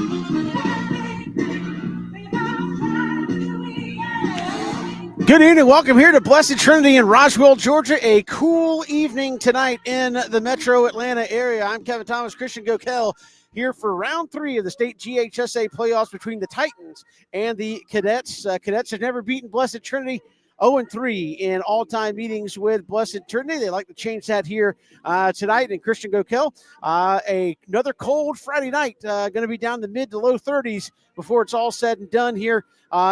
Good evening. Welcome here to Blessed Trinity in Roswell, Georgia. A cool evening tonight in the metro Atlanta area. I'm Kevin Thomas, Christian Gokel, here for round 3 of the state GHSA playoffs between the Titans and the Cadets. Cadets have never beaten Blessed Trinity. 0-3 in all-time meetings with Blessed Trinity. They like to change that here tonight. And Christian Gokel, another cold Friday night, going to be down the mid to low 30s before it's all said and done here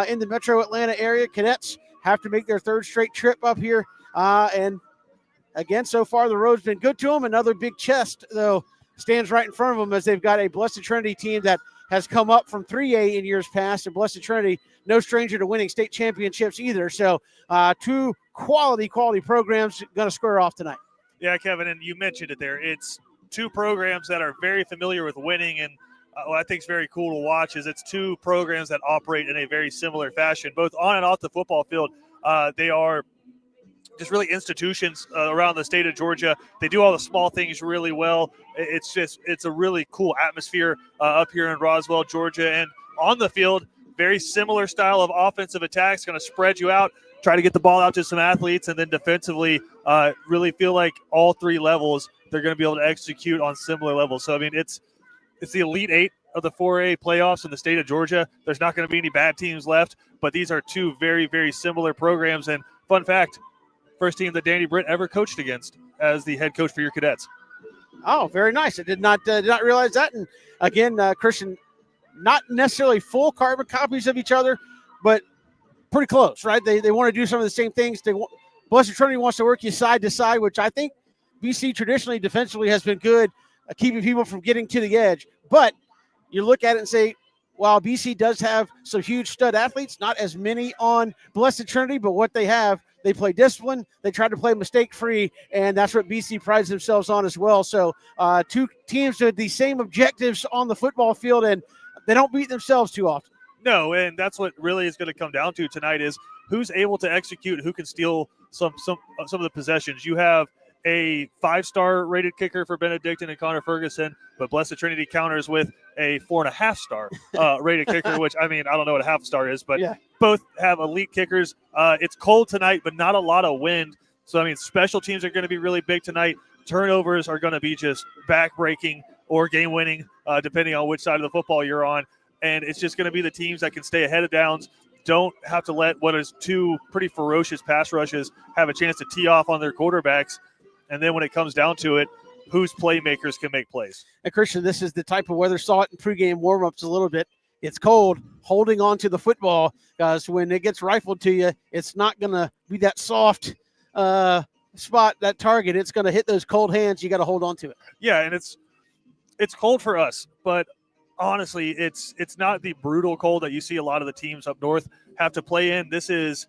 in the metro Atlanta area. Cadets have to make their 3rd straight trip up here. And again, so far the road's been good to them. Another big chest, though, stands right in front of them as they've got a Blessed Trinity team that has come up from 3A in years past. And Blessed Trinity, no stranger to winning state championships either. So 2 quality programs going to square off tonight. Yeah, Kevin, and you mentioned it there. It's 2 programs that are very familiar with winning, and what I think is very cool to watch is it's 2 programs that operate in a very similar fashion, both on and off the football field. They are just really institutions around the state of Georgia. They do all the small things really well. It's a really cool atmosphere up here in Roswell, Georgia. And on the field, very similar style of offensive attacks, going to spread you out, try to get the ball out to some athletes, and then defensively really feel like all 3 levels they're going to be able to execute on similar levels. So, I mean, it's the Elite 8 of the 4A playoffs in the state of Georgia. There's not going to be any bad teams left, but these are 2 very, very similar programs. And fun fact, first team that Danny Britt ever coached against as the head coach for your Cadets. Oh, very nice. I did not realize that. And again, Christian, not necessarily full carbon copies of each other, but pretty close, right? They want to do some of the same things. Blessed Trinity wants to work you side to side, which I think BC traditionally defensively has been good, keeping people from getting to the edge. But you look at it and say, while BC does have some huge stud athletes, not as many on Blessed Trinity, but what they have, they play discipline. They try to play mistake-free, and that's what BC prides themselves on as well. So 2 teams with the same objectives on the football field, and they don't beat themselves too often. No, and that's what really is going to come down to tonight is who's able to execute, who can steal some of the possessions. You have a 5-star rated kicker for Benedictine and Connor Ferguson, but Blessed Trinity counters with a 4.5-star rated kicker, which, I mean, I don't know what a half-star is, but both have elite kickers. It's cold tonight, but not a lot of wind. So, I mean, special teams are going to be really big tonight. Turnovers are going to be just back-breaking or game-winning, depending on which side of the football you're on. And it's just going to be the teams that can stay ahead of downs, don't have to let what is 2 pretty ferocious pass rushes have a chance to tee off on their quarterbacks. And then when it comes down to it, whose playmakers can make plays. And Christian, this is the type of weather, saw it in pregame warm-ups a little bit. It's cold, holding on to the football, guys. When it gets rifled to you, it's not going to be that soft spot, that target. It's going to hit those cold hands. You got to hold on to it. Yeah, and it's cold for us, but honestly, it's not the brutal cold that you see a lot of the teams up north have to play in. It's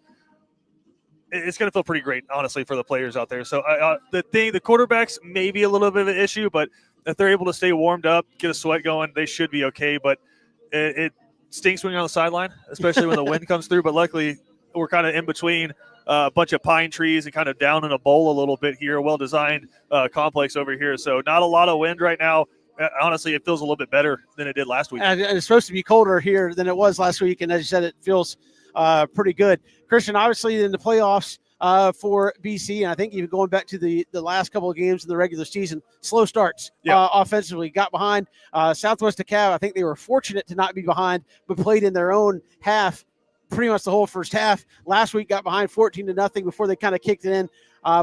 going to feel pretty great, honestly, for the players out there. So the quarterbacks may be a little bit of an issue, but if they're able to stay warmed up, get a sweat going, they should be okay. But it stinks when you're on the sideline, especially when the wind comes through. But luckily, we're kind of in between a bunch of pine trees and kind of down in a bowl a little bit here, a well-designed complex over here. So not a lot of wind right now. Honestly, it feels a little bit better than it did last week. And it's supposed to be colder here than it was last week. And as you said, it feels pretty good. Christian, obviously in the playoffs for BC, and I think even going back to the last couple of games in the regular season, slow starts offensively, got behind Southwest DeKalb. I think they were fortunate to not be behind, but played in their own half pretty much the whole first half. Last week got behind 14-0 before they kind of kicked it in.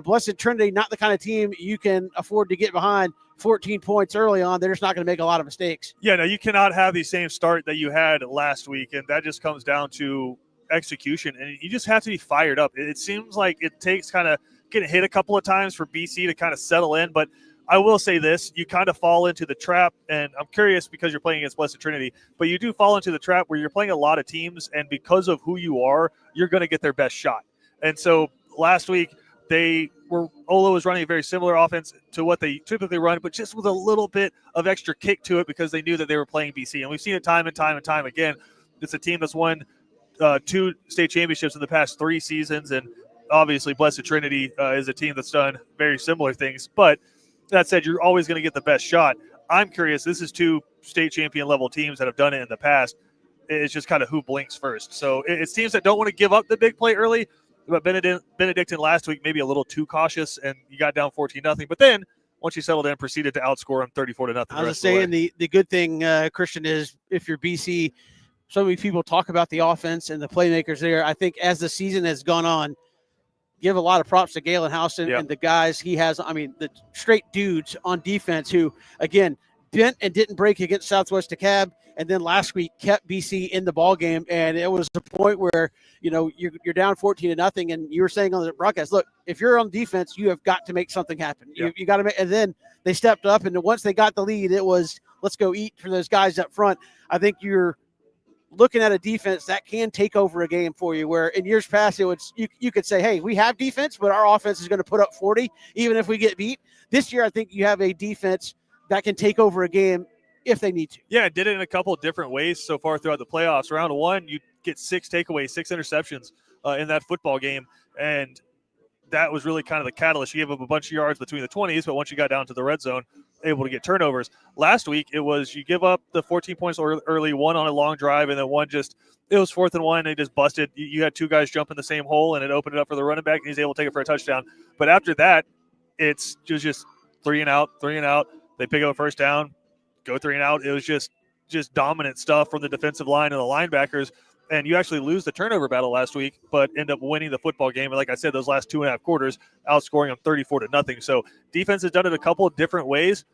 Blessed Trinity, not the kind of team you can afford to get behind 14 points early on. They're just not going to make a lot of mistakes. Yeah, no, you cannot have the same start that you had last week, and that just comes down to execution, and you just have to be fired up. It seems like it takes kind of getting hit a couple of times for BC to kind of settle in, but I will say this, you kind of fall into the trap, and I'm curious because you're playing against Blessed Trinity, but you do fall into the trap where you're playing a lot of teams, and because of who you are, you're going to get their best shot. And so last week, Olo was running a very similar offense to what they typically run, but just with a little bit of extra kick to it because they knew that they were playing BC. And we've seen it time and time again. It's a team that's won 2 state championships in the past 3 seasons, and obviously Blessed Trinity is a team that's done very similar things. But that said, you're always going to get the best shot. I'm curious. This is 2 state champion level teams that have done it in the past. It's just kind of who blinks first. So it's teams that don't want to give up the big play early. But Benedictine last week maybe a little too cautious, and you got down 14-0. But then once you settled in, proceeded to outscore them 34-0. I was saying the good thing, Christian, is if you're BC, so many people talk about the offense and the playmakers there. I think as the season has gone on, give a lot of props to Galen Houston and the guys he has. I mean, the straight dudes on defense who, again, bent and didn't break against Southwest DeKalb, and then last week kept BC in the ball game. And it was a point where, you're down 14-0, and you were saying on the broadcast, look, if you're on defense, you have got to make something happen. You got to make, and then they stepped up, and once they got the lead, it was let's go eat for those guys up front. I think you're looking at a defense that can take over a game for you, where in years past it was you could say, hey, we have defense, but our offense is going to put up 40 even if we get beat. This year I think you have a defense that can take over a game if they need to. Yeah, did it in a couple of different ways so far throughout the playoffs. Round 1, you get 6 takeaways, 6 interceptions in that football game, and that was really kind of the catalyst. You gave up a bunch of yards between the 20s, but once you got down to the red zone, able to get turnovers. Last week, it was you give up the 14 points early, 1 on a long drive, and then 1 just – it was 4th and 1. They just busted. You had 2 guys jump in the same hole, and it opened it up for the running back, and he's able to take it for a touchdown. But after that, it's just 3 and out. They pick up a first down, go 3 and out. It was just dominant stuff from the defensive line and the linebackers. And you actually lose the turnover battle last week, but end up winning the football game. And like I said, those last 2.5 quarters, outscoring them 34-0. So defense has done it a couple of different ways.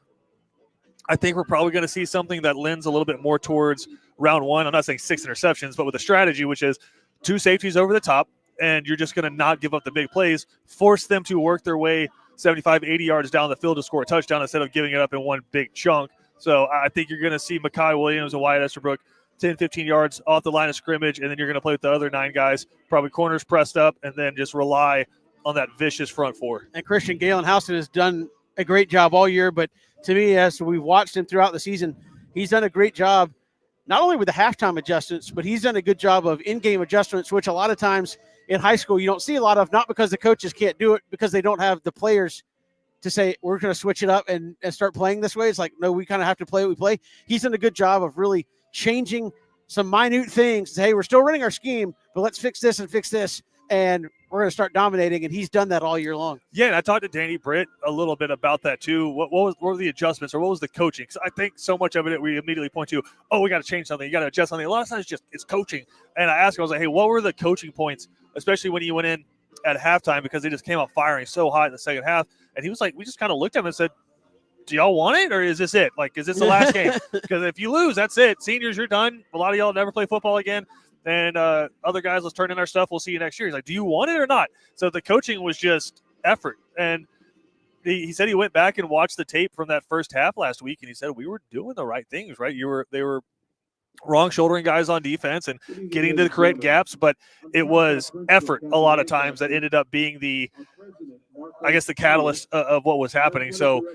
I think we're probably going to see something that lends a little bit more towards round 1. I'm not saying 6 interceptions, but with a strategy, which is 2 safeties over the top, and you're just going to not give up the big plays, force them to work their way 75, 80 yards down the field to score a touchdown instead of giving it up in one big chunk. So I think you're going to see Mekhi Williams and Wyatt Estabrook 10, 15 yards off the line of scrimmage, and then you're going to play with the other 9 guys, probably corners pressed up, and then just rely on that vicious front 4. And Christian, Galen Houston has done a great job all year, but to me, as we've watched him throughout the season, he's done a great job, not only with the halftime adjustments, but he's done a good job of in-game adjustments, which a lot of times in high school you don't see a lot of, not because the coaches can't do it, because they don't have the players to say, we're going to switch it up and start playing this way. It's like, no, we kind of have to play what we play. He's done a good job of really changing some minute things. Hey, we're still running our scheme, but let's fix this and fix this, and we're going to start dominating, and he's done that all year long. Yeah, and I talked to Danny Britt a little bit about that too. What were the adjustments, or what was the coaching? Because I think so much of it we immediately point to, we got to change something, you got to adjust something. A lot of times it's coaching. And I asked him, I was like, hey, what were the coaching points, especially when you went in at halftime, because they just came out firing so hot in the second half. And he was like, we just kind of looked at him and said, do y'all want it, or is this it? Like, is this the last game? Because if you lose, that's it. Seniors, you're done. A lot of y'all never play football again. And other guys, let's turn in our stuff. We'll see you next year. He's like, do you want it or not? So the coaching was just effort. And he said he went back and watched the tape from that first half last week, and he said, we were doing the right things, right? They were wrong shouldering guys on defense and getting to the correct gaps, but it was effort a lot of times that ended up being the catalyst of what was happening. So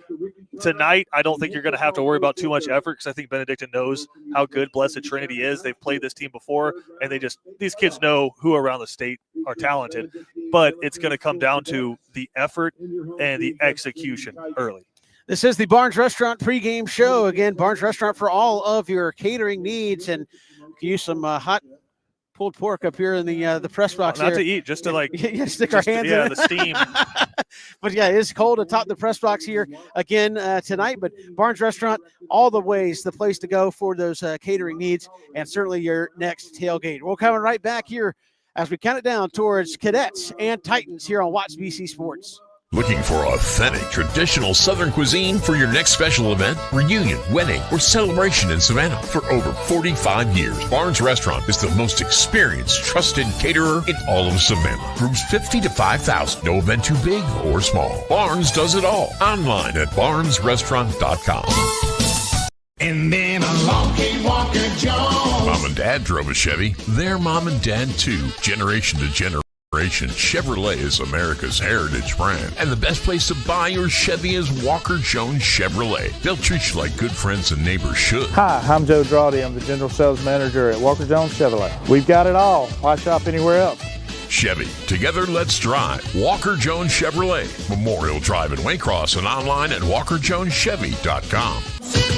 tonight, I don't think you're going to have to worry about too much effort, because I think Benedictine knows how good Blessed Trinity is. They've played this team before, and these kids know who around the state are talented, but it's going to come down to the effort and the execution early. This is the Barnes Restaurant pregame show. Again, Barnes Restaurant for all of your catering needs, and you can use some hot pulled pork up here in the press box. Not to eat, just to stick our hands in it. The steam. But yeah, it is cold atop the press box here again tonight. But Barnes Restaurant, all the ways, the place to go for those catering needs, and certainly your next tailgate. We're coming right back here as we count it down towards Cadets and Titans here on Watts BC Sports. Looking for authentic, traditional Southern cuisine for your next special event, reunion, wedding, or celebration in Savannah? For over 45 years, Barnes Restaurant is the most experienced, trusted caterer in all of Savannah. Groups 50 to 5,000. No event too big or small. Barnes does it all. Online at barnesrestaurant.com. And then along came Walker Jones. Mom and Dad drove a Chevy. They're Mom and Dad too. Generation to generation. Chevrolet is America's heritage brand, and the best place to buy your Chevy is Walker Jones Chevrolet. They'll treat you like good friends and neighbors should. Hi, I'm Joe Drawdy. I'm the General Sales Manager at Walker Jones Chevrolet. We've got it all. Why shop anywhere else? Chevy. Together, let's drive. Walker Jones Chevrolet. Memorial Drive in Waycross and online at walkerjoneschevy.com.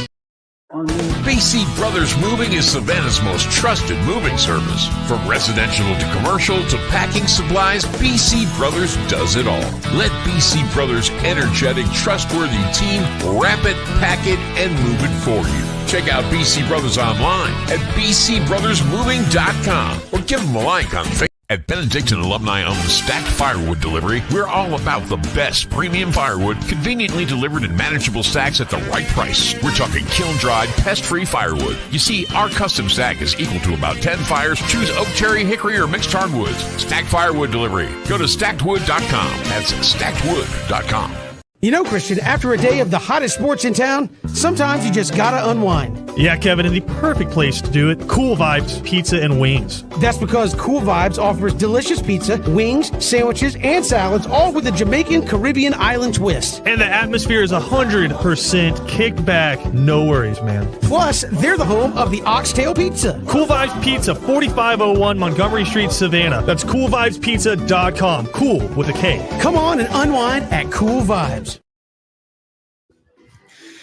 BC Brothers Moving is Savannah's most trusted moving service. From residential to commercial to packing supplies, BC Brothers does it all. Let BC Brothers' energetic, trustworthy team wrap it, pack it, and move it for you. Check out BC Brothers online at bcbrothersmoving.com or give them a like on Facebook. At Benedictine alumni-owned Stacked Firewood Delivery, we're all about the best premium firewood, conveniently delivered in manageable stacks at the right price. We're talking kiln-dried, pest-free firewood. You see, our custom stack is equal to about 10 fires. Choose oak, cherry, hickory, or mixed hardwoods. Stacked Firewood Delivery. Go to stackedwood.com. That's stackedwood.com. You know, Christian, after a day of the hottest sports in town, sometimes you just gotta unwind. Yeah, Kevin, and the perfect place to do it, Cool Vibes Pizza and Wings. That's because Cool Vibes offers delicious pizza, wings, sandwiches, and salads, all with a Jamaican Caribbean island twist. And the atmosphere is 100% kicked back. No worries, man. Plus, they're the home of the Oxtail Pizza. Cool Vibes Pizza, 4501 Montgomery Street, Savannah. That's coolvibespizza.com. Cool with a K. Come on and unwind at Cool Vibes.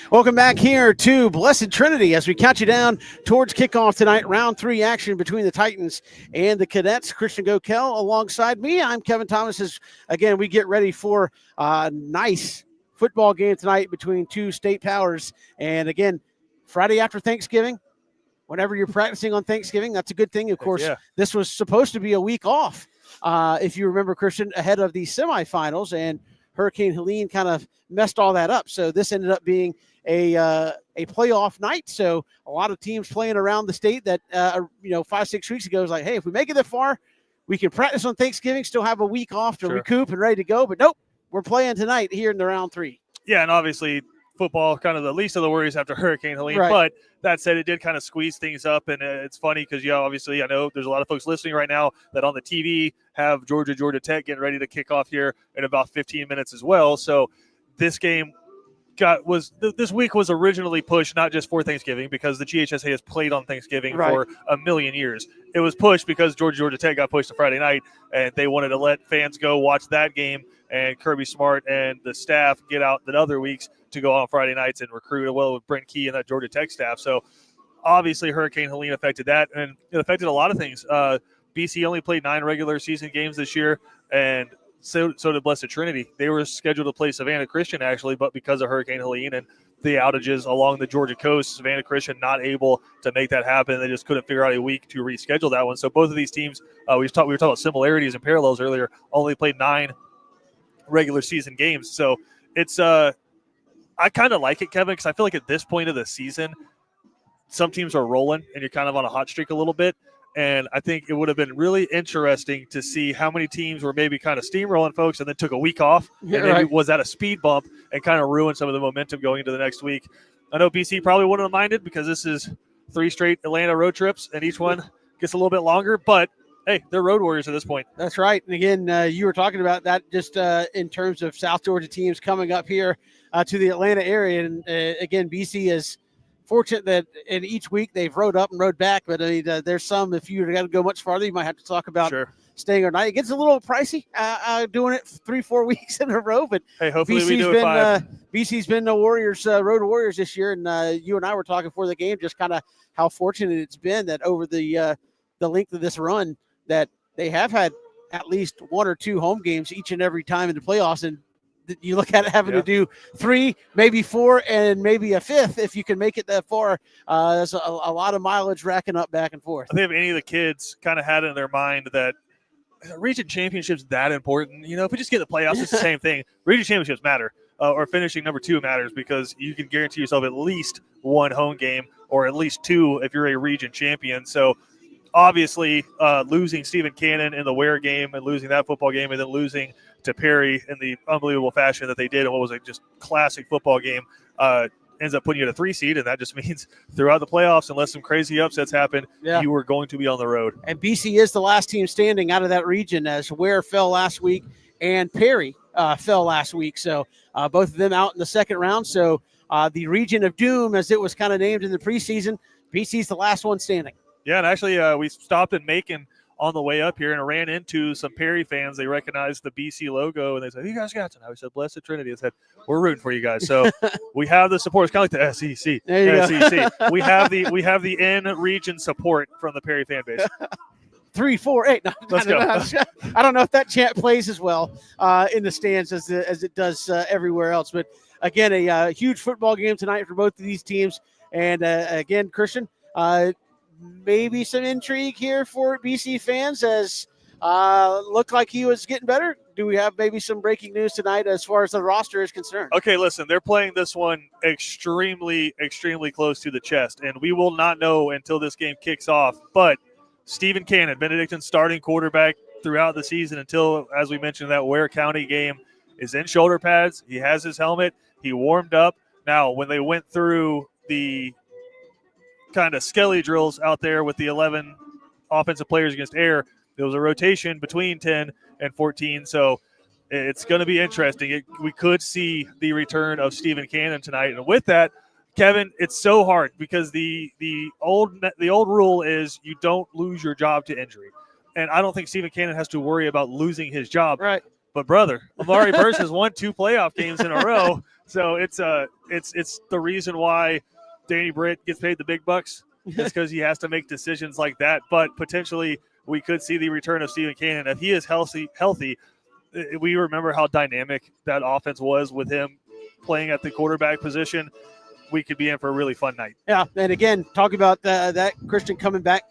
Welcome back here to Blessed Trinity as we count you down towards kickoff tonight. Round 3 action between the Titans and the Cadets. Christian Gokel alongside me. I'm Kevin Thomas. As again, we get ready for a nice football game tonight between two state powers. And again, Friday after Thanksgiving, whenever you're practicing on Thanksgiving, that's a good thing. Of course, This was supposed to be a week off, if you remember, Christian, ahead of the semifinals, and Hurricane Helene kind of messed all that up. So this ended up being a playoff night. So a lot of teams playing around the state that, 5-6 weeks ago was like, hey, if we make it that far, we can practice on Thanksgiving, still have a week off to recoup and ready to go. But nope, we're playing tonight here in the round 3. Yeah, and obviously football, kind of the least of the worries after Hurricane Helene. Right. But that said, it did kind of squeeze things up. And it's funny because, obviously I know there's a lot of folks listening right now that on the TV have Georgia Tech getting ready to kick off here in about 15 minutes as well. So this game this week was originally pushed not just for Thanksgiving because the GHSA has played on Thanksgiving for a million years. It was pushed because Georgia Tech got pushed to Friday night, and they wanted to let fans go watch that game, and Kirby Smart and the staff get out the other weeks to go on Friday nights and recruit with Brent Key and that Georgia Tech staff. So obviously Hurricane Helene affected that, and it affected a lot of things. BC only played 9 regular season games this year, and so did Blessed Trinity. They were scheduled to play Savannah Christian, actually, but because of Hurricane Helene and the outages along the Georgia coast, Savannah Christian not able to make that happen. They just couldn't figure out a week to reschedule that one. So both of these teams, we were talking about similarities and parallels earlier, only played 9 regular season games. So it's I kind of like it, Kevin, because I feel like at this point of the season, some teams are rolling and you're kind of on a hot streak a little bit. And I think it would have been really interesting to see how many teams were maybe kind of steamrolling folks and then took a week off. And maybe was that a speed bump and kind of ruined some of the momentum going into the next week. I know BC probably wouldn't have minded because this is 3 straight Atlanta road trips and each one gets a little bit longer. But, hey, they're road warriors at this point. That's right. And again, you were talking about that just in terms of South Georgia teams coming up here to the Atlanta area. And, again, BC is fortunate that in each week they've rode up and rode back, but I mean, there's some, if you got to go much farther, you might have to talk about staying overnight. It gets a little pricey doing it 3-4 weeks in a row, but hey, hopefully we do it 5. BC's been the Warriors, road warriors this year, and you and I were talking before the game just kind of how fortunate it's been that over the length of this run that they have had at least 1 or 2 home games each and every time in the playoffs, and you look at it having to do 3, maybe 4, and maybe a 5th if you can make it that far. There's a lot of mileage racking up back and forth. I think if any of the kids kind of had it in their mind that region championships that important, if we just get the playoffs, it's the same thing. Region championships matter, or finishing number 2 matters because you can guarantee yourself at least 1 home game or at least 2 if you're a region champion. So obviously losing Stephen Cannon in the Ware game and losing that football game and then losing to Perry in the unbelievable fashion that they did and what was a just classic football game ends up putting you at a 3 seed, and that just means throughout the playoffs, unless some crazy upsets happen, you are going to be on the road. And BC is the last team standing out of that region as Ware fell last week and Perry fell last week. So both of them out in the second round. So the region of doom, as it was kind of named in the preseason, BC's the last one standing. Yeah, and actually we stopped in Macon on the way up here and ran into some Perry fans. They recognized the BC logo, and they said, "Who you guys got tonight?" We said, "Blessed Trinity." I said, "We're rooting for you guys." So we have the support. It's kind of like the SEC. SEC. We have the in-region support from the Perry fan base. 3, 4, 8. No, Let's go. I don't know if that chant plays as well in the stands as it does everywhere else. But again, a huge football game tonight for both of these teams. And again, Christian, maybe some intrigue here for BC fans as looked like he was getting better. Do we have maybe some breaking news tonight as far as the roster is concerned? Okay, listen, they're playing this one extremely, extremely close to the chest, and we will not know until this game kicks off. But Stephen Cannon, Benedictine's starting quarterback throughout the season until, as we mentioned, that Ware County game, is in shoulder pads. He has his helmet. He warmed up. Now, when they went through the kind of skelly drills out there with the 11 offensive players against air, there was a rotation between 10 and 14. So it's going to be interesting. We could see the return of Stephen Cannon tonight. And with that, Kevin, it's so hard because the old rule is you don't lose your job to injury. And I don't think Stephen Cannon has to worry about losing his job. Right. But brother, Amari Burse has won 2 playoff games in a row. So it's the reason why Danny Britt gets paid the big bucks. It's because he has to make decisions like that. But potentially we could see the return of Stephen Cannon. If he is healthy, we remember how dynamic that offense was with him playing at the quarterback position. We could be in for a really fun night. Yeah, and again, talking about that Christian coming back,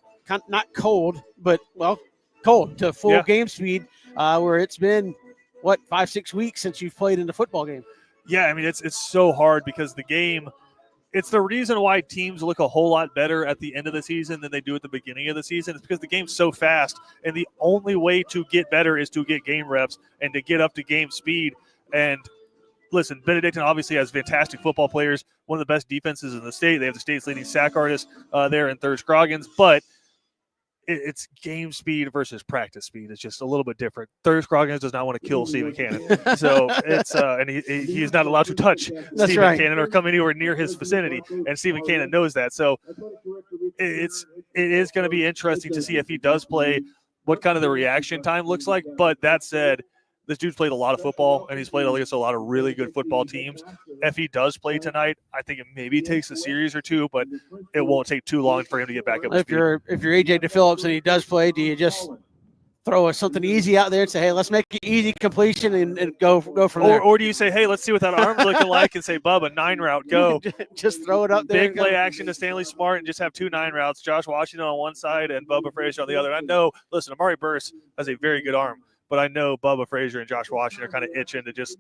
not cold, but, well, cold to full game speed, where it's been, 5-6 weeks since you've played in the football game. Yeah, I mean, it's so hard because the game – it's the reason why teams look a whole lot better at the end of the season than they do at the beginning of the season. It's because the game's so fast, and the only way to get better is to get game reps and to get up to game speed. And listen, Benedictine obviously has fantastic football players, one of the best defenses in the state. They have the state's leading sack artist there in Thurge Scroggins, but it's game speed versus practice speed. It's just a little bit different. Thurge Scroggins does not want to kill Stephen Cannon. So it's and he is not allowed to touch Stephen Cannon or come anywhere near his vicinity. And Stephen Cannon knows that. So it is going to be interesting to see if he does play, what kind of the reaction time looks like. But that said, this dude's played a lot of football, and he's played against a lot of really good football teams. If he does play tonight, I think it maybe takes a series or two, but it won't take too long for him to get back up to speed. If you're AJ DePhillips and he does play, do you just throw something easy out there and say, hey, let's make it easy completion and go from there? Or do you say, hey, let's see what that arm's looking like and say, Bubba, 9 route, go. Just throw it up there. Big play action to Stanley Smart and just have 2 9 routes, Josh Washington on one side and Bubba Frazier on the other. I know, listen, Amari Burse has a very good arm, but I know Bubba Frazier and Josh Washington are kind of itching to just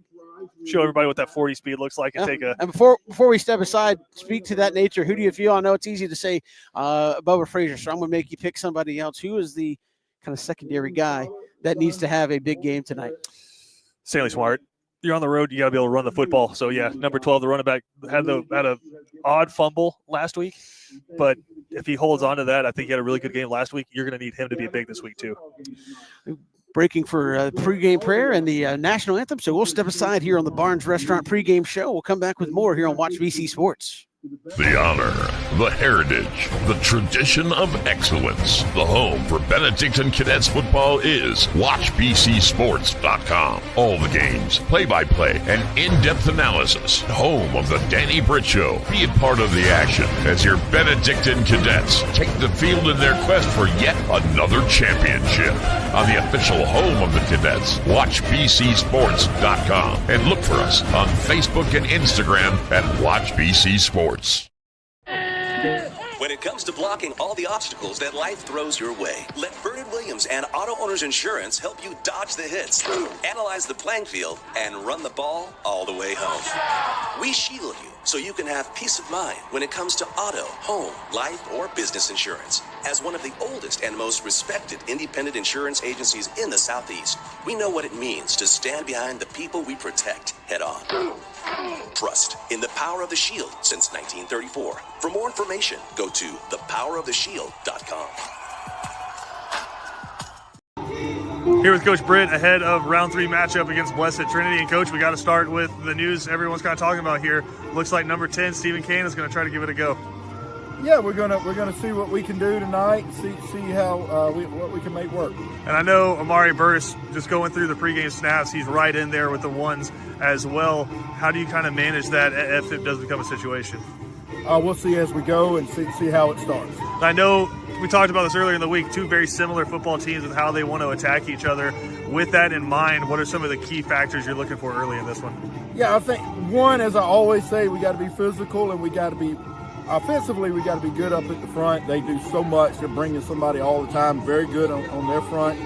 show everybody what that 40 speed looks like and take a. And before we step aside, speak to that nature. Who do you feel? I know it's easy to say Bubba Frazier, so I'm going to make you pick somebody else. Who is the kind of secondary guy that needs to have a big game tonight? Stanley Smart. You're on the road. You got to be able to run the football. So yeah, number 12, the running back had a odd fumble last week, but if he holds on to that, I think he had a really good game last week. You're going to need him to be big this week too. Breaking for pregame prayer and the national anthem. So we'll step aside here on the Barnes Restaurant pregame show. We'll come back with more here on Watch BC Sports. The honor, the heritage, the tradition of excellence. The home for Benedictine Cadets football is WatchBCSports.com. All the games, play-by-play, and in-depth analysis. Home of the Danny Britt Show. Be a part of the action as your Benedictine Cadets take the field in their quest for yet another championship. On the official home of the Cadets, WatchBCSports.com. And look for us on Facebook and Instagram at WatchBCSports. When it comes to blocking all the obstacles that life throws your way, let Vernon Williams and Auto Owners Insurance help you dodge the hits, analyze the playing field, and run the ball all the way home. We shield you so you can have peace of mind when it comes to auto, home, life, or business insurance. As one of the oldest and most respected independent insurance agencies in the Southeast, we know what it means to stand behind the people we protect head on. Trust in the power of the shield since 1934. For more information, go to thepoweroftheshield.com. Here with Coach Britt ahead of round 3 matchup against Blessed Trinity. And Coach, we got to start with the news everyone's kind of talking about here. Looks like number 10, Stephen Cannon, is going to try to give it a go. Yeah, we're gonna see what we can do tonight. See how what we can make work. And I know Amari Burris, just going through the pregame snaps, he's right in there with the ones as well. How do you kind of manage that if it does become a situation? We'll see as we go and see how it starts. I know we talked about this earlier in the week, two very similar football teams with how they want to attack each other. With that in mind, what are some of the key factors you're looking for early in this one? Yeah, I think one, as I always say, we got to be physical and we got to be offensively. We got to be good up at the front. They do so much. They're bringing somebody all the time, very good on their front.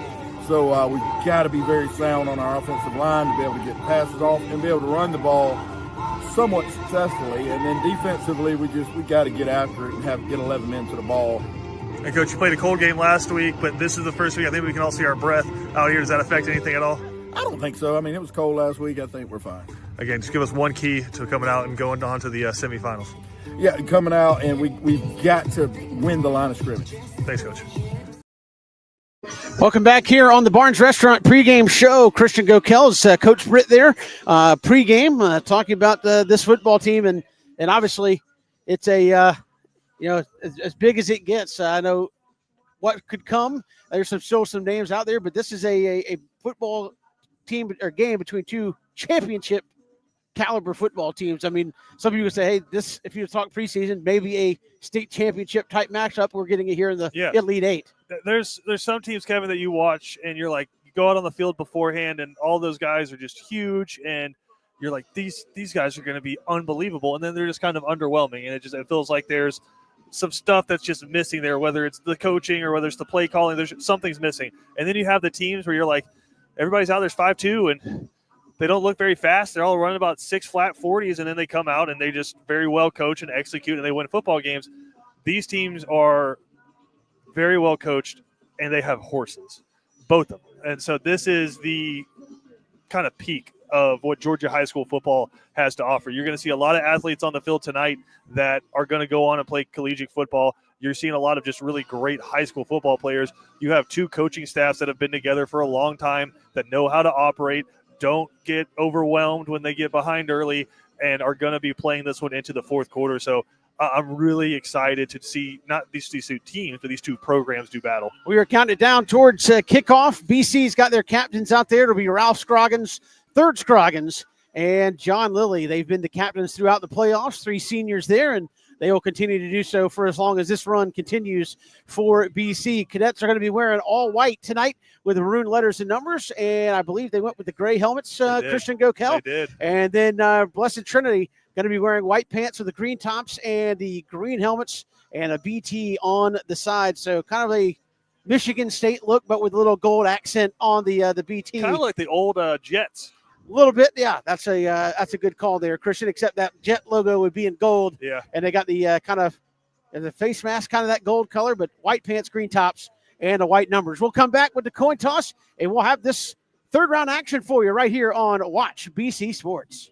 So we got to be very sound on our offensive line to be able to get passes off and be able to run the ball somewhat successfully. And then defensively, we got to get after it and get 11 men to the ball. And Coach, you played a cold game last week, but this is the first week. I think we can all see our breath out here. Does that affect anything at all? I don't think so. I mean, it was cold last week. I think we're fine. Again, just give us one key to coming out and going on to the semifinals. Yeah, coming out, and we've got to win the line of scrimmage. Thanks, Coach. Welcome back here on the Barnes Restaurant pregame show. Christian Gokel's Coach Britt there, pregame, talking about this football team, and obviously it's a as big as it gets. I know what could come. There's still some names out there, but this is a football team or game between two championship caliber football teams. I mean, some people say, hey, this, if you talk preseason, maybe a state championship type matchup. We're getting it here in the Elite Eight. There's some teams, Kevin, that you watch and you're like, you go out on the field beforehand and all those guys are just huge and you're like, these guys are going to be unbelievable, and then they're just kind of underwhelming, and it feels like there's some stuff that's just missing there, whether it's the coaching or whether it's the play calling. There's something's missing. And then you have the teams where you're like, everybody's out there's 5'2", and they don't look very fast. They're all running about 6 flat 40s, and then they come out and they just very well coach and execute, and they win football games. These teams are very well coached, and they have horses, both of them. And so this is the kind of peak of what Georgia high school football has to offer. You're going to see a lot of athletes on the field tonight that are going to go on and play collegiate football. You're seeing a lot of just really great high school football players. You have two coaching staffs that have been together for a long time that know how to operate, don't get overwhelmed when they get behind early, and are going to be playing this one into the fourth quarter. So I'm really excited to see not these two teams, but these two programs do battle. We are counting down towards kickoff. BC's got their captains out there. It'll be Ralph Scroggins, third Scroggins, and John Lilly. They've been the captains throughout the playoffs, 3 seniors there, and they will continue to do so for as long as this run continues for BC. Cadets are going to be wearing all white tonight with maroon letters and numbers, and I believe they went with the gray helmets, Christian Gokel. They did. And then Blessed Trinity going to be wearing white pants with the green tops and the green helmets and a BT on the side. So kind of a Michigan State look, but with a little gold accent on the BT. Kind of like the old Jets. A little bit, yeah. That's a good call there, Christian. Except that Jet logo would be in gold. Yeah. And they got the kind of the face mask, kind of that gold color, but white pants, green tops, and the white numbers. We'll come back with the coin toss, and we'll have this third round action for you right here on Watch BC Sports.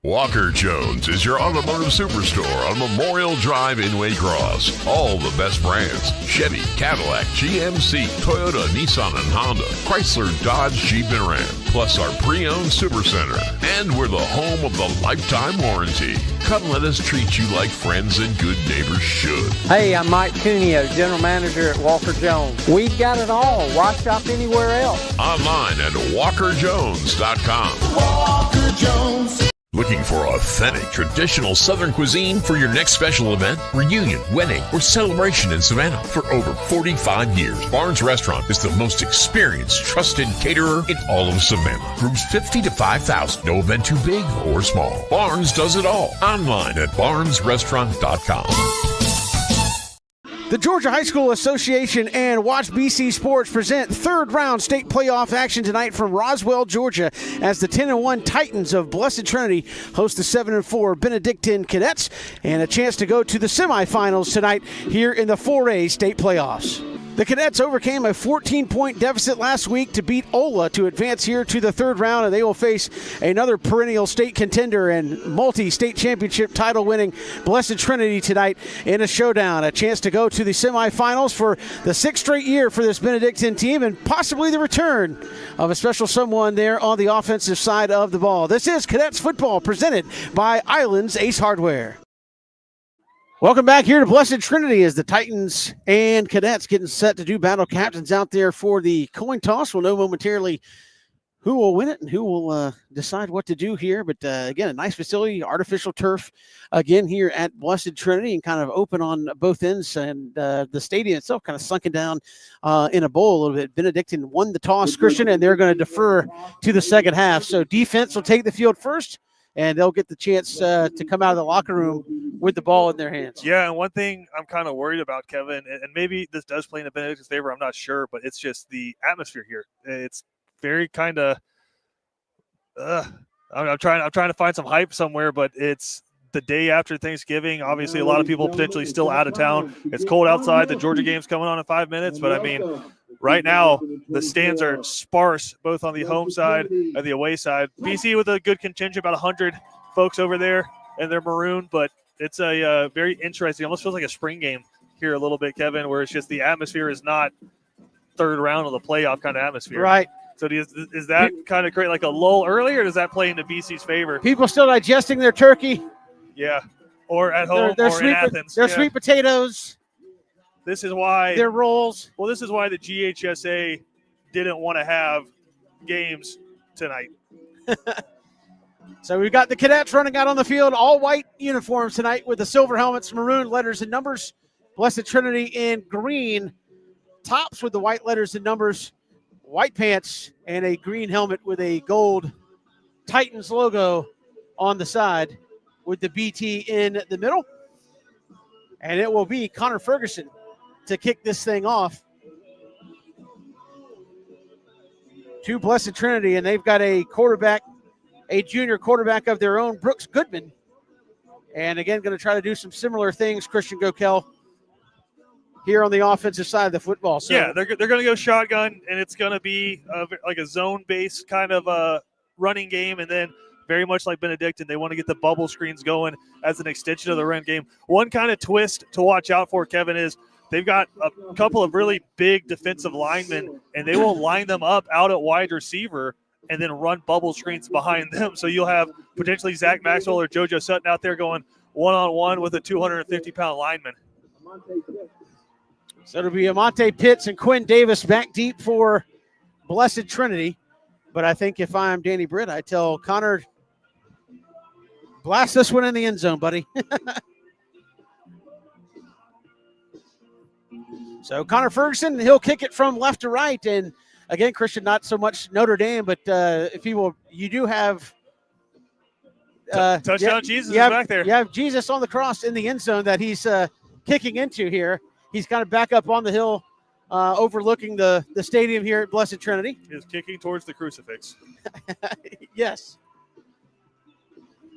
Walker Jones is your automotive superstore on Memorial Drive in Waycross. All the best brands: Chevy, Cadillac, GMC, Toyota, Nissan, and Honda, Chrysler, Dodge, Jeep, and Ram, plus our pre-owned supercenter. And we're the home of the lifetime warranty. Come let us treat you like friends and good neighbors should. Hey, I'm Mike Cuneo, General Manager at Walker Jones. We've got it all. Why shop anywhere else? Online at walkerjones.com. Walker Jones. Looking for authentic, traditional Southern cuisine for your next special event, reunion, wedding, or celebration in Savannah? For over 45 years, Barnes Restaurant is the most experienced, trusted caterer in all of Savannah. Groups 50 to 5,000. No event too big or small. Barnes does it all. Online at barnesrestaurant.com. The Georgia High School Association and Watch BC Sports present third round state playoff action tonight from Roswell, Georgia, as the 10-1 Titans of Blessed Trinity host the 7-4 Benedictine Cadets, and a chance to go to the semifinals tonight here in the 4A state playoffs. The Cadets overcame a 14-point deficit last week to beat Ola to advance here to the third round, and they will face another perennial state contender and multi-state championship title-winning Blessed Trinity tonight in a showdown. A chance to go to the semifinals for the 6th straight year for this Benedictine team, and possibly the return of a special someone there on the offensive side of the ball. This is Cadets football presented by Islands Ace Hardware. Welcome back here to Blessed Trinity as the Titans and Cadets getting set to do battle captains out there for the coin toss. We'll know momentarily who will win it and who will decide what to do here. But again, a nice facility, artificial turf again here at Blessed Trinity, and kind of open on both ends. And the stadium itself kind of sunken down in a bowl a little bit. Benedictine won the toss, Christian, and they're going to defer to the second half. So defense will take the field first, and they'll get the chance to come out of the locker room with the ball in their hands. Yeah, and one thing I'm kind of worried about, Kevin, and maybe this does play in the Benedictine's favor, I'm not sure, but it's just the atmosphere here. It's very kind of I'm trying to find some hype somewhere, but it's the day after Thanksgiving. Obviously, a lot of people potentially still out of town. It's cold outside. The Georgia game's coming on in 5 minutes, but I mean, right now the stands are sparse both on the home side and the away side. BC with a good contingent, about 100 folks over there, and they're maroon, but it's a very interesting, almost feels like a spring game here a little bit, Kevin, where it's just the atmosphere is not third round of the playoff kind of atmosphere. Right. So is that kind of create like a lull early, or does that play into BC's favor? People still digesting their turkey. Yeah, or at home or in Athens. Their sweet potatoes. This is why their rolls. Well, this is why the GHSA didn't want to have games tonight. So we've got the cadets running out on the field, all white uniforms tonight with the silver helmets, maroon letters and numbers. Blessed Trinity in green tops with the white letters and numbers, white pants, and a green helmet with a gold Titans logo on the side with the BT in the middle. And it will be Connor Ferguson to kick this thing off. To Blessed Trinity, and they've got a quarterback, a junior quarterback of their own, Brooks Goodman. And again, going to try to do some similar things, Christian Gokel, here on the offensive side of the football. So, yeah, they're going to go shotgun, and it's going to be like a zone-based kind of running game, and then very much like Benedictine, they want to get the bubble screens going as an extension of the run game. One kind of twist to watch out for, Kevin, is they've got a couple of really big defensive linemen, and they will line them up out at wide receiver and then run bubble screens behind them. So you'll have potentially Zach Maxwell or JoJo Sutton out there going one-on-one with a 250-pound lineman. So it'll be Amante Pitts and Quinn Davis back deep for Blessed Trinity. But I think if I'm Danny Britt, I tell Connor, blast this one in the end zone, buddy. So Connor Ferguson, he'll kick it from left to right. And again, Christian, not so much Notre Dame, but if you do have touchdown Jesus is back there. You have Jesus on the cross in the end zone that he's kicking into here. He's kind of back up on the hill, overlooking the stadium here at Blessed Trinity. He's kicking towards the crucifix. Yes.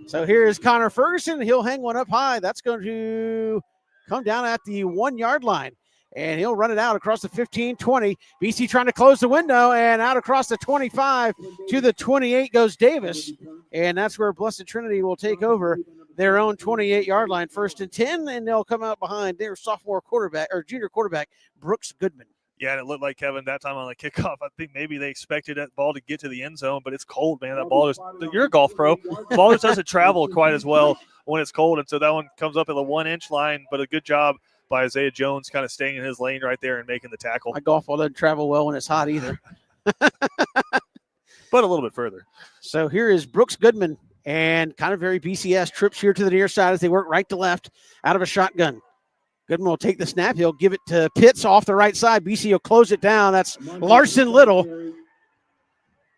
So here is Connor Ferguson. He'll hang one up high. That's going to come down at the 1 yard line. And he'll run it out across the 15, 20. BC trying to close the window, and out across the 25 to the 28 goes Davis. And that's where Blessed Trinity will take over their own 28-yard line, 1st and 10, and they'll come out behind their sophomore quarterback or junior quarterback, Brooks Goodman. Yeah, and it looked like, Kevin, that time on the kickoff, I think maybe they expected that ball to get to the end zone, but it's cold, man. That ball you're a golf pro. The ball just doesn't travel quite as well when it's cold, and so that one comes up at the 1-inch line, but a good job by Isaiah Jones kind of staying in his lane right there and making the tackle. My golf ball doesn't travel well when it's hot either. But a little bit further. So here is Brooks Goodman, and kind of very BCS trips here to the near side as they work right to left out of a shotgun. Goodman will take the snap. He'll give it to Pitts off the right side. BC will close it down. That's Larson Little.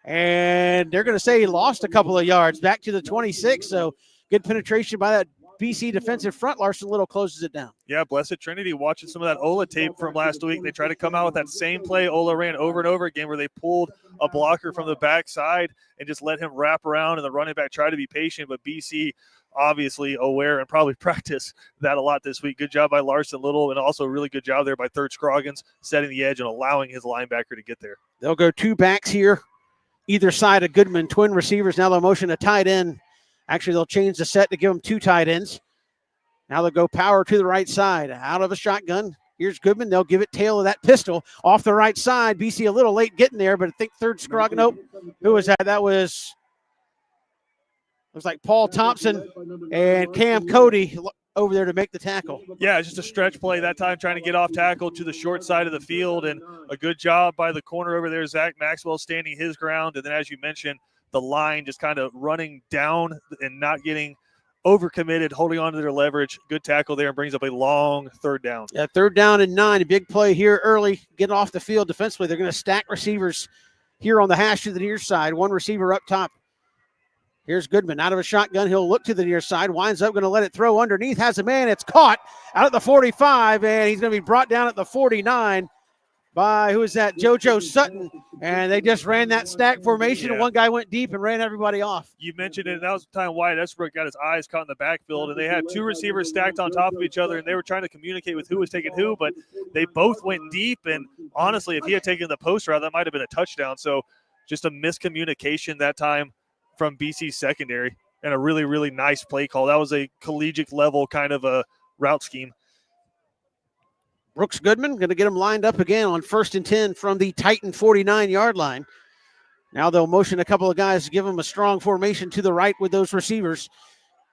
And they're going to say he lost a couple of yards back to the 26. So good penetration by that BC defensive front. Larson Little closes it down. Yeah, Blessed Trinity watching some of that Ola tape from last week. They tried to come out with that same play Ola ran over and over again where they pulled a blocker from the backside and just let him wrap around, and the running back tried to be patient, but BC obviously aware and probably practice that a lot this week. Good job by Larson Little, and also a really good job there by Third Scroggins setting the edge and allowing his linebacker to get there. They'll go two backs here, either side of Goodman, twin receivers. Now they'll motion a tight end. Actually, they'll change the set to give them two tight ends. Now they'll go power to the right side. Out of a shotgun. Here's Goodman. They'll give it tail of that pistol off the right side. BC a little late getting there, but I think Third Scroggins. Nope. Who was that? That was, looks like Paul Thompson and Cam Cody over there to make the tackle. Yeah, just a stretch play that time, trying to get off tackle to the short side of the field, and a good job by the corner over there, Zach Maxwell, standing his ground. And then, as you mentioned, the line just kind of running down and not getting overcommitted, holding on to their leverage. Good tackle there and brings up a long third down. Yeah, 3rd down and 9. A big play here early. Get off the field defensively. They're going to stack receivers here on the hash to the near side. One receiver up top. Here's Goodman out of a shotgun. He'll look to the near side. Winds up, going to let it throw underneath. Has a man. It's caught out at the 45, and he's going to be brought down at the 49 by, who is that, JoJo Sutton. And they just ran that stack formation, and one guy went deep and ran everybody off. You mentioned it. That was the time Wyatt Estabrook got his eyes caught in the backfield, and they had 2 receivers stacked on top of each other, and they were trying to communicate with who was taking who, but they both went deep. And honestly, if he had taken the post route, that might have been a touchdown. So just a miscommunication that time from BC's secondary, and a really, really nice play call. That was a collegiate level kind of a route scheme. Brooks Goodman going to get him lined up again on 1st and 10 from the Titan 49-yard line. Now they'll motion a couple of guys to give him a strong formation to the right with those receivers.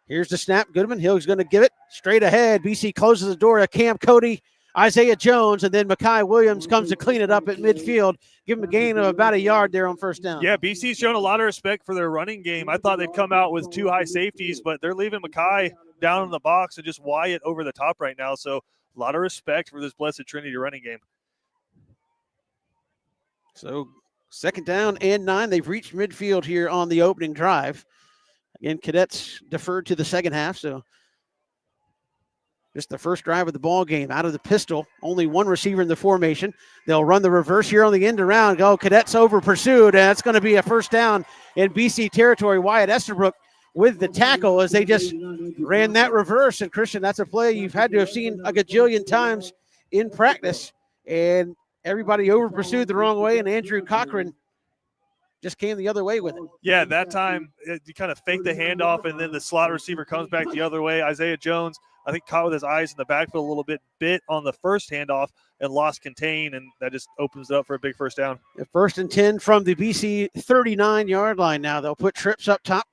Here's the snap. Goodman, he's going to give it straight ahead. BC closes the door to Cam Cody, Isaiah Jones, and then Makai Williams comes to clean it up at midfield. Give him a gain of about a yard there on 1st down. Yeah, BC's shown a lot of respect for their running game. I thought they'd come out with 2 high safeties, but they're leaving Makai down in the box and just Wyatt over the top right now. So a lot of respect for this Blessed Trinity running game. So 2nd down and 9. They've reached midfield here on the opening drive. Again, Cadets deferred to the second half, so just the first drive of the ball game. Out of the pistol, only 1 receiver in the formation. They'll run the reverse here on the end around. Go, Cadets over pursued, and that's going to be a 1st down in BC territory. Wyatt Estabrook with the tackle as they just ran that reverse. And Christian, that's a play you've had to have seen a gajillion times in practice. And everybody over pursued the wrong way, and Andrew Cochran just came the other way with it. Yeah, that time you kind of fake the handoff, and then the slot receiver comes back the other way. Isaiah Jones, I think, caught with his eyes in the backfield a little bit on the first handoff and lost contain, and that just opens it up for a big 1st down. 1st and 10 from the BC 39-yard line now. They'll put trips up top.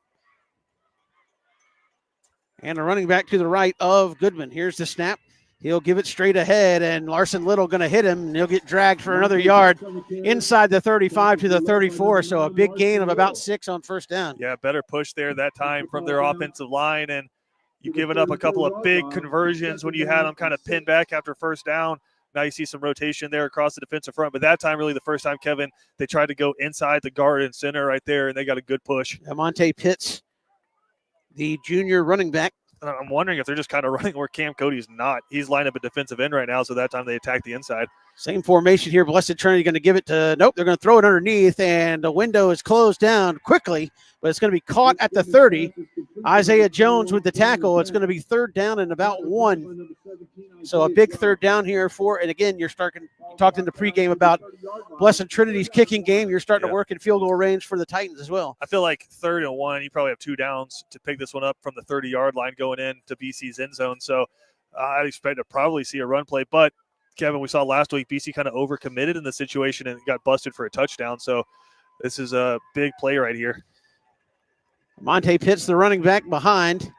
And a running back to the right of Goodman. Here's the snap. He'll give it straight ahead, and Larson Little going to hit him, and he'll get dragged for another yard inside the 35 to the 34, so a big gain of about 6 on 1st down. Yeah, better push there that time from their offensive line, and you've given up a couple of big conversions when you had them kind of pinned back after 1st down. Now you see some rotation there across the defensive front, but that time really the first time, Kevin, they tried to go inside the guard and center right there, and they got a good push. Monte Pitts, the junior running back. I'm wondering if they're just kind of running where Cam Cody's not. He's lined up at defensive end right now, so that time they attack the inside. Same formation here. Blessed Trinity going to give it to, nope, they're going to throw it underneath, and the window is closed down quickly, but it's going to be caught at the 30. Isaiah Jones with the tackle. It's going to be 3rd down and about 1. So a big 3rd down here for, and again, you talked in the pregame about Blessed Trinity's kicking game. You're starting to work in field goal range for the Titans as well. I feel like 3rd and 1, you probably have 2 downs to pick this one up from the 30-yard line going into BC's end zone. So I'd expect to probably see a run play. But, Kevin, we saw last week BC kind of overcommitted in the situation and got busted for a touchdown. So this is a big play right here. Monte Pitts, the running back behind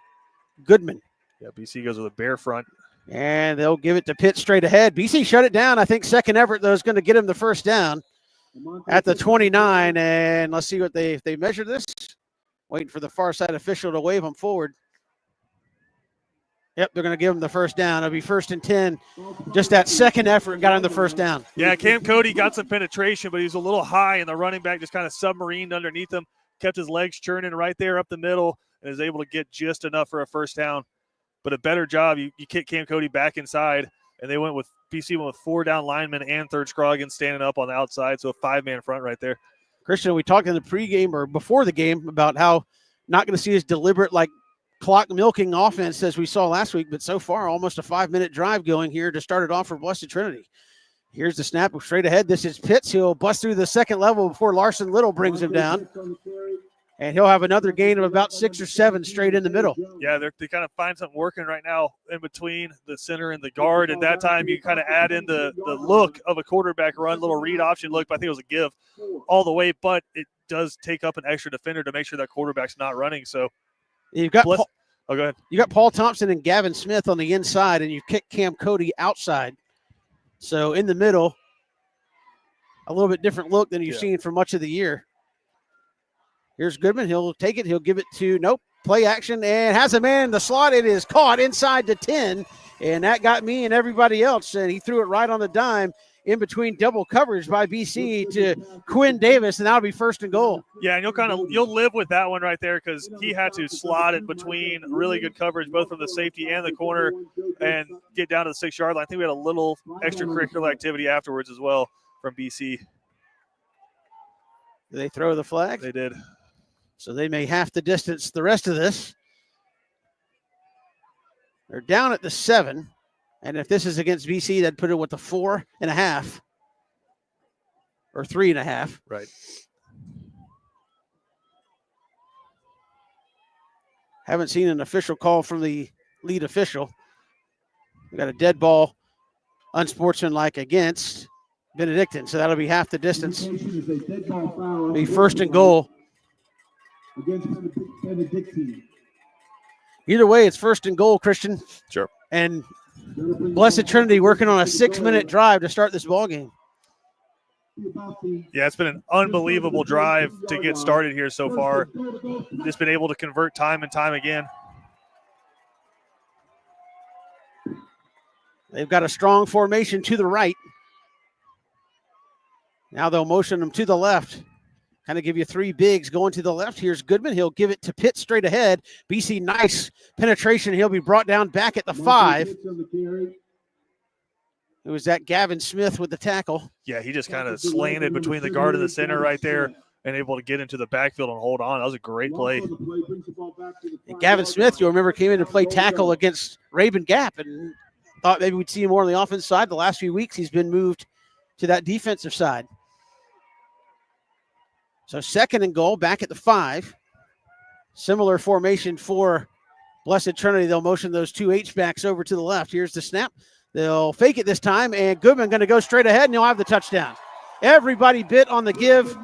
Goodman. Yeah, BC goes with a bare front. And they'll give it to Pitt straight ahead. BC shut it down. I think second effort, though, is going to get him the 1st down at the 29. And let's see what if they measure this. Waiting for the far side official to wave them forward. Yep, they're going to give him the 1st down. It'll be 1st and 10. Just that second effort got him the 1st down. Yeah, Cam Cody got some penetration, but he was a little high, and the running back just kind of submarined underneath him, kept his legs churning right there up the middle, and was able to get just enough for a 1st down. But a better job, you kick Cam Cody back inside, and they went with BC went with 4 down linemen and 3rd Scroggins standing up on the outside, so a 5-man front right there. Christian, we talked in the pregame or before the game about how not going to see this deliberate, like, clock milking offense as we saw last week, but so far almost a 5-minute drive going here to start it off for Blessed Trinity. Here's the snap straight ahead. This is Pitts. He'll bust through the second level before Larson Little brings him down. And he'll have another gain of about 6 or 7 straight in the middle. Yeah, they kind of find something working right now in between the center and the guard. At that time, you kind of add in the look of a quarterback run, little read option look, but I think it was a give all the way. But it does take up an extra defender to make sure that quarterback's not running. So you've got Oh, go ahead. You got Paul Thompson and Gavin Smith on the inside, and you kick Cam Cody outside. So in the middle, a little bit different look than you've seen for much of the year. Here's Goodman. He'll take it. He'll give it to, play action, and has a man in the slot. It is caught inside the 10, and that got me and everybody else, and he threw it right on the dime in between double coverage by BC to Quinn Davis, and that'll be first and goal. Yeah, and you'll live with that one right there because he had to slot it between really good coverage, both from the safety and the corner, and get down to the 6-yard line. I think we had a little extracurricular activity afterwards as well from BC. Did they throw the flag? They did. So they may have to distance the rest of this. They're down at the 7. And if this is against BC, they'd put it with the 4.5 or 3.5. Right. Haven't seen an official call from the lead official. We got a dead ball, unsportsmanlike against Benedictine. So that'll be half the distance. Be first and goal. Against Benedictine. Either way, it's first and goal, Christian. Sure. And Blessed Trinity working on a 6-minute drive to start this ball game. Yeah, it's been an unbelievable drive to get started here so far. Just been able to convert time and time again. They've got a strong formation to the right. Now they'll motion them to the left. Kind of give you 3 bigs going to the left. Here's Goodman. He'll give it to Pitt straight ahead. BC, nice penetration. He'll be brought down back at the 5. It was that Gavin Smith with the tackle. Yeah, he just kind of slanted between the guard and the center right there and able to get into the backfield and hold on. That was a great play. And Gavin Smith, you'll remember, came in to play tackle against Raven Gap and thought maybe we'd see him more on the offensive side. The last few weeks, he's been moved to that defensive side. So second and goal, back at the 5. Similar formation for Blessed Trinity. They'll motion those 2 H-backs over to the left. Here's the snap. They'll fake it this time, and Goodman going to go straight ahead, and he'll have the touchdown. Everybody bit on the give,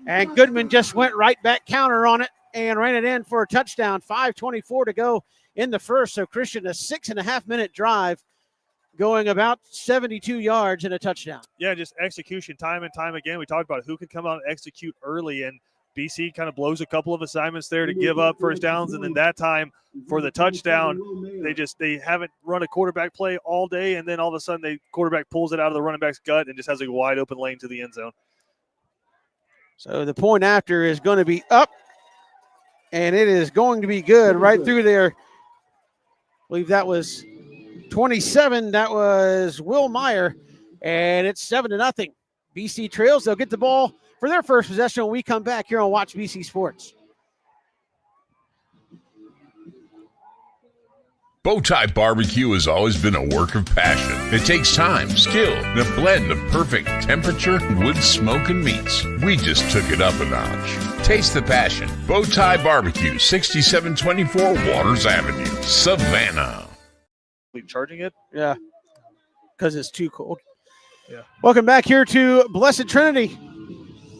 and Goodman just went right back counter on it and ran it in for a touchdown. 5:24 to go in the first. So Christian, a 6.5-minute drive, going about 72 yards and a touchdown. Yeah, just execution time and time again. We talked about who could come out and execute early, and BC kind of blows a couple of assignments there to give up first downs, and then that time for the touchdown, they haven't run a quarterback play all day, and then all of a sudden the quarterback pulls it out of the running back's gut and just has a wide open lane to the end zone. So the point after is going to be up, and it is going to be good right through there. I believe that was 27. That was Will Meyer, and it's 7-0. BC trails. They'll get the ball for their first possession when we come back here on Watch BC Sports. Bowtie Barbecue has always been a work of passion. It takes time, skill, and a blend of perfect temperature, wood, smoke, and meats. We just took it up a notch. Taste the passion. Bowtie Barbecue, 6724 Waters Avenue, Savannah. Charging it? Yeah, because it's too cold. Yeah. Welcome back here to Blessed Trinity.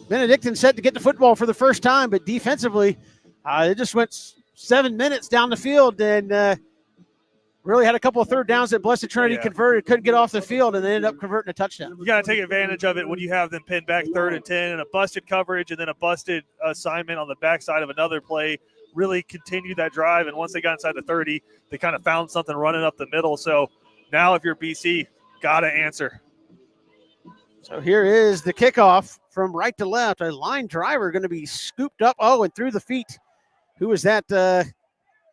Benedictine set to get the football for the first time, but defensively, it just went 7 minutes down the field and really had a couple of third downs that Blessed Trinity converted, couldn't get off the field, and they ended up converting a touchdown. You got to take advantage of it when you have them pinned back 3rd and 10 and a busted coverage and then a busted assignment on the backside of another play. Really continued that drive, and once they got inside the 30, they kind of found something running up the middle. So now if you're BC, got to answer. So here is the kickoff from right to left. A line driver going to be scooped up, and through the feet. Who was that?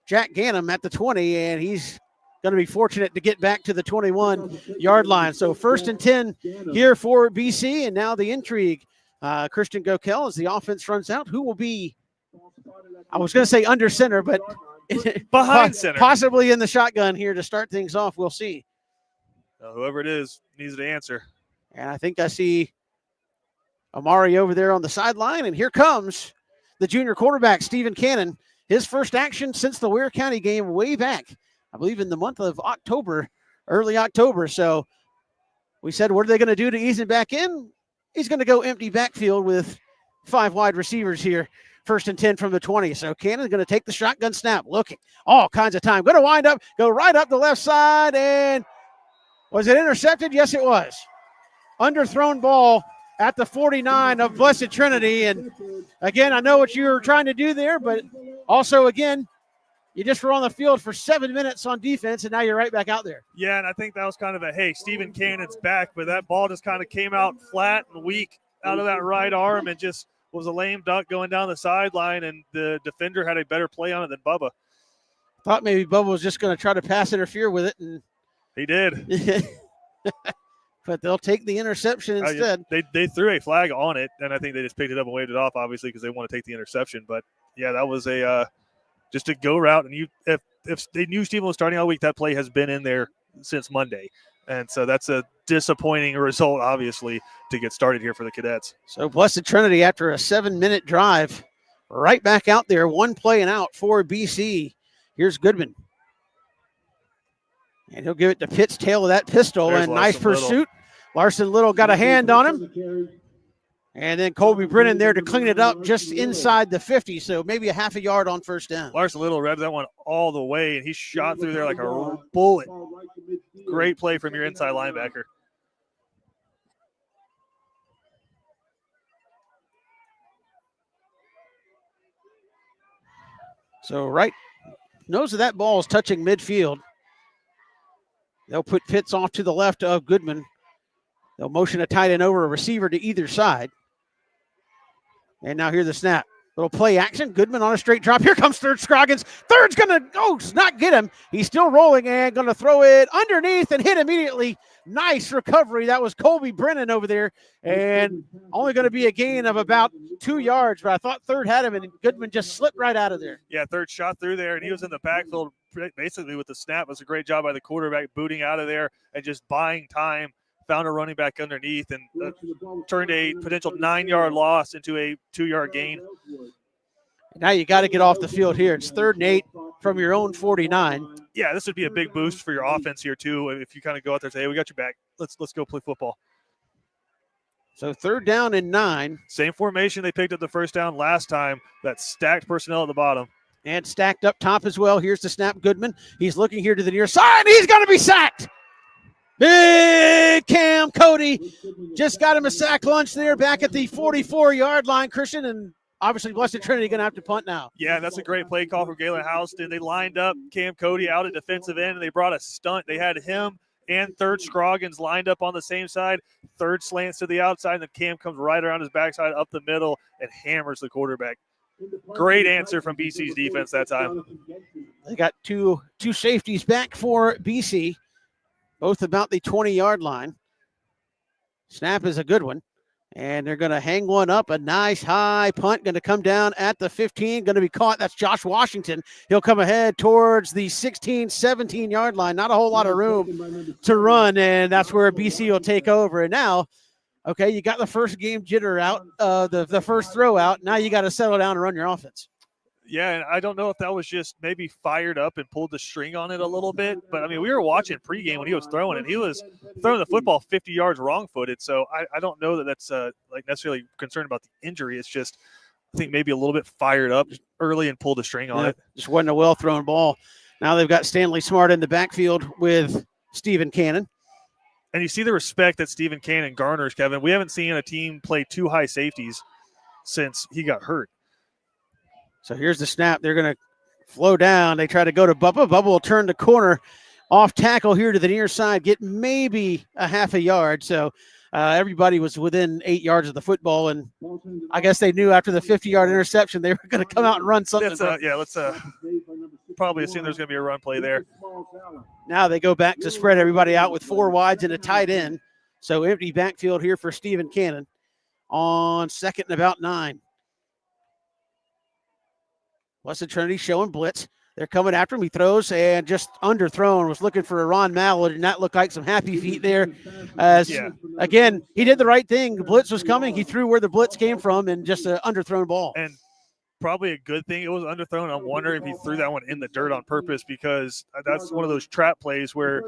Jack Gannum at the 20, and he's going to be fortunate to get back to the 21-yard line. So 1st and 10 here for BC, and now the intrigue. Christian Gokel, as the offense runs out, who will be, I was going to say under center, but behind center, possibly in the shotgun here to start things off. We'll see. Whoever it is needs to answer. And I think I see Amari over there on the sideline, and here comes the junior quarterback, Stephen Cannon. His first action since the Ware County game way back, I believe in the month of October, early October. So we said, what are they going to do to ease him back in? He's going to go empty backfield with 5 wide receivers here first and 10 from the 20. So Cannon's going to take the shotgun snap, looking all kinds of time. Going to wind up, go right up the left side, and was it intercepted? Yes, it was. Underthrown ball at the 49 of Blessed Trinity. And again, I know what you were trying to do there, but also, again, you just were on the field for 7 minutes on defense, and now you're right back out there. Yeah, and I think that was kind of a, hey, Stephen Cannon's back, but that ball just kind of came out flat and weak out of that right arm and just was a lame duck going down the sideline, and the defender had a better play on it than Bubba. Thought maybe Bubba was just going to try to pass interfere with it. And he did. But they'll take the interception instead. They threw a flag on it, and I think they just picked it up and waved it off, obviously, because they want to take the interception. But, yeah, that was a just a go route. And if they knew Stephen was starting all week, that play has been in there since Monday. And so that's a disappointing result, obviously, to get started here for the Cadets. So Blessed Trinity, after a 7-minute drive, right back out there, one play and out for BC. Here's Goodman. And he'll give it to Pitt's tail of that pistol. There's and nice Larson pursuit. Little. Larson Little got a hand on him. And then Colby Brennan there to clean it up just inside the 50, so maybe a half a yard on first down. Larson Little read that one all the way, and he shot through there like a bullet. Great play from your inside linebacker. So right nose of that ball is touching midfield. They'll put Pitts off to the left of Goodman. They'll motion a tight end over, a receiver to either side. And now here's the snap. Little play action. Goodman on a straight drop. Here comes third Scroggins. Third's going to not get him. He's still rolling and going to throw it underneath and hit immediately. Nice recovery. That was Colby Brennan over there. And only going to be a gain of about 2 yards. But I thought third had him, and Goodman just slipped right out of there. Yeah, third shot through there, and he was in the backfield basically with the snap. It was a great job by the quarterback booting out of there and just buying time. Found a running back underneath and turned a potential 9-yard loss into a 2-yard gain. Now you got to get off the field here. It's 3rd and 8 from your own 49. Yeah, this would be a big boost for your offense here too. If you kind of go out there and say, hey, we got your back. Let's go play football. So 3rd down and 9. Same formation they picked up the first down last time. That stacked personnel at the bottom. And stacked up top as well. Here's the snap, Goodman. He's looking here to the near side, and he's going to be sacked. Big Cam Cody just got him a sack lunch there back at the 44-yard line, Christian, and obviously Blessed Trinity going to have to punt now. Yeah, that's a great play call from Galen Houston. They lined up Cam Cody out at defensive end, and they brought a stunt. They had him and third Scroggins lined up on the same side. Third slants to the outside, and then Cam comes right around his backside up the middle and hammers the quarterback. Great answer from BC's defense that time. They got two safeties back for BC. Both about the 20-yard line. Snap is a good one. And they're going to hang one up. A nice high punt going to come down at the 15. Going to be caught. That's Josh Washington. He'll come ahead towards the 16, 17-yard line. Not a whole lot of room to run. And that's where BC will take over. And now, okay, you got the first game jitter out, the first throw out. Now you got to settle down and run your offense. Yeah, and I don't know if that was just maybe fired up and pulled the string on it a little bit. But, I mean, we were watching pregame when he was throwing, and he was throwing the football 50 yards wrong-footed. So I don't know that that's necessarily concerned about the injury. It's just I think maybe a little bit fired up early and pulled the string on it. Just wasn't a well-thrown ball. Now they've got Stanley Smart in the backfield with Stephen Cannon. And you see the respect that Stephen Cannon garners, Kevin. We haven't seen a team play 2 high safeties since he got hurt. So here's the snap. They're going to flow down. They try to go to Bubba. Bubba will turn the corner off tackle here to the near side, get maybe a half a yard. So everybody was within 8 yards of the football, and I guess they knew after the 50-yard interception they were going to come out and run something. Let's probably assume there's going to be a run play there. Now they go back to spread everybody out with 4 wides and a tight end. So empty backfield here for Stephen Cannon on 2nd and about 9. Blessed Trinity showing blitz. They're coming after him. He throws and just underthrown. Was looking for a Ron Mallett, and that looked like some happy feet there. Again, he did the right thing. The blitz was coming. He threw where the blitz came from and just an underthrown ball. And probably a good thing it was underthrown. I'm wondering if he threw that one in the dirt on purpose, because that's one of those trap plays where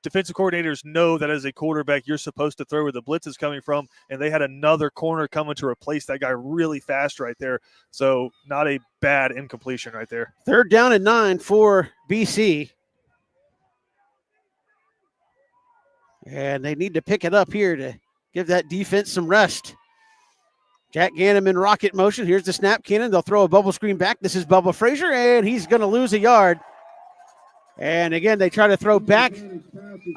defensive coordinators know that as a quarterback, you're supposed to throw where the blitz is coming from, and they had another corner coming to replace that guy really fast right there. So not a bad incompletion right there. 3rd down and 9 for BC. And they need to pick it up here to give that defense some rest. Jack Gannem in rocket motion. Here's the snap cannon. They'll throw a bubble screen back. This is Bubba Frazier, and he's going to lose a yard. And again, they try to throw back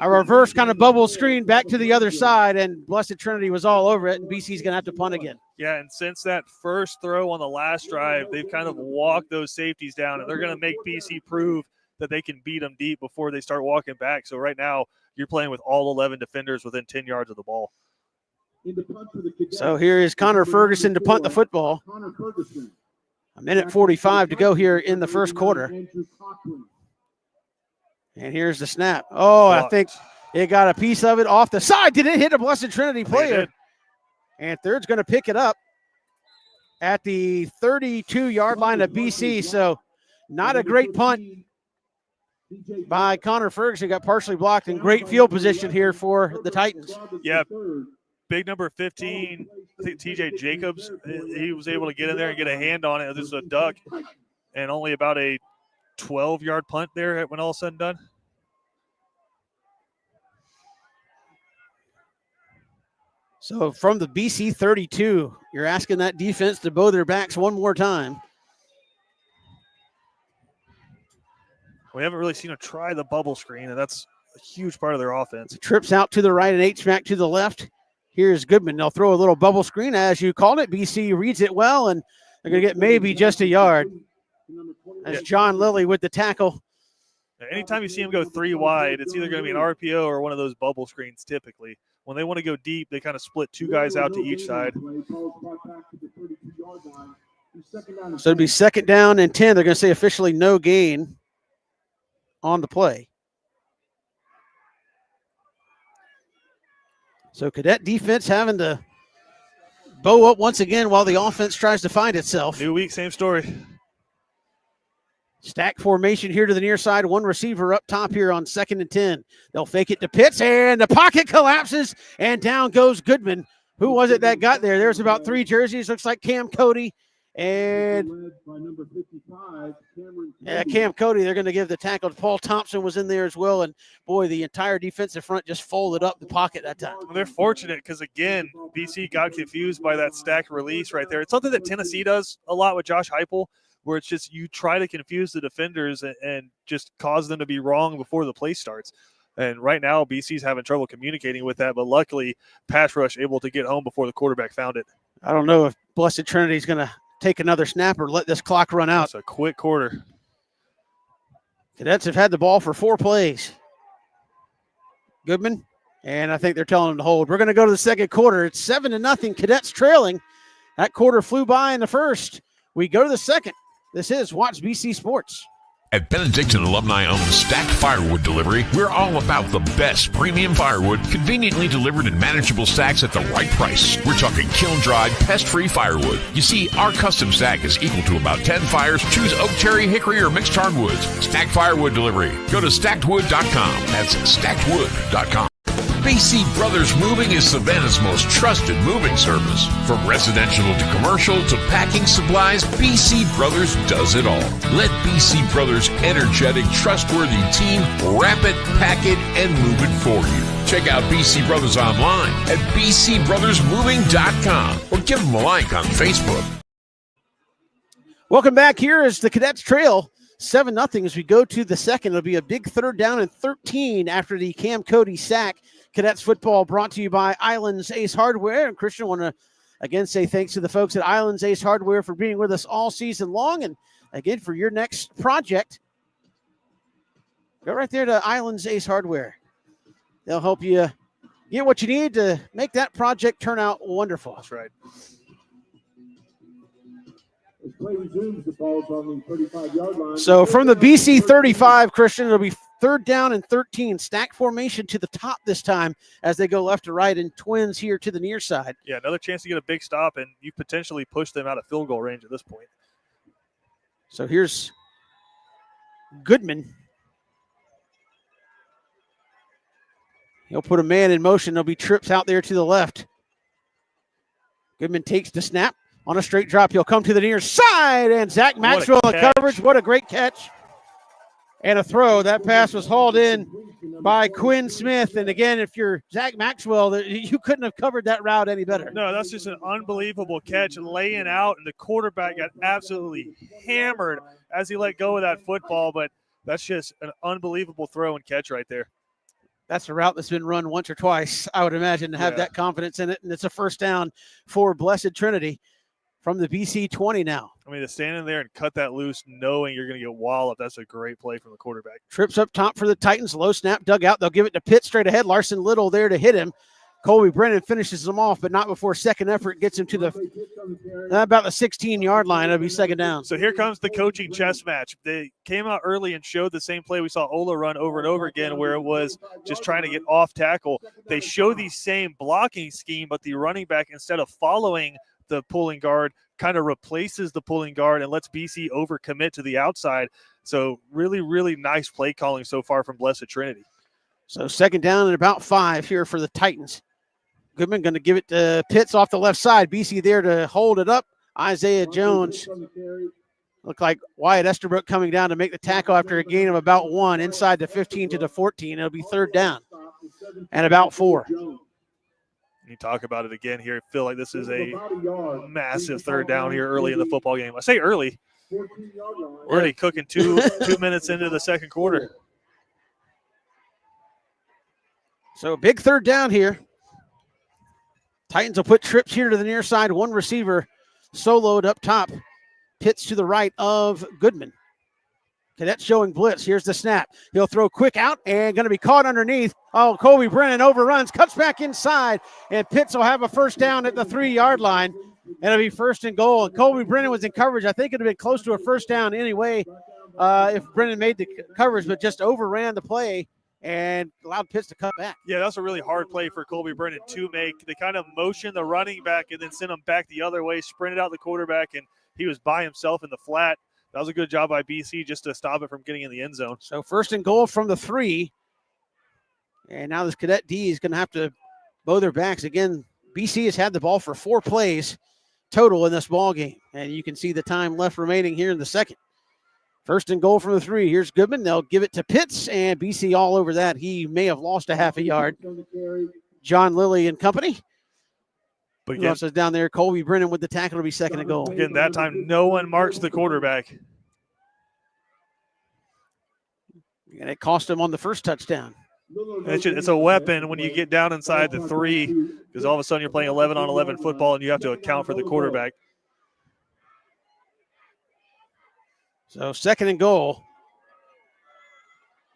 a reverse kind of bubble screen back to the other side, and Blessed Trinity was all over it, and BC's going to have to punt again. Yeah, and since that first throw on the last drive, they've kind of walked those safeties down, and they're going to make BC prove that they can beat them deep before they start walking back. So right now, you're playing with all 11 defenders within 10 yards of the ball. So here is Connor Ferguson to punt the football. 1:45 to go here in the first quarter. And here's the snap. Oh, I think it got a piece of it off the side. Did it hit a Blessed Trinity player? And Third's going to pick it up at the 32-yard line of BC. So not a great punt by Connor Ferguson. Got partially blocked, in great field position here for the Titans. Yeah, big number 15, I think TJ Jacobs, he was able to get in there and get a hand on it. This is a duck, and only about a 12-yard punt there when all said and done. So from the BC 32, you're asking that defense to bow their backs one more time. We haven't really seen them try the bubble screen, and that's a huge part of their offense. Trips out to the right and H-back to the left. Here's Goodman. They'll throw a little bubble screen, as you called it. BC reads it well, and they're going to get maybe just a yard. As John Lilly with the tackle. Anytime you see him go 3 wide, it's either going to be an RPO or one of those bubble screens typically. When they want to go deep, they kind of split 2 guys out to each side. So it'll be 2nd down and 10. They're going to say officially no gain on the play. So Cadet defense having to bow up once again while the offense tries to find itself. New week, same story. Stack formation here to the near side. One receiver up top here on 2nd and 10. They'll fake it to Pitts, and the pocket collapses, and down goes Goodman. Who was it that got there? There's about 3 jerseys. Looks like Cam Cody. And Cam Cody, they're going to give the tackle to Paul Thompson was in there as well. And, boy, the entire defensive front just folded up the pocket that time. Well, they're fortunate because, again, BC got confused by that stack release right there. It's something that Tennessee does a lot with Josh Heupel, where it's just you try to confuse the defenders and just cause them to be wrong before the play starts. And right now, BC's having trouble communicating with that, but luckily, pass rush able to get home before the quarterback found it. I don't know if Blessed Trinity's going to take another snap or let this clock run out. It's a quick quarter. Cadets have had the ball for 4 plays. Goodman, and I think they're telling them to hold. We're going to go to the second quarter. It's 7-0. Cadets trailing. That quarter flew by in the first. We go to the second. This is Watch BC Sports. At Benedictine alumni-owned Stacked Firewood Delivery, we're all about the best premium firewood, conveniently delivered in manageable stacks at the right price. We're talking kiln-dried, pest-free firewood. You see, our custom stack is equal to about 10 fires. Choose oak, cherry, hickory, or mixed hardwoods. Stacked Firewood Delivery. Go to stackedwood.com. That's stackedwood.com. BC Brothers Moving is Savannah's most trusted moving service. From residential to commercial to packing supplies, BC Brothers does it all. Let BC Brothers' energetic, trustworthy team wrap it, pack it, and move it for you. Check out BC Brothers online at bcbrothersmoving.com or give them a like on Facebook. Welcome back. Here is the Cadets trail 7-0 as we go to the second. It'll be a big 3rd down and 13 after the Cam Cody sack. Cadets football brought to you by Islands Ace Hardware. And Christian, I want to again say thanks to the folks at Islands Ace Hardware for being with us all season long. And again, for your next project, go right there to Islands Ace Hardware. They'll help you get what you need to make that project turn out wonderful. That's right. So from the BC 35, Christian, it'll be 3rd down and 13. Stack formation to the top this time as they go left to right, and twins here to the near side. Yeah, another chance to get a big stop, and you potentially push them out of field goal range at this point. So here's Goodman. He'll put a man in motion. There'll be trips out there to the left. Goodman takes the snap on a straight drop. He'll come to the near side, and Zach Maxwell in the coverage. What a great catch. And a throw. That pass was hauled in by Quinn Smith. And again, if you're Zach Maxwell, you couldn't have covered that route any better. No, that's just an unbelievable catch, laying out, and the quarterback got absolutely hammered as he let go of that football. But that's just an unbelievable throw and catch right there. That's a route that's been run once or twice, I would imagine, to have that confidence in it. And it's a first down for Blessed Trinity from the BC 20 now. I mean, to stand in there and cut that loose knowing you're going to get walloped, that's a great play from the quarterback. Trips up top for the Titans. Low snap, dug out. They'll give it to Pitt straight ahead. Larson Little there to hit him. Colby Brennan finishes him off, but not before second effort gets him to about the 16-yard line. It'll be second down. So here comes the coaching chess match. They came out early and showed the same play we saw Ola run over and over again, where it was just trying to get off tackle. They show the same blocking scheme, but the running back, instead of following the pulling guard, kind of replaces the pulling guard and lets BC overcommit to the outside. So really, really nice play calling so far from Blessed Trinity. So second down and about 5 here for the Titans. Goodman going to give it to Pitts off the left side. BC there to hold it up. Isaiah Jones. Look like Wyatt Esterbrook coming down to make the tackle after a gain of about 1 inside the 15 to the 14. It'll be third down and about 4. You talk about it again here. I feel like this is a massive third down here early in the football game. I say early. We're already cooking 2 minutes into the second quarter. So a big third down here. Titans will put trips here to the near side. One receiver soloed up top. Pitts to the right of Goodman. Cadet showing blitz. Here's the snap. He'll throw quick out and going to be caught underneath. Oh, Colby Brennan overruns, cuts back inside, and Pitts will have a first down at the 3-yard line. And it'll be first and goal. And Colby Brennan was in coverage. I think it would have been close to a first down anyway if Brennan made the coverage, but just overran the play and allowed Pitts to cut back. Yeah, that's a really hard play for Colby Brennan to make. They kind of motion the running back and then send him back the other way, sprinted out the quarterback, and he was by himself in the flat. That was a good job by BC just to stop it from getting in the end zone. So first and goal from the 3. And now this Cadet D is going to have to bow their backs. Again, BC has had the ball for 4 plays total in this ball game. And you can see the time left remaining here in the second. First and goal from the 3. Here's Goodman. They'll give it to Pitts, and BC all over that. He may have lost a half a yard. John Lilly and company. But again, else is down there? Colby Brennan with the tackle to be second and goal. Again, that time no one marks the quarterback. And it cost him on the first touchdown. It's a weapon when you get down inside the 3, because all of a sudden you're playing 11-on-11 football and you have to account for the quarterback. So second and goal.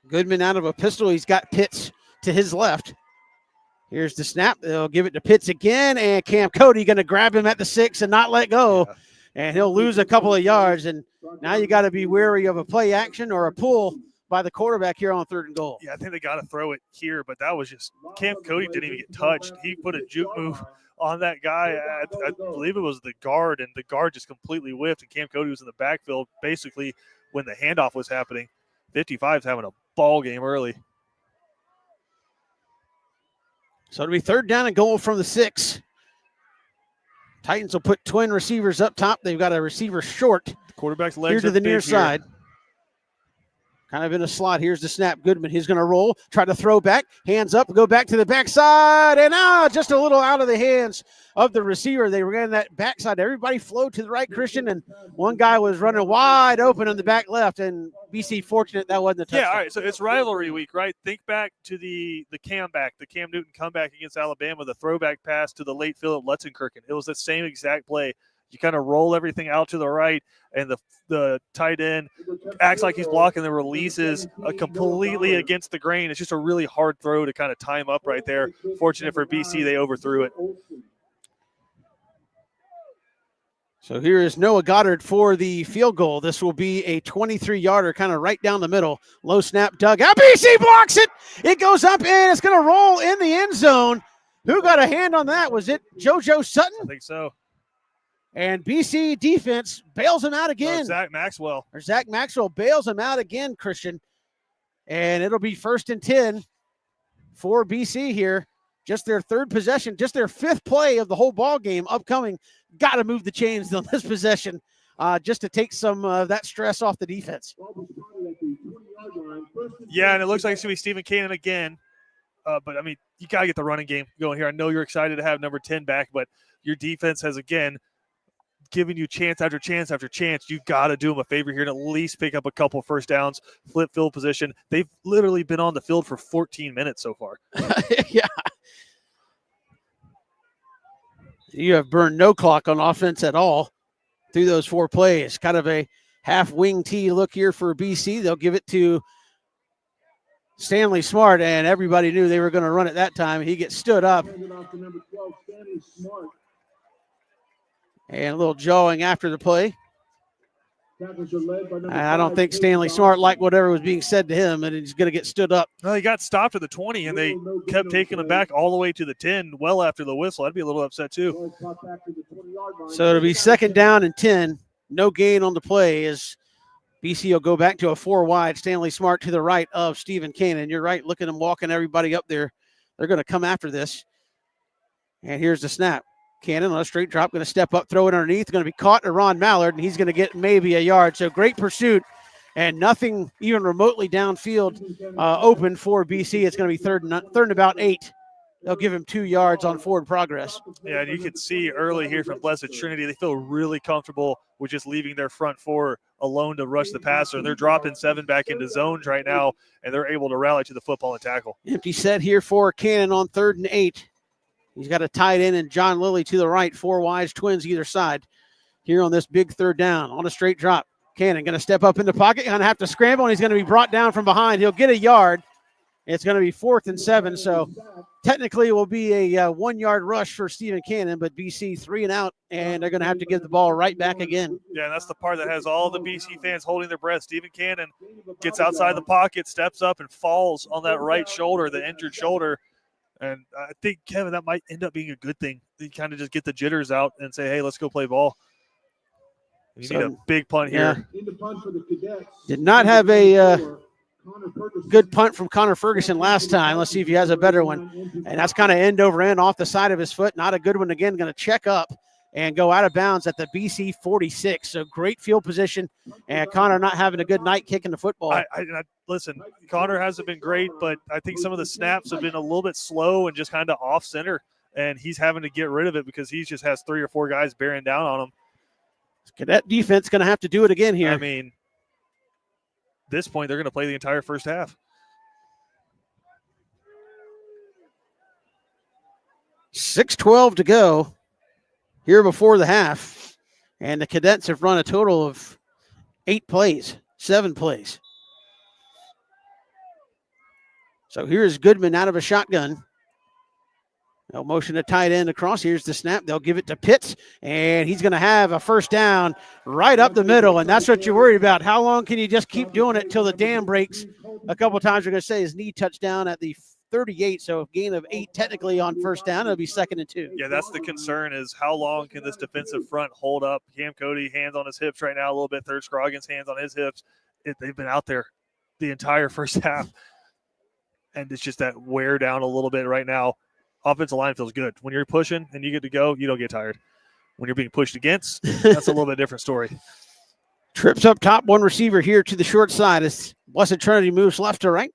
Goodman out of a pistol. He's got Pitts to his left. Here's the snap. They'll give it to Pitts again, and Cam Cody going to grab him at the 6 and not let go. Yeah. And he'll lose a couple of yards. And now you got to be wary of a play action or a pull by the quarterback here on third and goal. Yeah, I think they got to throw it here, but that was just – Cam Cody didn't even get touched. He put a juke move on that guy. I believe it was the guard, and the guard just completely whiffed, and Cam Cody was in the backfield basically when the handoff was happening. 55's having a ball game early. So it'll be third down and goal from the 6. Titans will put twin receivers up top. They've got a receiver short. The quarterback's legs here to the near here. side. Kind of in a slot. Here's the snap. Goodman, he's going to roll, try to throw back, hands up, go back to the backside, and just a little out of the hands of the receiver. They ran that backside. Everybody flowed to the right, Christian, and one guy was running wide open on the back left, and BC fortunate that wasn't a touchdown. Yeah, all right, so it's rivalry week, right? Think back to the Cam Newton comeback against Alabama, the throwback pass to the late Philip Lutzenkirchen. It was the same exact play. You kind of roll everything out to the right, and the tight end acts like he's blocking, the releases completely against the grain. It's just a really hard throw to kind of time up right there. Fortunate for BC, they overthrew it. So here is Noah Goddard for the field goal. This will be a 23-yarder, kind of right down the middle. Low snap, dug out. BC blocks it. It goes up, and it's going to roll in the end zone. Who got a hand on that? Was it JoJo Sutton? I think so. And BC defense bails him out again. Zach Maxwell bails him out again, Christian. And it'll be first and 10 for BC here. Just their third possession, just their fifth play of the whole ball game upcoming. Got to move the chains on this possession just to take some of that stress off the defense. Yeah, and it looks like it's going to be Stephen Cannon again. But, I mean, you got to get the running game going here. I know you're excited to have number 10 back, but your defense has, again, given you chance after chance after chance. You've got to do them a favor here and at least pick up a couple first downs, flip field position. They've literally been on the field for 14 minutes so far. Yeah. You have burned no clock on offense at all through those 4 plays. Kind of a half wing T look here for BC. They'll give it to Stanley Smart, and everybody knew they were going to run it that time. He gets stood up. And a little jawing after the play. And I don't think Stanley Smart liked whatever was being said to him, and he's going to get stood up. Well, he got stopped at the 20, and they kept taking him back all the way to the 10 well after the whistle. I'd be a little upset too. So it'll be 2nd down and 10. No gain on the play as BC will go back to a 4 wide. Stanley Smart to the right of Stephen Cannon. You're right. Look at him walking everybody up there. They're going to come after this. And here's the snap. Cannon on a straight drop, going to step up, throw it underneath, going to be caught to Ron Mallard, and he's going to get maybe a yard. So great pursuit, and nothing even remotely downfield open for BC. It's going to be third and about 8. They'll give him 2 yards on forward progress. Yeah, and you can see early here from Blessed Trinity, they feel really comfortable with just leaving their front 4 alone to rush the passer. They're dropping 7 back into zones right now, and they're able to rally to the football and tackle. Empty set here for Cannon on 3rd and 8. He's got a tight end and John Lilly to the right, 4 wides, twins either side. Here on this big 3rd down on a straight drop. Cannon going to step up in the pocket, going to have to scramble, and he's going to be brought down from behind. He'll get a yard. It's going to be 4th and 7, so technically it will be a 1-yard rush for Stephen Cannon, but BC 3 and out, and they're going to have to give the ball right back again. Yeah, and that's the part that has all the BC fans holding their breath. Stephen Cannon gets outside the pocket, steps up, and falls on that right shoulder, the injured shoulder. And I think, Kevin, that might end up being a good thing. You kind of just get the jitters out and say, hey, let's go play ball. You need a big punt here. Did not have a good punt from Connor Ferguson last time. Let's see if he has a better one. And that's kind of end over end off the side of his foot. Not a good one again. Going to check up and go out of bounds at the BC 46. So great field position. And Connor not having a good night kicking the football. Listen, Connor hasn't been great, but I think some of the snaps have been a little bit slow and just kind of off center. And he's having to get rid of it because he just has 3 or 4 guys bearing down on him. Cadet defense going to have to do it again here. I mean, at this point, they're going to play the entire first half. 6:12 to go here before the half. And the Cadets have run a total of 7 plays. So here's Goodman out of a shotgun. They'll motion a tight end across. Here's the snap. They'll give it to Pitts, and he's going to have a first down right up the middle, and that's what you're worried about. How long can you just keep doing it till the dam breaks? A couple of times we're going to say his knee touchdown at the 38, so a gain of 8 technically on first down. It'll be 2nd and 2. Yeah, that's the concern is how long can this defensive front hold up? Cam Cody, hands on his hips right now a little bit. Third Scroggins, hands on his hips. They've been out there the entire first half, and it's just that wear down a little bit right now. Offensive line feels good. When you're pushing and you get to go, you don't get tired. When you're being pushed against, that's a little bit different story. Trips up top, one receiver here to the short side as Blessed Trinity moves left to right.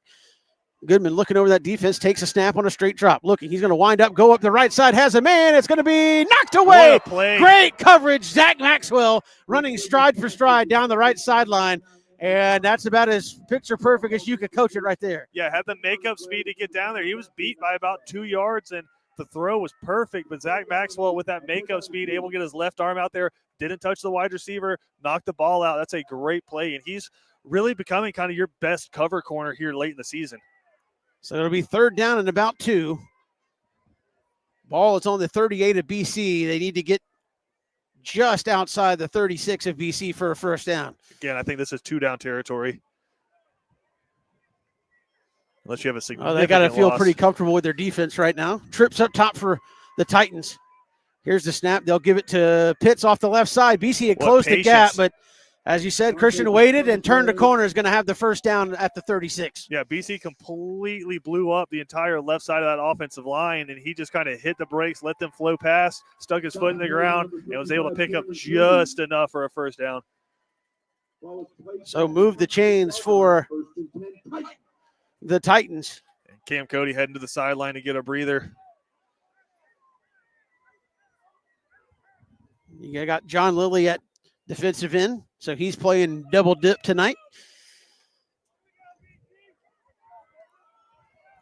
Goodman looking over that defense, takes a snap on a straight drop. Looking, he's going to wind up, go up the right side, has a man. It's going to be knocked away. What a play. Great coverage. Zach Maxwell running stride for stride down the right sideline. And that's about as picture perfect as you could coach it right there. Yeah, had the makeup speed to get down there. He was beat by about 2 yards, and the throw was perfect. But Zach Maxwell with that makeup speed, able to get his left arm out there, didn't touch the wide receiver, knocked the ball out. That's a great play, and he's really becoming kind of your best cover corner here late in the season. So it'll be 3rd down and about 2. Ball is on the 38 of BC. They need to get just outside the 36 of BC for a first down. Again, I think this is 2-down territory. Unless you have a significant they got to feel loss. pretty comfortable with their defense right now. Trips up top for the Titans. Here's the snap. They'll give it to Pitts off the left side. BC had closed the gap, but As you said, Christian waited and turned the corner, is going to have the first down at the 36. Yeah, BC completely blew up the entire left side of that offensive line, and he just kind of hit the brakes, let them flow past, stuck his foot in the ground, and was able to pick up just enough for a first down. So move the chains for the Titans. And Cam Cody heading to the sideline to get a breather. You got John Lilly at defensive end, so he's playing double dip tonight.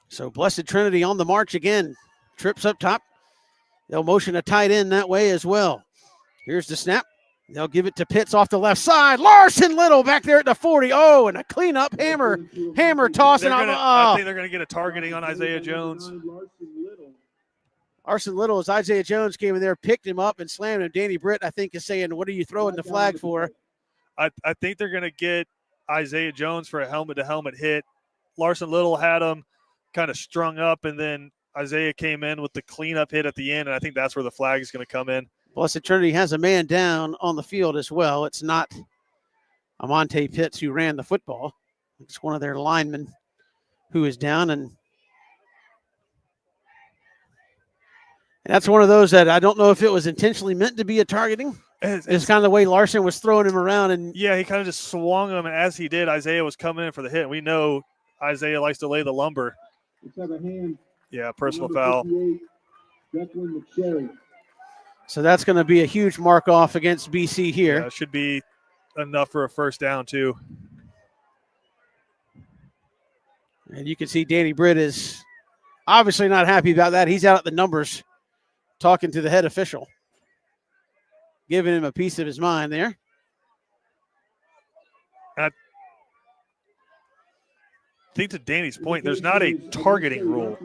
So Blessed Trinity on the march again. Trips up top. They'll motion a tight end that way as well. Here's the snap. They'll give it to Pitts off the left side. Larson Little back there at the 40. Oh, and a cleanup hammer tossing. I think they're going to get a targeting on Isaiah Jones. Larson Little, as Isaiah Jones came in there, picked him up and slammed him. Danny Britt, I think, is saying, what are you throwing the flag for? I think they're going to get Isaiah Jones for a helmet-to-helmet hit. Larson Little had him kind of strung up, and then Isaiah came in with the cleanup hit at the end, and I think that's where the flag is going to come in. Blessed Trinity has a man down on the field as well. It's not Amonte Pitts who ran the football. It's one of their linemen who is down, and that's one of those that I don't know if it was intentionally meant to be a targeting. It's kind of the way Larson was throwing him around. And yeah, he kind of just swung him, and as he did, Isaiah was coming in for the hit. We know Isaiah likes to lay the lumber. Yeah, personal foul. So that's going to be a huge mark off against BC here. Yeah, it should be enough for a first down, too. And you can see Danny Britt is obviously not happy about that. He's out at the numbers talking to the head official, giving him a piece of his mind there. I think to Danny's point, there's not a targeting rule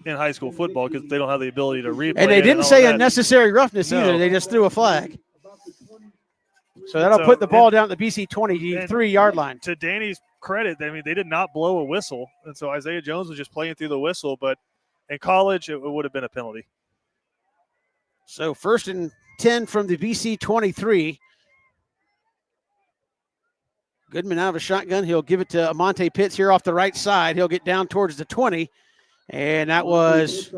in high school football because they don't have the ability to replay. And they didn't say unnecessary roughness either. They just threw a flag. So that'll put the ball down at the BC 23-yard line. To Danny's credit, I mean, they did not blow a whistle. And so Isaiah Jones was just playing through the whistle. But in college, it would have been a penalty. So 1st and 10 from the BC 23. Goodman out of a shotgun. He'll give it to Amonte Pitts here off the right side. He'll get down towards the 20. And that was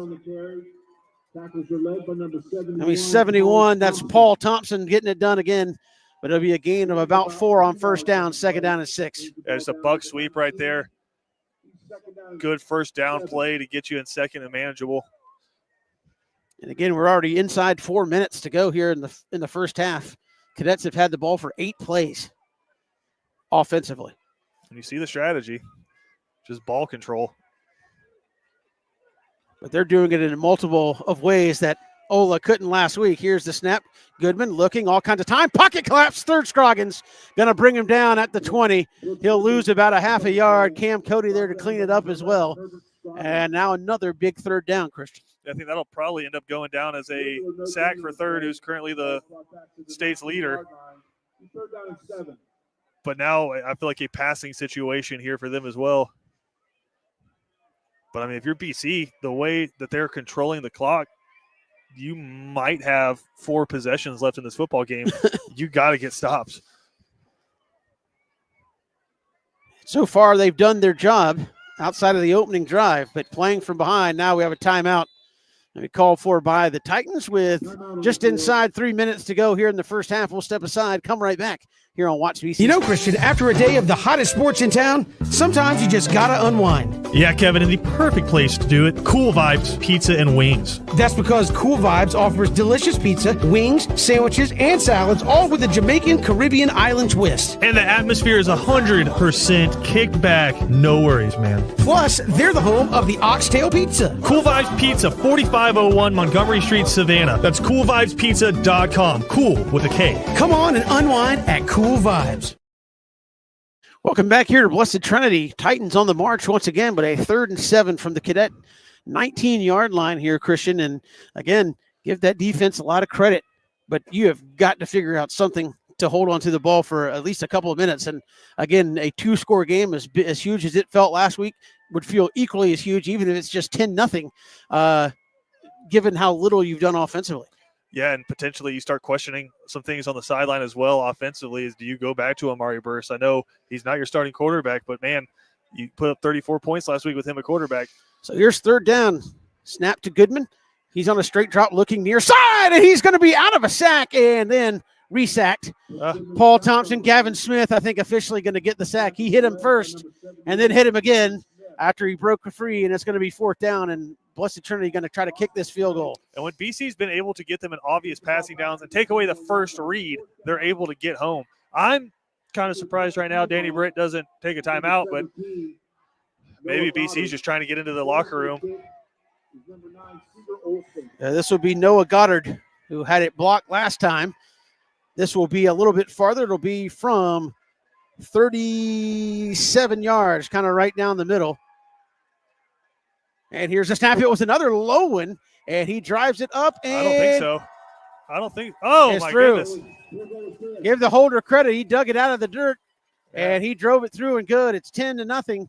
71. That's Paul Thompson getting it done again. But it'll be a gain of about 4 on first down, 2nd down and 6. Yeah, it's a buck sweep right there. Good first down play to get you in second and manageable. And again, we're already inside 4 minutes to go here in the first half. Cadets have had the ball for 8 plays offensively. And you see the strategy, just ball control. But they're doing it in multiple of ways that Ola couldn't last week. Here's the snap. Goodman looking all kinds of time. Pocket collapse. Third Scroggins going to bring him down at the 20. He'll lose about a half a yard. Cam Cody there to clean it up as well. And now another big third down, Christian. I think that'll probably end up going down as a sack for third, who's currently the state's leader. But now I feel like a passing situation here for them as well. But, I mean, if you're BC, the way that they're controlling the clock, you might have 4 possessions left in this football game. You got to get stops. So far, they've done their job outside of the opening drive, but playing from behind, now we have a timeout. And we called for by the Titans with just inside 3 minutes to go here in the first half. We'll step aside, come right back here on Watch BC. You know, Christian, after a day of the hottest sports in town, sometimes you just gotta unwind. Yeah, Kevin, and the perfect place to do it, Cool Vibes Pizza and Wings. That's because Cool Vibes offers delicious pizza, wings, sandwiches, and salads, all with a Jamaican Caribbean island twist. And the atmosphere is 100% kicked back. No worries, man. Plus, they're the home of the Oxtail Pizza. Cool Vibes Pizza, 4501 Montgomery Street, Savannah. That's coolvibespizza.com. Cool with a K. Come on and unwind at Cool Vibes. Welcome back here to Blessed Trinity. Titans on the march once again, but a 3rd and 7 from the cadet 19-yard line here, Christian. And again, give that defense a lot of credit, but you have got to figure out something to hold on to the ball for at least a couple of minutes. And again, a 2-score game as huge as it felt last week would feel equally as huge, even if it's just 10-0, given how little you've done offensively. Yeah, and potentially you start questioning some things on the sideline as well offensively. Is do you go back to Amari Burst? I know he's not your starting quarterback, but, man, you put up 34 points last week with him at quarterback. So here's third down. Snap to Goodman. He's on a straight drop looking near side, and he's going to be out of a sack and then resacked. Paul Thompson, Gavin Smith, I think officially going to get the sack. He hit him first and then hit him again after he broke free, and it's going to be fourth down, and Blessed Trinity going to try to kick this field goal. And when BC's been able to get them in obvious passing downs and take away the first read, they're able to get home. I'm kind of surprised right now Danny Britt doesn't take a timeout, but maybe BC's just trying to get into the locker room. This will be Noah Goddard, who had it blocked last time. This will be a little bit farther. It'll be from 37 yards, kind of right down the middle. And here's a snap. It was another low one, and he drives it up. And I don't think so. I don't think. Oh, my goodness. Give the holder credit. He dug it out of the dirt, and he drove it through and good. It's 10-0.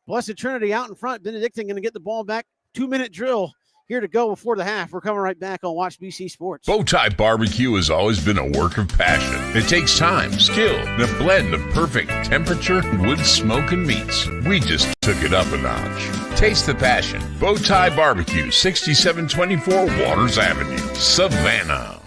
Blessed Trinity out in front. Benedictine going to get the ball back. 2-minute drill here to go before the half. We're coming right back on Watch BC Sports. Bowtie Barbecue has always been a work of passion. It takes time, skill, and a blend of perfect temperature, wood, smoke, and meats. We just took it up a notch. Taste the passion. Bowtie Barbecue, 6724 Waters Avenue, Savannah.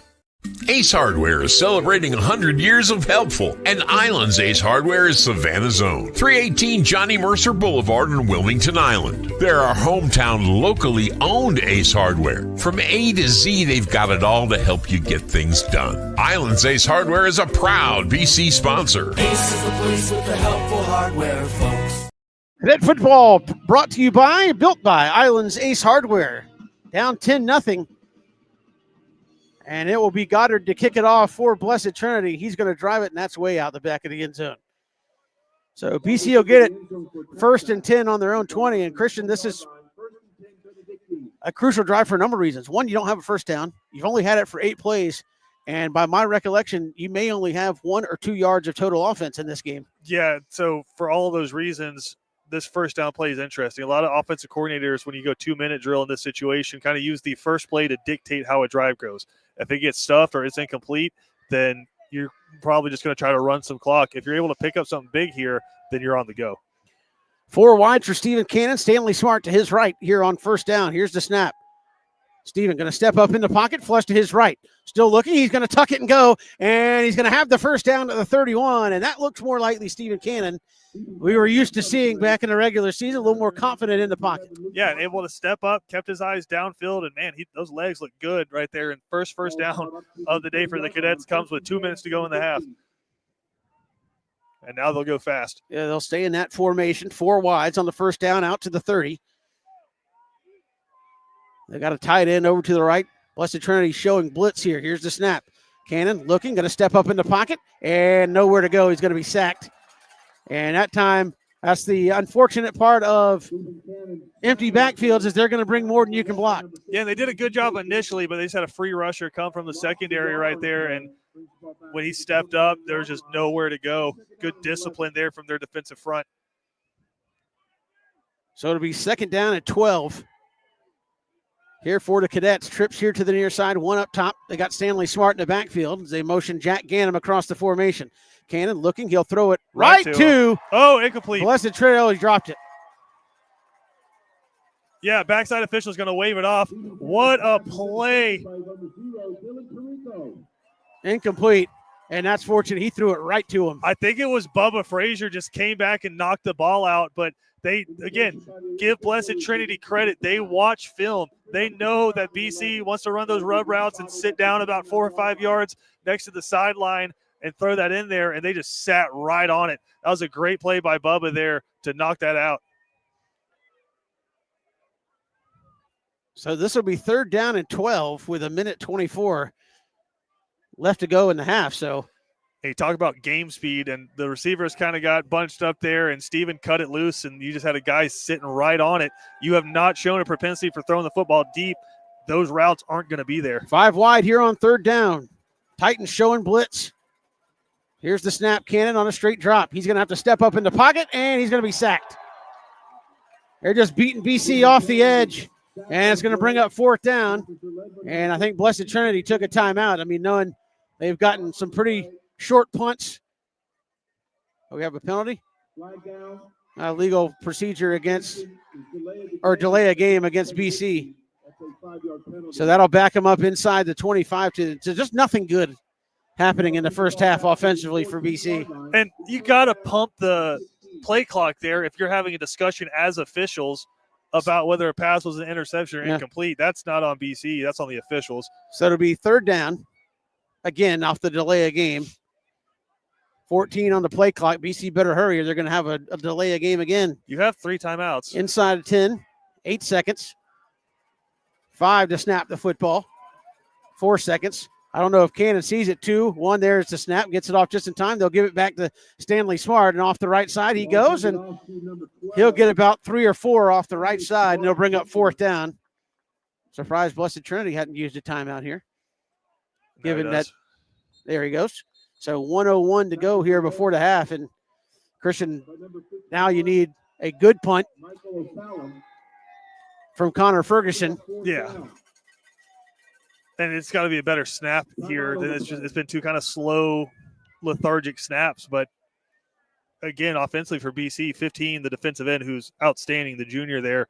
Ace Hardware is celebrating 100 years of helpful, and Island's Ace Hardware is Savannah's own. 318 Johnny Mercer Boulevard in Wilmington Island. They're our hometown, locally owned Ace Hardware. From A to Z, they've got it all to help you get things done. Island's Ace Hardware is a proud BC sponsor. Ace is the place with the helpful hardware, folks. Cadet football brought to you by, built by Island's Ace Hardware. Down 10-0. And it will be Goddard to kick it off for Blessed Trinity. He's going to drive it, and that's way out the back of the end zone. So BC will get it 1st and 10 on their own 20. And Christian, this is a crucial drive for a number of reasons. One, you don't have a first down. You've only had it for 8 plays. And by my recollection, you may only have 1 or 2 yards of total offense in this game. Yeah, so for all of those reasons, this first down play is interesting. A lot of offensive coordinators, when you go 2-minute drill in this situation, kind of use the first play to dictate how a drive goes. If it gets stuffed or it's incomplete, then you're probably just going to try to run some clock. If you're able to pick up something big here, then you're on the go. 4 wide for Stephen Cannon. Stanley Smart to his right here on first down. Here's the snap. Stephen going to step up in the pocket, flush to his right. Still looking. He's going to tuck it and go, and he's going to have the first down to the 31, and that looks more likely Stephen Cannon. We were used to seeing back in the regular season, a little more confident in the pocket. Yeah, and able to step up, kept his eyes downfield, and, man, those legs look good right there. And first down of the day for the Cadets comes with 2 minutes to go in the half. And now they'll go fast. Yeah, they'll stay in that formation. 4 wides on the first down out to the 30. They got a tight end over to the right. Blessed Trinity showing blitz here. Here's the snap. Cannon looking, going to step up in the pocket, and nowhere to go. He's going to be sacked. And that time, that's the unfortunate part of empty backfields is they're going to bring more than you can block. Yeah, they did a good job initially, but they just had a free rusher come from the secondary right there. And when he stepped up, there was just nowhere to go. Good discipline there from their defensive front. So it'll be 2nd down at 12. Here for the Cadets. Trips here to the near side, 1 up top. They got Stanley Smart in the backfield as they motion Jack Ganem across the formation. Cannon looking. He'll throw it right to oh, incomplete. Blessed Trinity. He dropped it. Yeah, backside official is going to wave it off. What a play. Incomplete. And that's fortunate. He threw it right to him. I think it was Bubba Frazier just came back and knocked the ball out. But they, again, give Blessed Trinity credit. They watch film. They know that BC wants to run those rub routes and sit down about 4 or 5 yards next to the sideline and throw that in there, and they just sat right on it. That was a great play by Bubba there to knock that out. So this will be 3rd down and 12 with 1:24 left to go in the half. So, hey, talk about game speed, and the receivers kind of got bunched up there, and Steven cut it loose, and you just had a guy sitting right on it. You have not shown a propensity for throwing the football deep. Those routes aren't going to be there. 5 wide here on 3rd down. Titans showing blitz. Here's the snap. Cannon on a straight drop. He's going to have to step up in the pocket, and he's going to be sacked. They're just beating BC off the edge. And it's going to bring up fourth down. And I think Blessed Trinity took a timeout. I mean, knowing they've gotten some pretty short punts. Oh, we have a penalty? Legal procedure against, or delay a game against BC. So that'll back them up inside the 25 to just nothing good happening in the first half offensively for BC. And you got to pump the play clock there if you're having a discussion as officials about whether a pass was an interception or incomplete. That's not on BC. That's on the officials. So it'll be third down, again, off the delay a game. 14 on the play clock. BC better hurry or they're going to have a delay a game again. You have 3 timeouts. Inside of 10, 8 seconds. 5 to snap the football. 4 seconds. I don't know if Cannon sees it. 2, 1, there's the snap. Gets it off just in time. They'll give it back to Stanley Smart, and off the right side he goes, and he'll get about 3 or 4 off the right side, and they'll bring up fourth down. Surprised Blessed Trinity hadn't used a timeout here. Given that, there he goes. So 1:01 to go here before the half, and Christian, now you need a good punt from Connor Ferguson. Yeah. And it's got to be a better snap here. It's been 2 kind of slow, lethargic snaps. But, again, offensively for BC, 15, the defensive end who's outstanding, the junior there,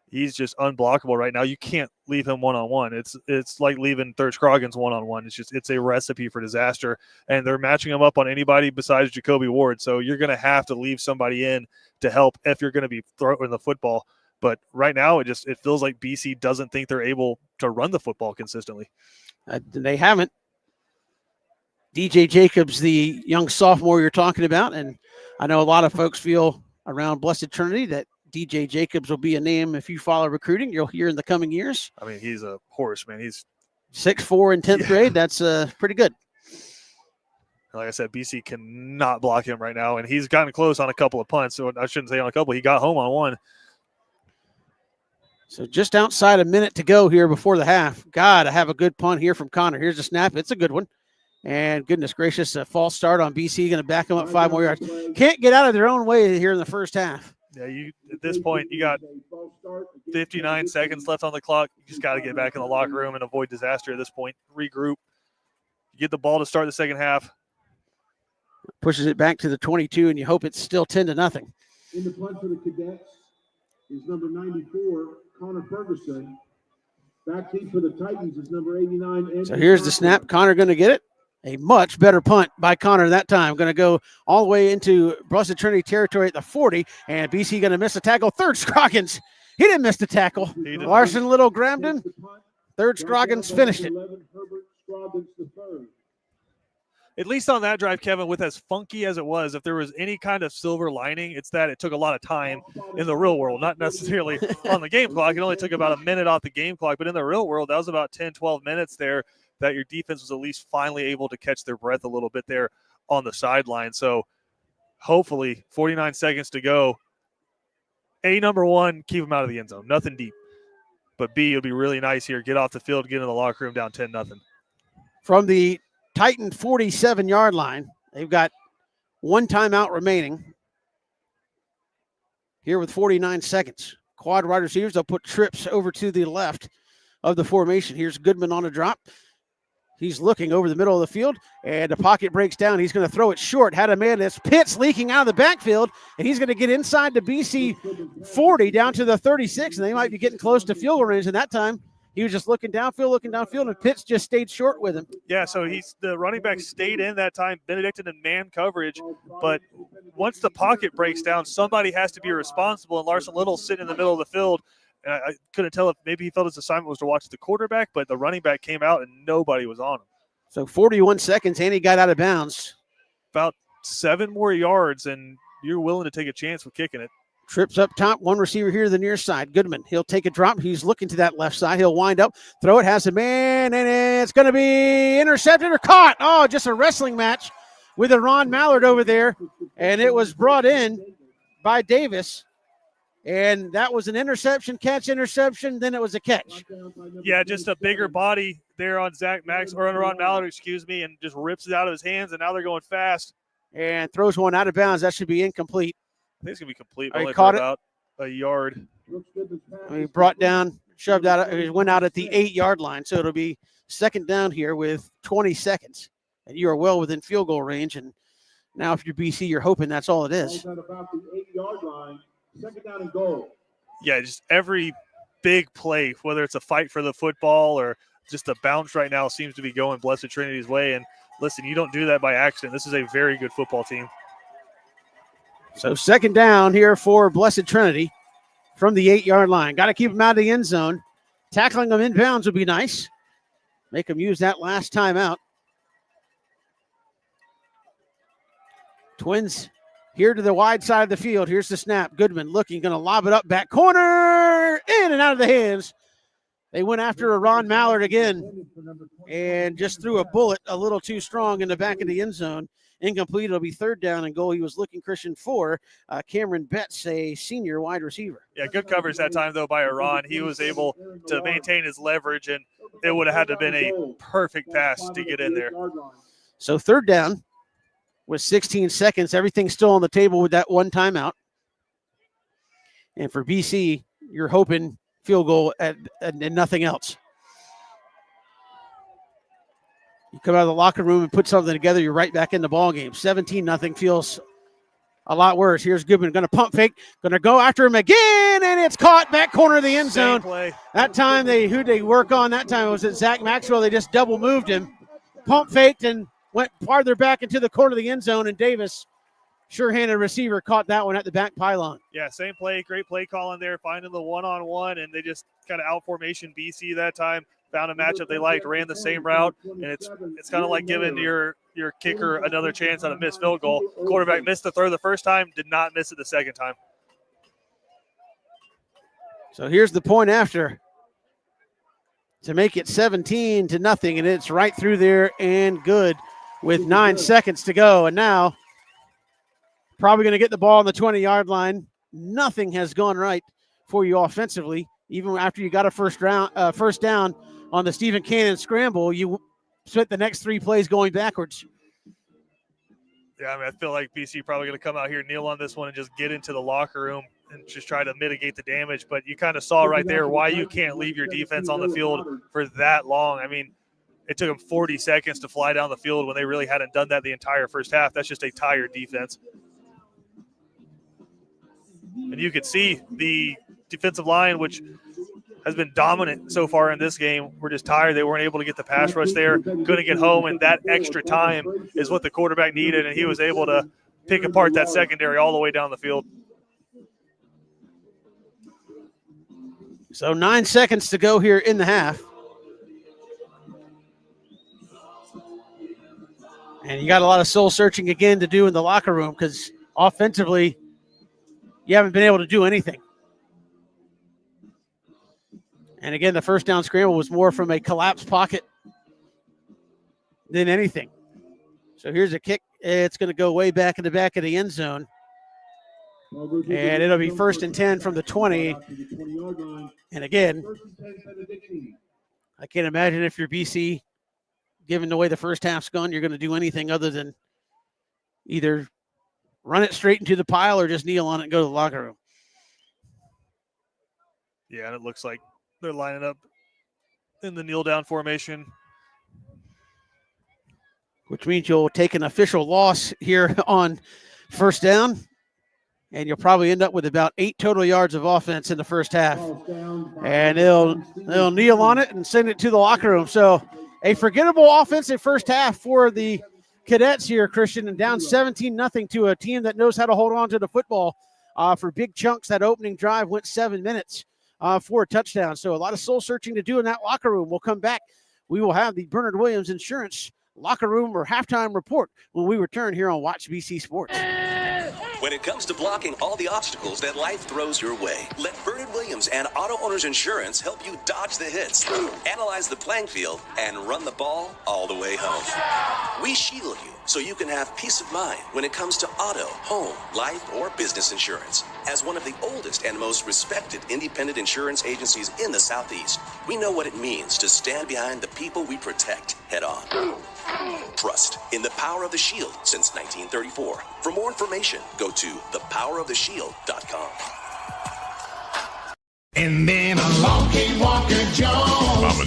he's just unblockable right now. You can't leave him one-on-one. It's like leaving Third Scroggins one-on-one. It's a recipe for disaster. And they're matching him up on anybody besides Jacoby Ward. So you're going to have to leave somebody in to help if you're going to be throwing the football. But right now, it feels like BC doesn't think they're able to run the football consistently. They haven't. DJ Jacobs, the young sophomore you're talking about, and I know a lot of folks feel around Blessed Trinity that DJ Jacobs will be a name if you follow recruiting you'll hear in the coming years. I mean, he's a horse, man. He's 6'4" in 10th grade. That's pretty good. Like I said, BC cannot block him right now, and he's gotten close on a couple of punts. So I shouldn't say on a couple. He got home on one. So just outside a minute to go here before the half. God, I have a good punt here from Connor. Here's the snap. It's a good one. And goodness gracious, a false start on BC. Going to back them up 5 more yards. Can't get out of their own way here in the first half. Yeah, at this point, you got 59 seconds left on the clock. You just got to get back in the locker room and avoid disaster at this point. Regroup. Get the ball to start the second half. Pushes it back to the 22, and you hope it's still 10-0. In the punt for the Cadets is number 94, Connor Ferguson. Back deep for the Titans is number 89. So here's the snap. Connor going to get it. A much better punt by Connor that time. Going to go all the way into Blessed Trinity territory at the 40, and BC going to miss a tackle. Third Scroggins. He didn't miss the tackle. Larson Little grabbed him. Third Scroggins finished it. At least on that drive, Kevin, with as funky as it was, if there was any kind of silver lining, it's that it took a lot of time in the real world, not necessarily on the game clock. It only took about a minute off the game clock, but in the real world, that was about 10, 12 minutes there that your defense was at least finally able to catch their breath a little bit there on the sideline. So hopefully 49 seconds to go. A, number one, keep them out of the end zone. Nothing deep. But B, it'll be really nice here. Get off the field, get in the locker room down 10-0. From the Titan 47-yard line, they've got 1 timeout remaining. Here with 49 seconds. Quad wide receivers, they'll put trips over to the left of the formation. Here's Goodman on a drop. He's looking over the middle of the field, and the pocket breaks down. He's going to throw it short. Had a man that's Pitts leaking out of the backfield, and he's going to get inside the BC 40 down to the 36, and they might be getting close to field goal range. And that time, he was just looking downfield, and Pitts just stayed short with him. Yeah, so the running back stayed in that time, Benedictine in man coverage. But once the pocket breaks down, somebody has to be responsible, and Larson Little sitting in the middle of the field. And I couldn't tell if maybe he felt his assignment was to watch the quarterback, but the running back came out and nobody was on him. So 41 seconds, and he got out of bounds. About 7 more yards, and you're willing to take a chance with kicking it. Trips up top, one receiver here to the near side. Goodman, he'll take a drop. He's looking to that left side. He'll wind up, throw it, has a man, and it's going to be intercepted or caught. Oh, just a wrestling match with a Ron Mallard over there, and it was brought in by Davis. And that was an interception, then it was a catch. Yeah, just a bigger body there on Ron Mallard, and just rips it out of his hands, and now they're going fast. And throws one out of bounds. That should be incomplete. I think it's going to be complete. He only caught for it about a yard. He brought down shoved out. It went out at the 8-yard line, so it'll be second down here with 20 seconds, and you are well within field goal range. And now, if you're BC, you're hoping that's all it is. At about the 8-yard line, second down and goal. Yeah, just every big play, whether it's a fight for the football or just a bounce right now, seems to be going Blessed Trinity's way. And listen, you don't do that by accident. This is a very good football team. So second down here for Blessed Trinity from the 8-yard line. Got to keep them out of the end zone. Tackling them inbounds would be nice. Make them use that last time out. Twins here to the wide side of the field. Here's the snap. Goodman looking, going to lob it up back corner, in and out of the hands. They went after a Ron Mallard again and just threw a bullet a little too strong in the back of the end zone. Incomplete. It'll be third down and goal. He was looking, Christian, for Cameron Betts, a senior wide receiver. Yeah, good coverage that time, though, by Iran. He was able to maintain his leverage, and it would have had to have been a perfect pass to get in there. So third down with 16 seconds. Everything's still on the table with that one timeout. And for BC, you're hoping field goal and nothing else. You come out of the locker room and put something together, you're right back in the ball game. 17-0 feels a lot worse. Here's Goodman going to pump fake, going to go after him again, and it's caught back corner of the end zone. That time, who'd they work on that time? Was it Zach Maxwell? They just double moved him, pump faked, and went farther back into the corner of the end zone, and Davis, sure-handed receiver, caught that one at the back pylon. Yeah, same play, great play calling there, finding the one-on-one, and they just kind of out-formation BC that time, found a matchup they liked, ran the same route, and it's kind of like giving your kicker another chance on a missed field goal. Quarterback missed the throw the first time, did not miss it the second time. So here's the point after to make it 17-0, and it's right through there and good with 9 seconds to go. And now probably going to get the ball on the 20-yard line. Nothing has gone right for you offensively. Even after you got a first down on the Stephen Cannon scramble, you spent the next 3 plays going backwards. Yeah, I mean, I feel like BC probably going to come out here, kneel on this one, and just get into the locker room and just try to mitigate the damage. But you kind of saw right there why you can't leave your defense on the field for that long. I mean, it took them 40 seconds to fly down the field when they really hadn't done that the entire first half. That's just a tired defense. And you could see the defensive line, which has been dominant so far in this game, we're just tired. They weren't able to get the pass rush there, couldn't get home, and that extra time is what the quarterback needed, and he was able to pick apart that secondary all the way down the field. So 9 seconds to go here in the half. And you got a lot of soul searching again to do in the locker room because offensively, you haven't been able to do anything. And again, the first down scramble was more from a collapsed pocket than anything. So here's a kick. It's going to go way back in the back of the end zone. And it'll be 1st and 10 from the 20. And again, I can't imagine if you're BC, given the way the first half's gone, you're going to do anything other than either run it straight into the pile or just kneel on it and go to the locker room. Yeah, and it looks like they're lining up in the kneel-down formation. Which means you'll take an official loss here on first down, and you'll probably end up with about 8 total yards of offense in the first half. And they'll kneel on it and send it to the locker room. So a forgettable offensive first half for the Cadets here, Christian, and down 17-0 to a team that knows how to hold on to the football for big chunks. That opening drive went 7 minutes for a touchdown. So a lot of soul searching to do in that locker room. We'll come back. We will have the Bernard Williams Insurance locker room or halftime report when we return here on Watch BC Sports. When it comes to blocking all the obstacles that life throws your way, let Bernard Williams and Auto Owners Insurance help you dodge the hits, analyze the playing field, and run the ball all the way home. We shield you so you can have peace of mind when it comes to auto, home, life, or business insurance. As one of the oldest and most respected independent insurance agencies in the Southeast, we know what it means to stand behind the people we protect head on. Trust in the power of the shield since 1934. For more information, go to thepoweroftheshield.com. And then along came one.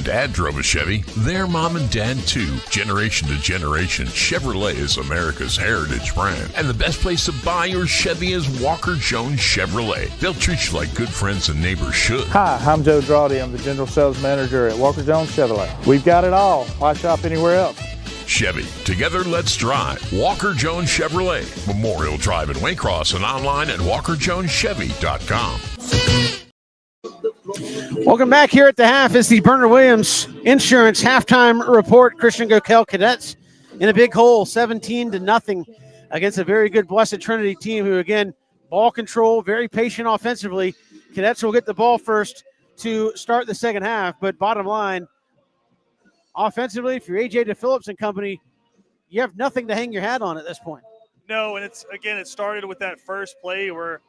dad drove a Chevy, their mom and dad too. Generation to generation, Chevrolet is America's heritage brand. And the best place to buy your Chevy is Walker Jones Chevrolet. They'll treat you like good friends and neighbors should. Hi, I'm Joe Drawdy. I'm the General Sales Manager at Walker Jones Chevrolet. We've got it all. Why shop anywhere else? Chevy, together let's drive. Walker Jones Chevrolet, Memorial Drive in Waycross, and online at walkerjoneschevy.com. Welcome back here at the half. It's the Burner Williams Insurance halftime report. Christian Gokel Cadets in a big hole, 17-0 against a very good Blessed Trinity team who, again, ball control, very patient offensively. Cadets will get the ball first to start the second half, but bottom line, offensively, if you're A.J. DePhillips and company, you have nothing to hang your hat on at this point. No, and it started with that first play where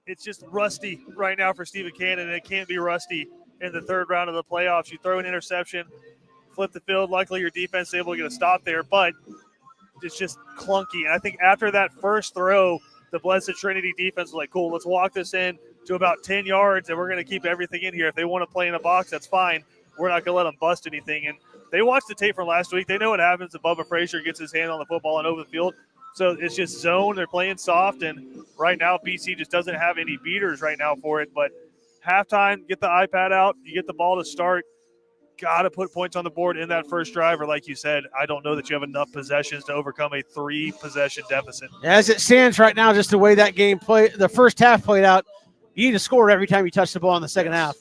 it's just rusty right now for Stephen Cannon, and it can't be rusty in the third round of the playoffs. You throw an interception, flip the field. Luckily, your defense is able to get a stop there, but it's just clunky. And I think after that first throw, the Blessed Trinity defense was like, cool, let's walk this in to about 10 yards, and we're going to keep everything in here. If they want to play in a box, that's fine. We're not going to let them bust anything. And they watched the tape from last week. They know what happens if Bubba Frazier gets his hand on the football and over the field. So it's just zone. They're playing soft, and right now BC just doesn't have any beaters right now for it. But halftime, get the iPad out. You get the ball to start. Got to put points on the board in that first drive, or like you said, I don't know that you have enough possessions to overcome a 3-possession deficit. As it stands right now, just the way that game played, the first half played out, you need to score every time you touch the ball in the second half,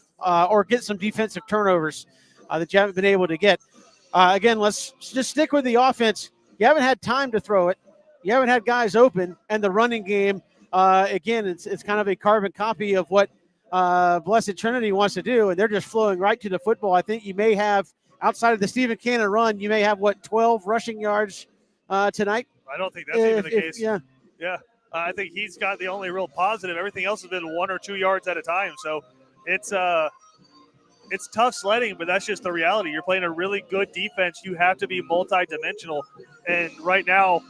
or get some defensive turnovers that you haven't been able to get. Again, let's just stick with the offense. You haven't had time to throw it. You haven't had guys open, and the running game, again, it's kind of a carbon copy of what Blessed Trinity wants to do, and they're just flowing right to the football. I think you may have, outside of the Stephen Cannon run, you may have, 12 rushing yards tonight? I don't think that's even the case. Yeah. I think he's got the only real positive. Everything else has been 1 or 2 yards at a time, so it's tough sledding, but that's just the reality. You're playing a really good defense. You have to be multi-dimensional, and right now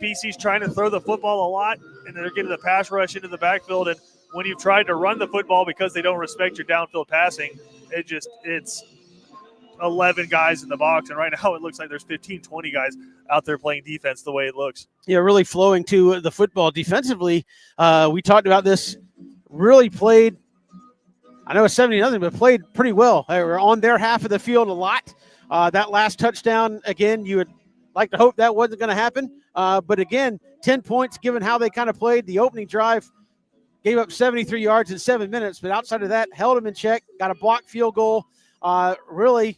BC's trying to throw the football a lot, and they're getting the pass rush into the backfield, and when you've tried to run the football because they don't respect your downfield passing, it's 11 guys in the box, and right now it looks like there's 15, 20 guys out there playing defense the way it looks. Yeah, really flowing to the football defensively. We talked about this, really played, I know it's 70-0, but played pretty well. They were on their half of the field a lot. That last touchdown, again, you would like to hope that wasn't going to happen. But again, 10 points given how they kind of played. The opening drive gave up 73 yards in 7 minutes, but outside of that, held them in check, got a blocked field goal. Really,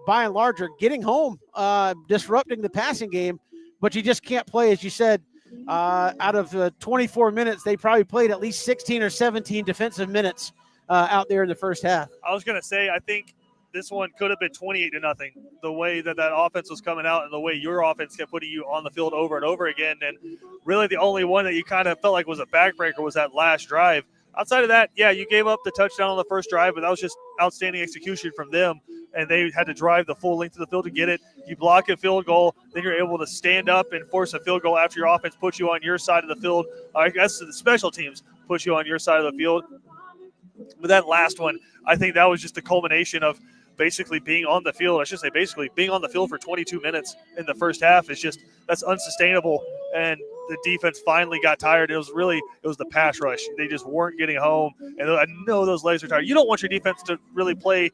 by and large, are getting home, disrupting the passing game, but you just can't play, as you said. Out of 24 minutes, they probably played at least 16 or 17 defensive minutes out there in the first half. I was going to say, I think this one could have been 28-0. The way that offense was coming out and the way your offense kept putting you on the field over and over again. And really the only one that you kind of felt like was a backbreaker was that last drive. Outside of that, yeah, you gave up the touchdown on the first drive, but that was just outstanding execution from them. And they had to drive the full length of the field to get it. You block a field goal, then you're able to stand up and force a field goal after your offense puts you on your side of the field. I guess the special teams push you on your side of the field. But that last one, I think that was just the culmination of basically being on the field. I should say basically being on the field for 22 minutes in the first half is just, that's unsustainable. And the defense finally got tired. It was the pass rush. They just weren't getting home. And I know those legs are tired. You don't want your defense to really play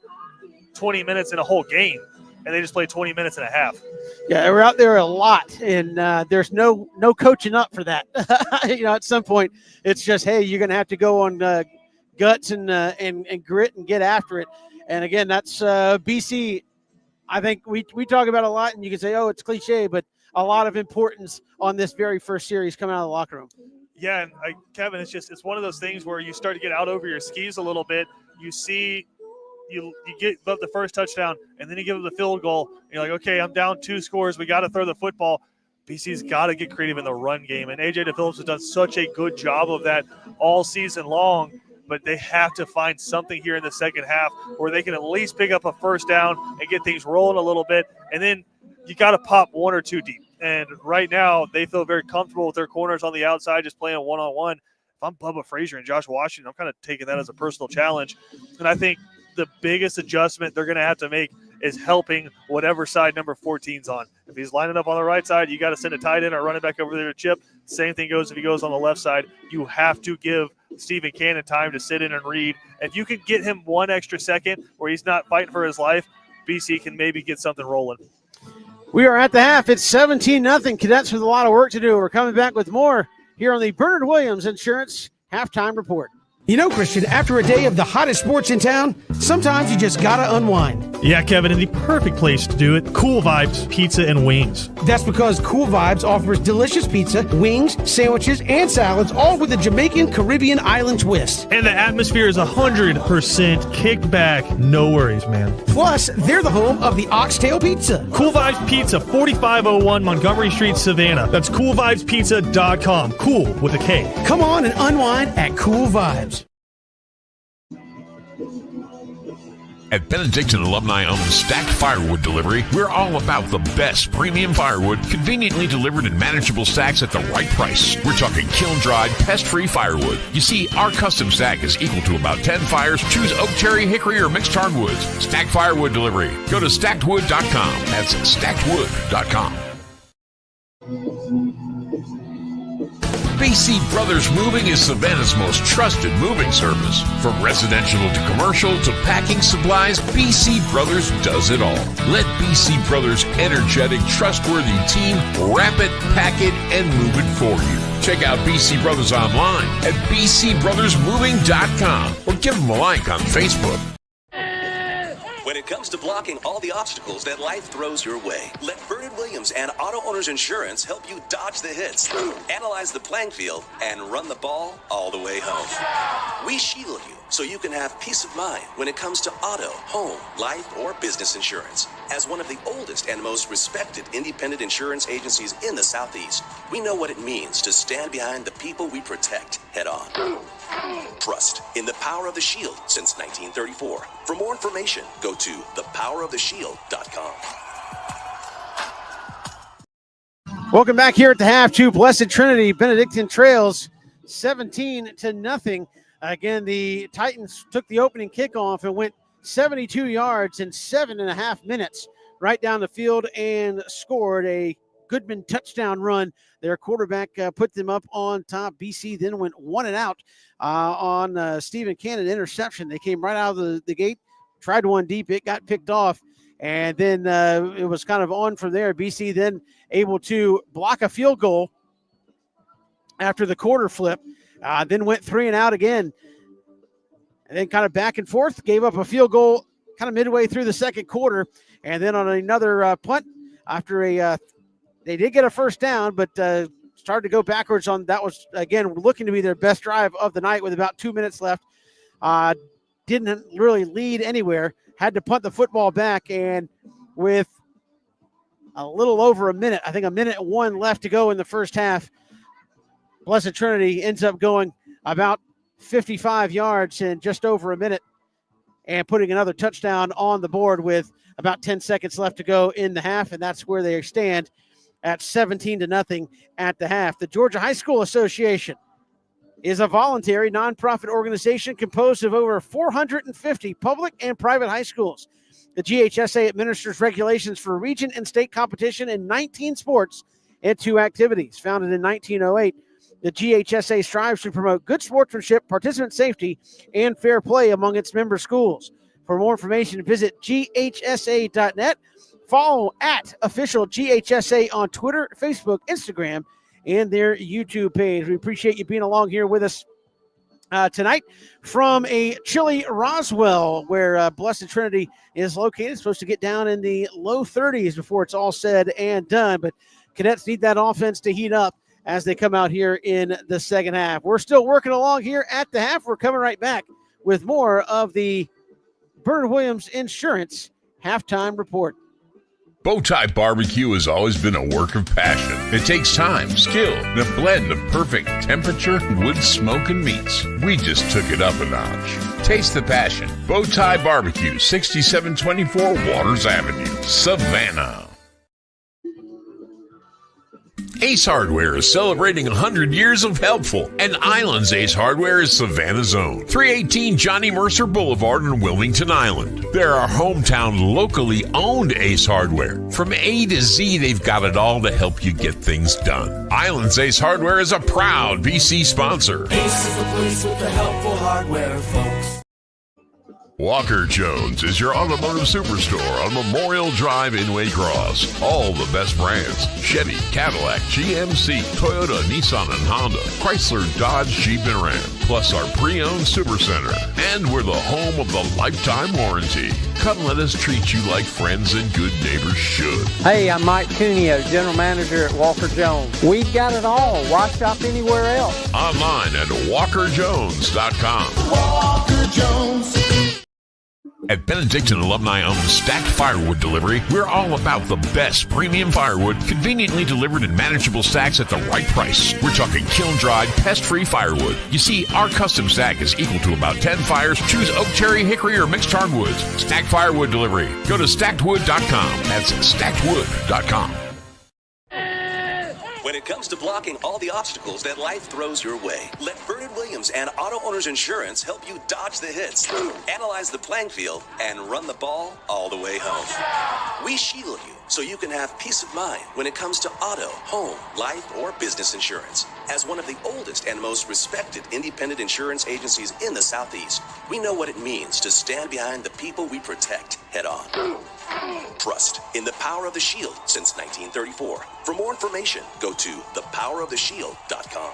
20 minutes in a whole game, and they just played 20 minutes and a half. Yeah, we're out there a lot, and there's no coaching up for that. At some point, it's just, hey, you're going to have to go on guts and grit and get after it. And again, that's BC. I think we talk about a lot, and you can say, oh, it's cliche, but a lot of importance on this very first series coming out of the locker room. Yeah, and Kevin, it's one of those things where you start to get out over your skis a little bit. You see, you get the first touchdown, and then you give them the field goal. And you're like, okay, I'm down 2 scores. We got to throw the football. BC's got to get creative in the run game, and A.J. DePhillips has done such a good job of that all season long. But they have to find something here in the second half where they can at least pick up a first down and get things rolling a little bit. And then you got to pop 1 or 2 deep. And right now they feel very comfortable with their corners on the outside, just playing one-on-one. If I'm Bubba Frazier and Josh Washington, I'm kind of taking that as a personal challenge. And I think the biggest adjustment they're going to have to make is helping whatever side number 14's on. If he's lining up on the right side, you got to send a tight end or run it back over there to Chip. Same thing goes if he goes on the left side. You have to give Stephen Cannon time to sit in and read. If you can get him 1 extra second where he's not fighting for his life, BC can maybe get something rolling. We are at the half. It's 17-0. Cadets with a lot of work to do. We're coming back with more here on the Bernard Williams Insurance Halftime Report. You know, Christian, after a day of the hottest sports in town, sometimes you just gotta unwind. Yeah, Kevin, and the perfect place to do it, Cool Vibes Pizza and Wings. That's because Cool Vibes offers delicious pizza, wings, sandwiches, and salads, all with a Jamaican Caribbean island twist. And the atmosphere is 100% kicked back. No worries, man. Plus, they're the home of the Oxtail Pizza. Cool Vibes Pizza, 4501 Montgomery Street, Savannah. That's coolvibespizza.com. Cool with a K. Come on and unwind at Cool Vibes. At Benedictine alumni-owned Stacked Firewood Delivery, we're all about the best premium firewood, conveniently delivered in manageable stacks at the right price. We're talking kiln-dried, pest-free firewood. You see, our custom stack is equal to about 10 fires. Choose oak, cherry, hickory, or mixed hardwoods. Stacked Firewood Delivery. Go to stackedwood.com. That's stackedwood.com. BC Brothers Moving is Savannah's most trusted moving service. From residential to commercial to packing supplies, BC Brothers does it all. Let BC Brothers' energetic, trustworthy team wrap it, pack it, and move it for you. Check out BC Brothers online at bcbrothersmoving.com or give them a like on Facebook. When it comes to blocking all the obstacles that life throws your way, let Bernard Williams and Auto Owners Insurance help you dodge the hits, analyze the playing field, and run the ball all the way home. We shield you so you can have peace of mind when it comes to auto, home, life, or business insurance. As one of the oldest and most respected independent insurance agencies in the Southeast, we know what it means to stand behind the people we protect head on. Trust in the power of the shield since 1934. For more information, go to thepoweroftheshield.com. Welcome back here at the half to Blessed Trinity. Benedictine trails 17-0. Again, the Titans took the opening kickoff and went 72 yards in 7.5 minutes right down the field and scored a Goodman touchdown run. Their quarterback put them up on top. BC then went 1 and out on Stephen Cannon interception. They came right out of the gate, tried one deep. It got picked off, and then it was kind of on from there. BC then able to block a field goal after the quarter flip, then went 3 and out again, and then kind of back and forth, gave up a field goal kind of midway through the second quarter, and then on another punt after they did get a first down, but started to go backwards on that. Was, again, looking to be their best drive of the night with about 2 minutes left. Didn't really lead anywhere. Had to punt the football back, and with a little over a minute, I think 1:01 left to go in the first half, Blessed Trinity ends up going about 55 yards in just over a minute and putting another touchdown on the board with about 10 seconds left to go in the half, and that's where they stand at 17-0 at the half. The Georgia High School Association is a voluntary nonprofit organization composed of over 450 public and private high schools. The GHSA administers regulations for region and state competition in 19 sports and 2 activities. Founded in 1908, the GHSA strives to promote good sportsmanship, participant safety, and fair play among its member schools. For more information, visit ghsa.net. Follow at official GHSA on Twitter, Facebook, Instagram, and their YouTube page. We appreciate you being along here with us tonight from a chilly Roswell, where Blessed Trinity is located. It's supposed to get down in the low 30s before it's all said and done, but Cadets need that offense to heat up as they come out here in the second half. We're still working along here at the half. We're coming right back with more of the Bernard Williams Insurance Halftime Report. Bowtie Barbecue has always been a work of passion. It takes time, skill, and a blend of perfect temperature, wood, smoke, and meats. We just took it up a notch. Taste the passion. Bowtie Barbecue, 6724 Waters Avenue, Savannah. Ace Hardware is celebrating 100 years of helpful, and Island's Ace Hardware is Savannah's own. 318 Johnny Mercer Boulevard in Wilmington Island. They're our hometown, locally owned Ace Hardware. From A to Z, they've got it all to help you get things done. Island's Ace Hardware is a proud BC sponsor. Ace is the place with the helpful hardware, folks. Walker Jones is your automotive superstore on Memorial Drive in Waycross. All the best brands: Chevy, Cadillac, GMC, Toyota, Nissan, and Honda, Chrysler, Dodge, Jeep, and Ram, plus our pre-owned supercenter. And we're the home of the lifetime warranty. Come let us treat you like friends and good neighbors should. Hey, I'm Mike Cuneo, General Manager at Walker Jones. We've got it all. Why shop anywhere else? Online at walkerjones.com. Walker Jones. At Benedictine alumni-owned Stacked Firewood Delivery, we're all about the best premium firewood, conveniently delivered in manageable stacks at the right price. We're talking kiln-dried, pest-free firewood. You see, our custom stack is equal to about 10 fires. Choose oak, cherry, hickory, or mixed hardwoods. Stacked Firewood Delivery. Go to stackedwood.com. That's stackedwood.com. When it comes to blocking all the obstacles that life throws your way, let Vernon Williams and Auto Owners Insurance help you dodge the hits, analyze the playing field, and run the ball all the way home. We shield you so you can have peace of mind when it comes to auto, home, life, or business insurance. As one of the oldest and most respected independent insurance agencies in the Southeast, we know what it means to stand behind the people we protect head on. Trust in the power of the Shield since 1934. For more information, go to thepoweroftheshield.com.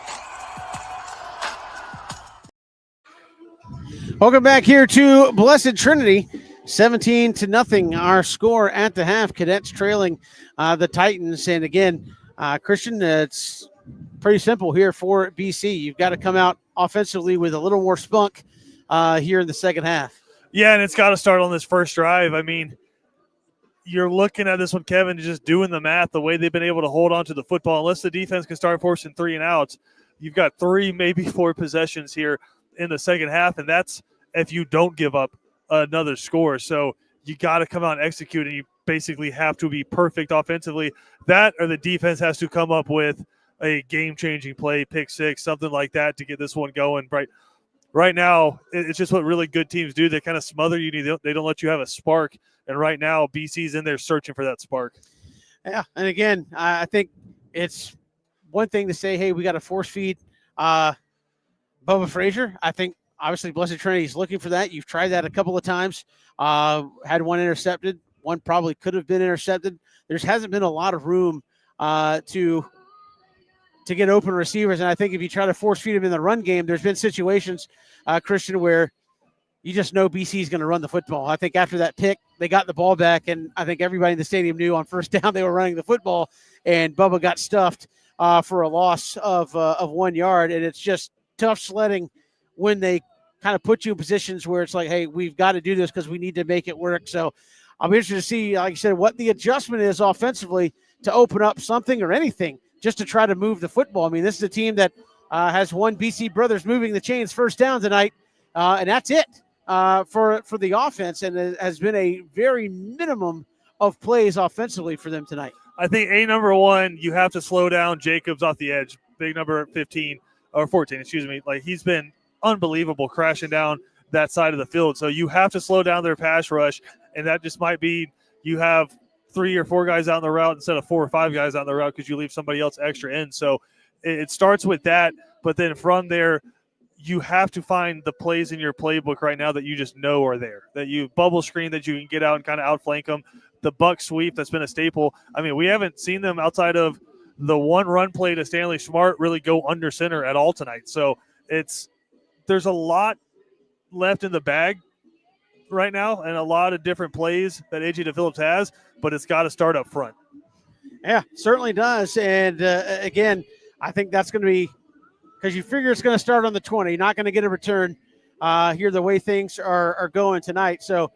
Welcome back here to Blessed Trinity. 17-0 our score at the half. Cadets trailing the Titans. And again, Christian, it's pretty simple here for BC. You've got to come out offensively with a little more spunk here in the second half. Yeah, and it's got to start on this first drive. I mean, you're looking at this one, Kevin, just doing the math, the way they've been able to hold on to the football. Unless the defense can start forcing 3 and outs, you've got 3, maybe 4 possessions here in the second half, and that's if you don't give up another score. So you got to come out and execute, and you basically have to be perfect offensively. That or the defense has to come up with a game-changing play, pick six, something like that to get this one going. Right now, it's just what really good teams do. They kind of smother you. They don't let you have a spark. And right now, BC's in there searching for that spark. Yeah, and again, I think it's one thing to say, hey, we got to force feed Bubba Frazier. I think, obviously, Blessed Trinity is looking for that. You've tried that a couple of times. Had one intercepted. One probably could have been intercepted. There hasn't been a lot of room to get open receivers. And I think if you try to force feed them in the run game, there's been situations, Christian, where you just know BC is going to run the football. I think after that pick, they got the ball back, and I think everybody in the stadium knew on first down they were running the football, and Bubba got stuffed for a loss of 1 yard. And it's just tough sledding when they kind of put you in positions where it's like, hey, we've got to do this because we need to make it work. So I'll be interested to see, like I said, what the adjustment is offensively to open up something or anything just to try to move the football. I mean, this is a team that has won BC Brothers moving the chains first down tonight, and that's it for the offense, and it has been a very minimum of plays offensively for them tonight. I think number 1, you have to slow down Jacobs off the edge, big number 15 or 14, excuse me. Like, he's been unbelievable crashing down that side of the field. So you have to slow down their pass rush, and that just might be you have 3 or 4 guys out on the route instead of 4 or 5 guys out on the route because you leave somebody else extra in. So it starts with that, but then from there, you have to find the plays in your playbook right now that you just know are there, that you bubble screen, that you can get out and kind of outflank them. The buck sweep, that's been a staple. I mean, we haven't seen them outside of the one run play to Stanley Smart really go under center at all tonight. So there's a lot left in the bag right now and a lot of different plays that A.J. DePhillips has, but it's got to start up front. Yeah, certainly does. And again, I think that's going to be because you figure it's going to start on the 20. You're not going to get a return here the way things are going tonight. So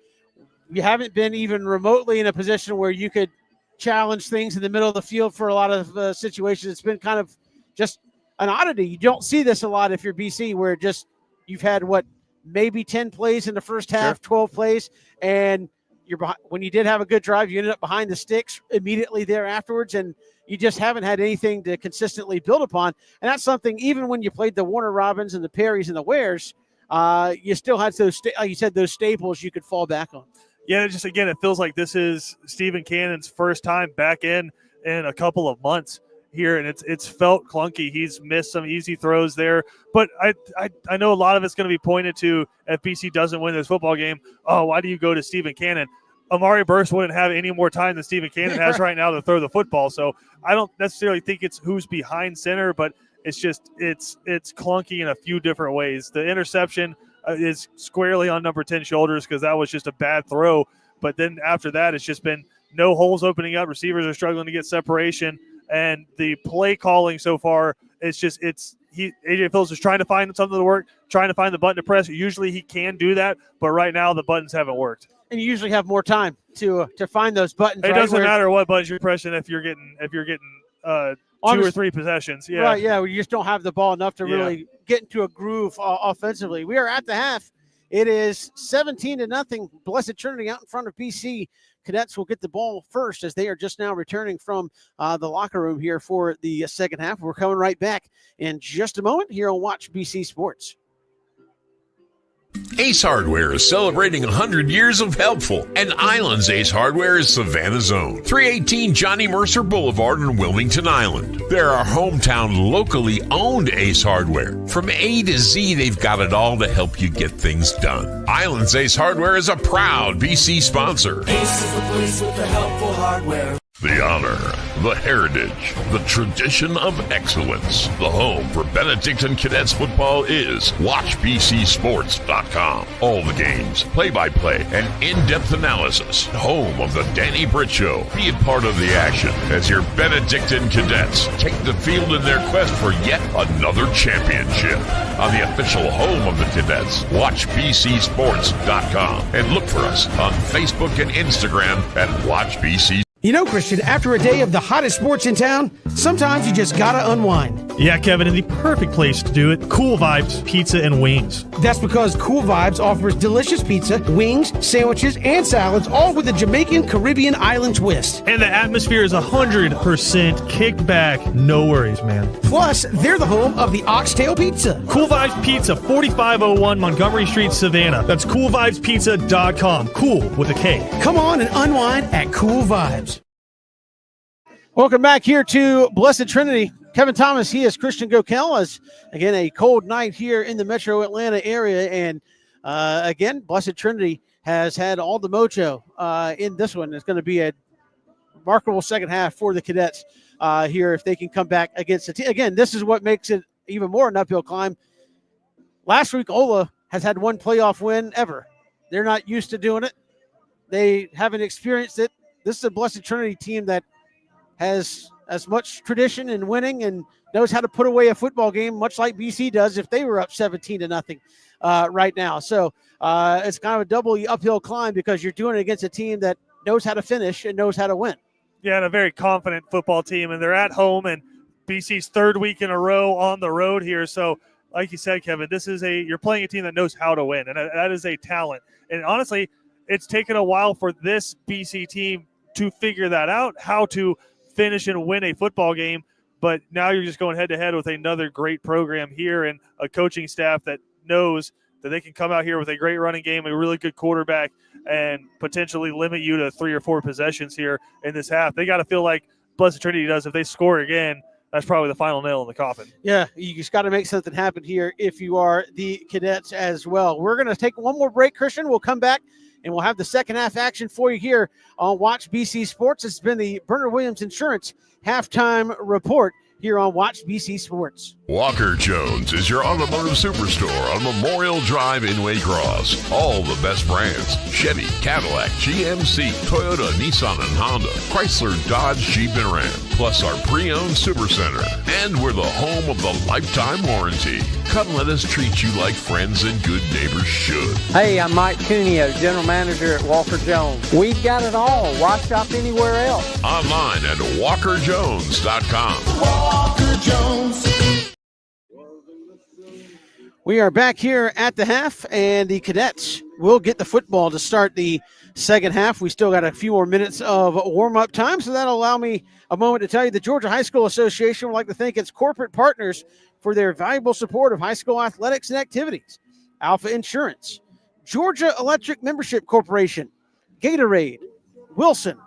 you haven't been even remotely in a position where you could challenge things in the middle of the field for a lot of situations. It's been kind of just an oddity. You don't see this a lot if you're BC, where just you've had maybe 10 plays in the first half, 12 plays, and when you did have a good drive, you ended up behind the sticks immediately there afterwards, and you just haven't had anything to consistently build upon. And that's something, even when you played the Warner Robins and the Perrys and the Wares, you still had those, like you said, those staples you could fall back on. Yeah, just again, it feels like this is Stephen Cannon's first time back in a couple of months here, and it's felt clunky. He's missed some easy throws there, but I know a lot of it's going to be pointed to if BC doesn't win this football game. Oh, why do you go to Stephen Cannon? Amari Burst wouldn't have any more time than Stephen Cannon has right now to throw the football. So I don't necessarily think it's who's behind center, but it's just it's clunky in a few different ways. The interception is squarely on number 10 shoulders because that was just a bad throw. But then after that, it's just been no holes opening up. Receivers are struggling to get separation, and the play calling so far, AJ Phillips is trying to find something to work, trying to find the button to press. Usually he can do that, but right now the buttons haven't worked. And you usually have more time to find those buttons. It doesn't matter what buttons you're pressing if you're getting 2 or 3 possessions. Yeah. Right, yeah. You just don't have the ball enough to really get into a groove offensively. We are at the half. It is 17-0. Blessed Trinity out in front of BC. Cadets will get the ball first as they are just now returning from the locker room here for the second half. We're coming right back in just a moment here on Watch BC Sports. Ace Hardware is celebrating 100 years of helpful, and Island's Ace Hardware is Savannah's own. 318 Johnny Mercer Boulevard in Wilmington Island. They're our hometown, locally owned Ace Hardware. From A to Z, they've got it all to help you get things done. Island's Ace Hardware is a proud BC sponsor. Ace is the place with the helpful hardware. The honor, the heritage, the tradition of excellence. The home for Benedictine Cadets football is WatchBCSports.com. All the games, play-by-play, and in-depth analysis. Home of the Danny Britt Show. Be a part of the action as your Benedictine Cadets take the field in their quest for yet another championship. On the official home of the Cadets, WatchBCSports.com. And look for us on Facebook and Instagram at WatchBC. You know, Christian, after a day of the hottest sports in town, sometimes you just gotta unwind. Yeah, Kevin, and the perfect place to do it, Cool Vibes Pizza and Wings. That's because Cool Vibes offers delicious pizza, wings, sandwiches, and salads, all with a Jamaican Caribbean island twist. And the atmosphere is 100% kicked back. No worries, man. Plus, they're the home of the Oxtail Pizza. Cool Vibes Pizza, 4501 Montgomery Street, Savannah. That's coolvibespizza.com. Cool with a K. Come on and unwind at Cool Vibes. Welcome back here to Blessed Trinity. Kevin Thomas, he is Christian Gokel. As again, a cold night here in the metro Atlanta area. And again, Blessed Trinity has had all the mojo in this one. It's going to be a remarkable second half for the Cadets here if they can come back against the team. Again, this is what makes it even more an uphill climb. Last week, Ola has had one playoff win ever. They're not used to doing it. They haven't experienced it. This is a Blessed Trinity team that has as much tradition in winning and knows how to put away a football game, much like BC does if they were up 17-0 right now. So it's kind of a double uphill climb because you're doing it against a team that knows how to finish and knows how to win. Yeah, and a very confident football team, and they're at home, and BC's third week in a row on the road here. So like you said, Kevin, you're playing a team that knows how to win, and that is a talent. And honestly, it's taken a while for this BC team to figure that out, how to finish and win a football game, but now you're just going head-to-head with another great program here and a coaching staff that knows that they can come out here with a great running game, a really good quarterback, and potentially limit you to 3 or 4 possessions here in this half. They got to feel like Blessed Trinity does. If they score again, that's probably the final nail in the coffin. Yeah, you just got to make something happen here if you are the Cadets as well. We're going to take one more break, Christian. We'll come back, and we'll have the second half action for you here on Watch BC Sports. It's been the Bernard Williams Insurance halftime report here on Watch BC Sports. Walker Jones is your automotive superstore on Memorial Drive in Waycross. All the best brands: Chevy, Cadillac, GMC, Toyota, Nissan, and Honda, Chrysler, Dodge, Jeep, and Ram, plus our pre-owned supercenter. And we're the home of the lifetime warranty. Come let us treat you like friends and good neighbors should. Hey, I'm Mike Cuneo, General Manager at Walker Jones. We've got it all. Why shop anywhere else? Online at WalkerJones.com. Walker Jones. We are back here at the half, and the Cadets will get the football to start the second half. We still got a few more minutes of warm-up time, so that'll allow me a moment to tell you the Georgia High School Association would like to thank its corporate partners for their valuable support of high school athletics and activities. Alpha Insurance, Georgia Electric Membership Corporation, Gatorade, Wilson,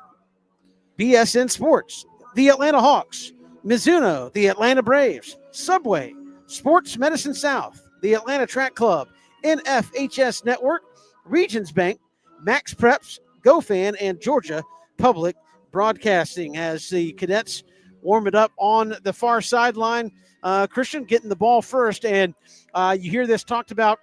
BSN Sports, the Atlanta Hawks, Mizuno, the Atlanta Braves, Subway, Sports Medicine South, the Atlanta Track Club, NFHS Network, Regions Bank, Max Preps, GoFan, and Georgia Public Broadcasting as the Cadets warm it up on the far sideline. Christian getting the ball first, and you hear this talked about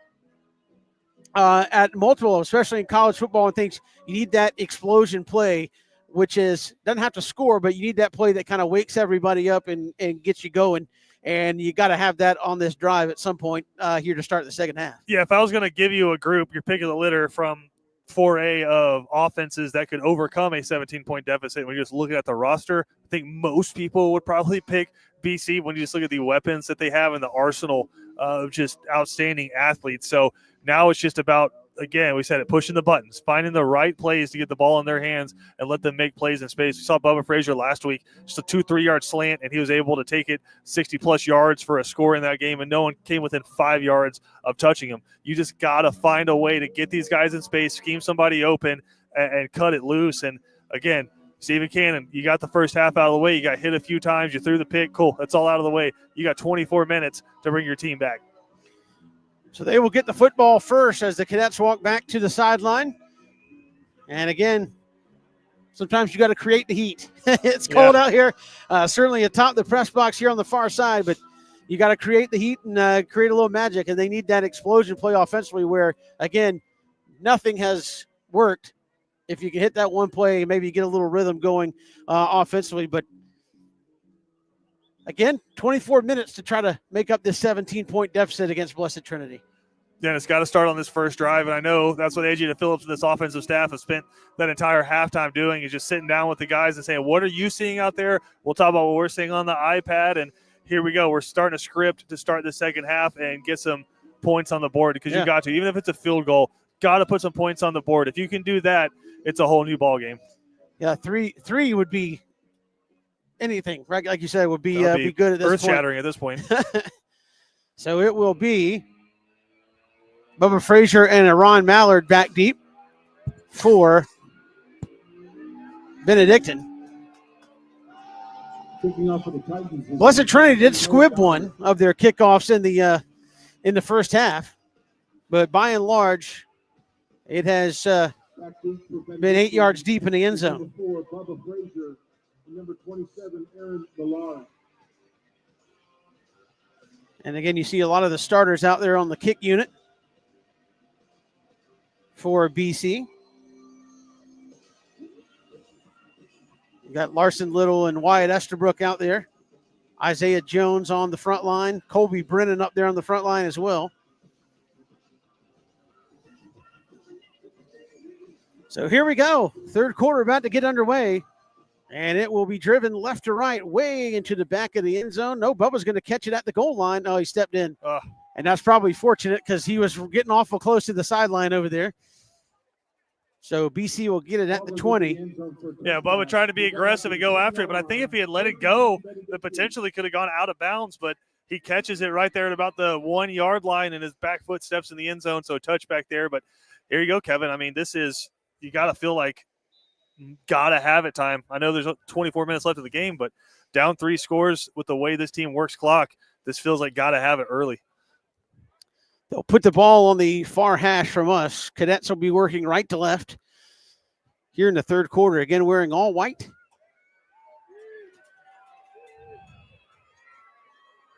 at multiple, especially in college football and things. You need that explosion play, which is doesn't have to score, but you need that play that kind of wakes everybody up and gets you going. And you got to have that on this drive at some point here to start the second half. Yeah, if I was going to give you a group, you're picking the litter from 4A of offenses that could overcome a 17-point deficit. When you're just looking at the roster, I think most people would probably pick BC when you just look at the weapons that they have and the arsenal of just outstanding athletes. So now it's just about, again, we said it, pushing the buttons, finding the right plays to get the ball in their hands and let them make plays in space. We saw Bubba Frazier last week, just a 2-3 yard slant, and he was able to take it 60-plus yards for a score in that game, and no one came within 5 yards of touching him. You just got to find a way to get these guys in space, scheme somebody open, and cut it loose. And, again, Stephen Cannon, you got the first half out of the way. You got hit a few times. You threw the pick. Cool. That's all out of the way. You got 24 minutes to bring your team back. So they will get the football first as the Cadets walk back to the sideline. And again, sometimes you got to create the heat. It's cold out here, certainly atop the press box here on the far side, but you got to create the heat and create a little magic. And they need that explosion play offensively where, again, nothing has worked. If you can hit that one play, maybe you get a little rhythm going offensively. But again, 24 minutes to try to make up this 17-point deficit against Blessed Trinity. Yeah, it's got to start on this first drive, and I know that's what A.J. Phillips and this offensive staff have spent that entire halftime doing, is just sitting down with the guys and saying, what are you seeing out there? We'll talk about what we're seeing on the iPad, and here we go. We're starting a script to start the second half and get some points on the board because you got to. Even if it's a field goal, got to put some points on the board. If you can do that, it's a whole new ball game. Yeah, three would be anything, right? Like you said, would be good at this point. Earth-shattering at this point. So it will be Bubba Frazier and Aaron Mallard back deep for Benedictine. Blessed Trinity did squib one of their kickoffs in the first half, but by and large, it has been 8 yards deep in the end zone. Number 27, Aaron Millard. And again, you see a lot of the starters out there on the kick unit for BC. You got Larson Little and Wyatt Estabrook out there. Isaiah Jones on the front line. Colby Brennan up there on the front line as well. So here we go. Third quarter about to get underway. And it will be driven left to right, way into the back of the end zone. No, Bubba's going to catch it at the goal line. Oh, he stepped in. And that's probably fortunate because he was getting awful close to the sideline over there. So BC will get it at the 20. Yeah, Bubba tried to be aggressive and go after it, but I think if he had let it go, it potentially could have gone out of bounds, but he catches it right there at about the 1 yard line and his back foot steps in the end zone, so a touchback there. But here you go, Kevin. I mean, this is – you got to feel like gotta have it time. I know there's 24 minutes left of the game, but down 3 scores with the way this team works clock, this feels like gotta have it early. They'll put the ball on the far hash from us. Cadets will be working right to left here in the third quarter, again wearing all white.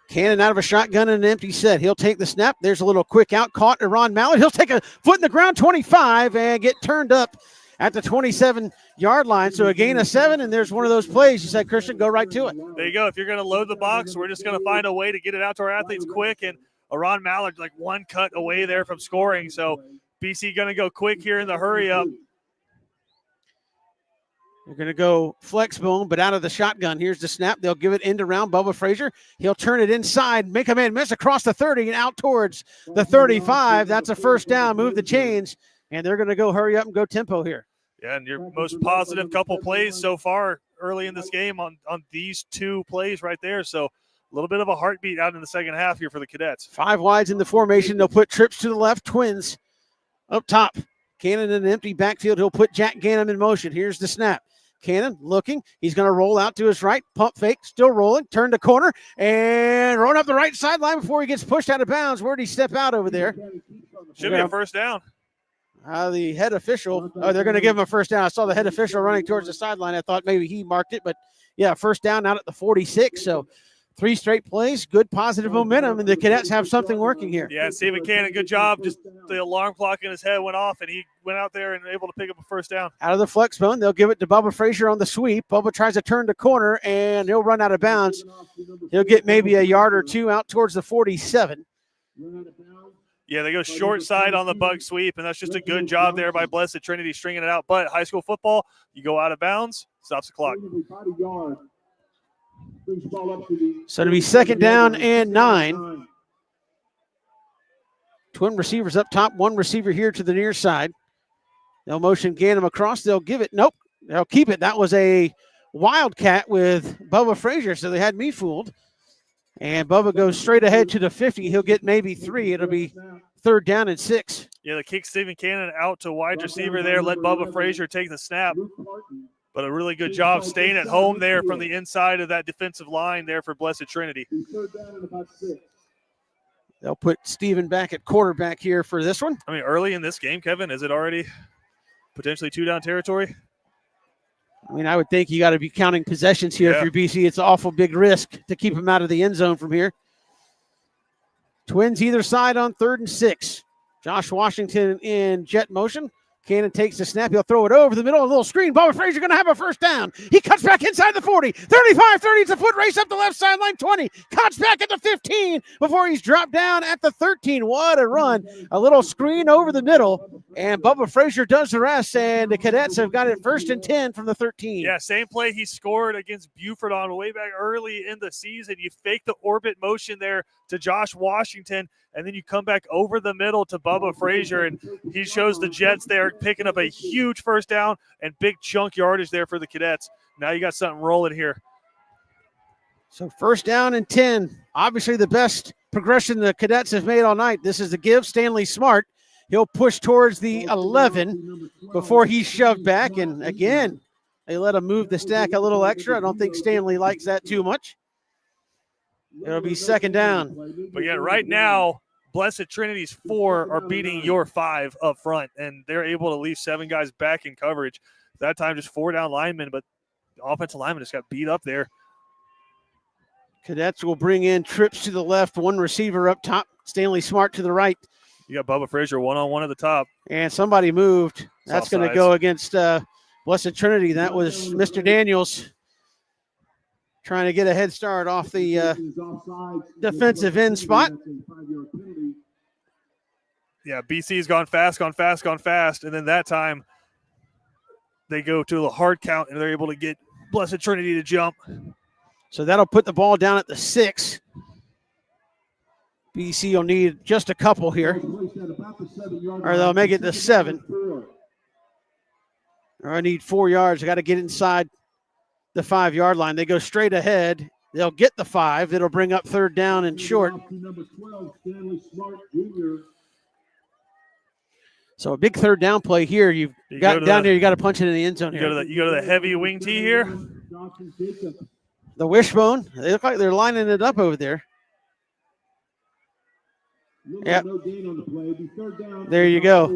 Cannon out of a shotgun and an empty set. He'll take the snap. There's a little quick out caught to Ron Mallard. He'll take a foot in the ground, 25, and get turned up at the 27-yard line. So a gain of 7, and there's one of those plays. You said, Christian, go right to it. There you go. If you're going to load the box, we're just going to find a way to get it out to our athletes quick. And Ron Mallard, like one cut away there from scoring. So BC going to go quick here in the hurry up. They're going to go flex bone, but out of the shotgun. Here's the snap. They'll give it end around Bubba Frazier. He'll turn it inside, make a man miss across the 30 and out towards the 35. That's a first down. Move the chains. and they're going to go hurry up and go tempo here. Yeah, and your most positive couple plays so far early in this game on these two plays right there. So a little bit of a heartbeat out in the second half here for the Cadets. 5 wides in the formation. They'll put trips to the left, twins up top. Cannon in an empty backfield. He'll put Jack Ganem in motion. Here's the snap. Cannon looking. He's going to roll out to his right. Pump fake. Still rolling. Turn the corner. And run up the right sideline before he gets pushed out of bounds. Where did he step out over there? Should be a first down. The head official. Oh, they're going to give him a first down. I saw the head official running towards the sideline. I thought maybe he marked it. But, yeah, first down out at the 46. So 3 straight plays, good positive momentum, and the Cadets have something working here. Yeah, Stephen Cannon, good job. Just the alarm clock in his head went off, and he went out there and able to pick up a first down. Out of the flex zone, they'll give it to Bubba Frazier on the sweep. Bubba tries to turn the corner, and he'll run out of bounds. He'll get maybe a yard or two out towards the 47. Yeah, they go short side on the bug sweep, and that's just a good job there by Blessed Trinity stringing it out. But high school football, you go out of bounds, stops the clock. So it'll be second down and 9. Twin receivers up top, one receiver here to the near side. They'll motion Ganem across. They'll give it. Nope. They'll keep it. That was a wildcat with Bubba Frazier, so they had me fooled. And Bubba goes straight ahead to the 50. He'll get maybe 3. It'll be third down and 6. Yeah, they kick Stephen Cannon out to wide receiver there. Let Bubba Frazier take the snap. But a really good job staying at home there from the inside of that defensive line there for Blessed Trinity. They'll put Steven back at quarterback here for this one. I mean, early in this game, Kevin, is it already potentially 2-down territory? I mean, I would think you got to be counting possessions here. If you're BC, it's an awful big risk to keep them out of the end zone from here. Twins either side on 3rd and 6. Josh Washington in jet motion. Cannon takes the snap. He'll throw it over the middle. A little screen. Bubba Frazier going to have a first down. He cuts back inside the 40. 35, 30. It's a foot race up the left sideline. 20. Cuts back at the 15 before he's dropped down at the 13. What a run. A little screen over the middle. And Bubba Frazier does the rest. And the Cadets have got it 1st and 10 from the 13. Yeah, same play he scored against Buford on way back early in the season. You fake the orbit motion there to Josh Washington, and then you come back over the middle to Bubba Frazier, and he shows the Jets there picking up a huge first down and big chunk yardage there for the Cadets. Now you got something rolling here. So 1st down and 10. Obviously the best progression the Cadets have made all night. This is the give. Stanley Smart. He'll push towards the 11 before he's shoved back, and again, they let him move the stack a little extra. I don't think Stanley likes that too much. It'll be 2nd down. But yeah, right now, Blessed Trinity's 4 are beating your 5 up front, and they're able to leave 7 guys back in coverage. That time just 4 down linemen, but the offensive lineman just got beat up there. Cadets will bring in trips to the left, 1 receiver up top, Stanley Smart to the right. You got Bubba Frazier one-on-one at the top. And somebody moved. That's going to go against Blessed Trinity. That was Mr. Daniels trying to get a head start off the defensive end spot. Yeah, BC's gone fast. And then that time they go to the hard count, and they're able to get Blessed Trinity to jump. So that'll put the ball down at the 6. BC will need just a couple here, or they'll make it the 7. Or I need 4 yards. I got to get inside the 5-yard line. They go straight ahead. They'll get the 5. It'll bring up 3rd down and short. So a big 3rd down play here. You got down there. You got to punch it in the end zone here. You go to the heavy wing tee here. The wishbone. They look like they're lining it up over there. Yep. There you go.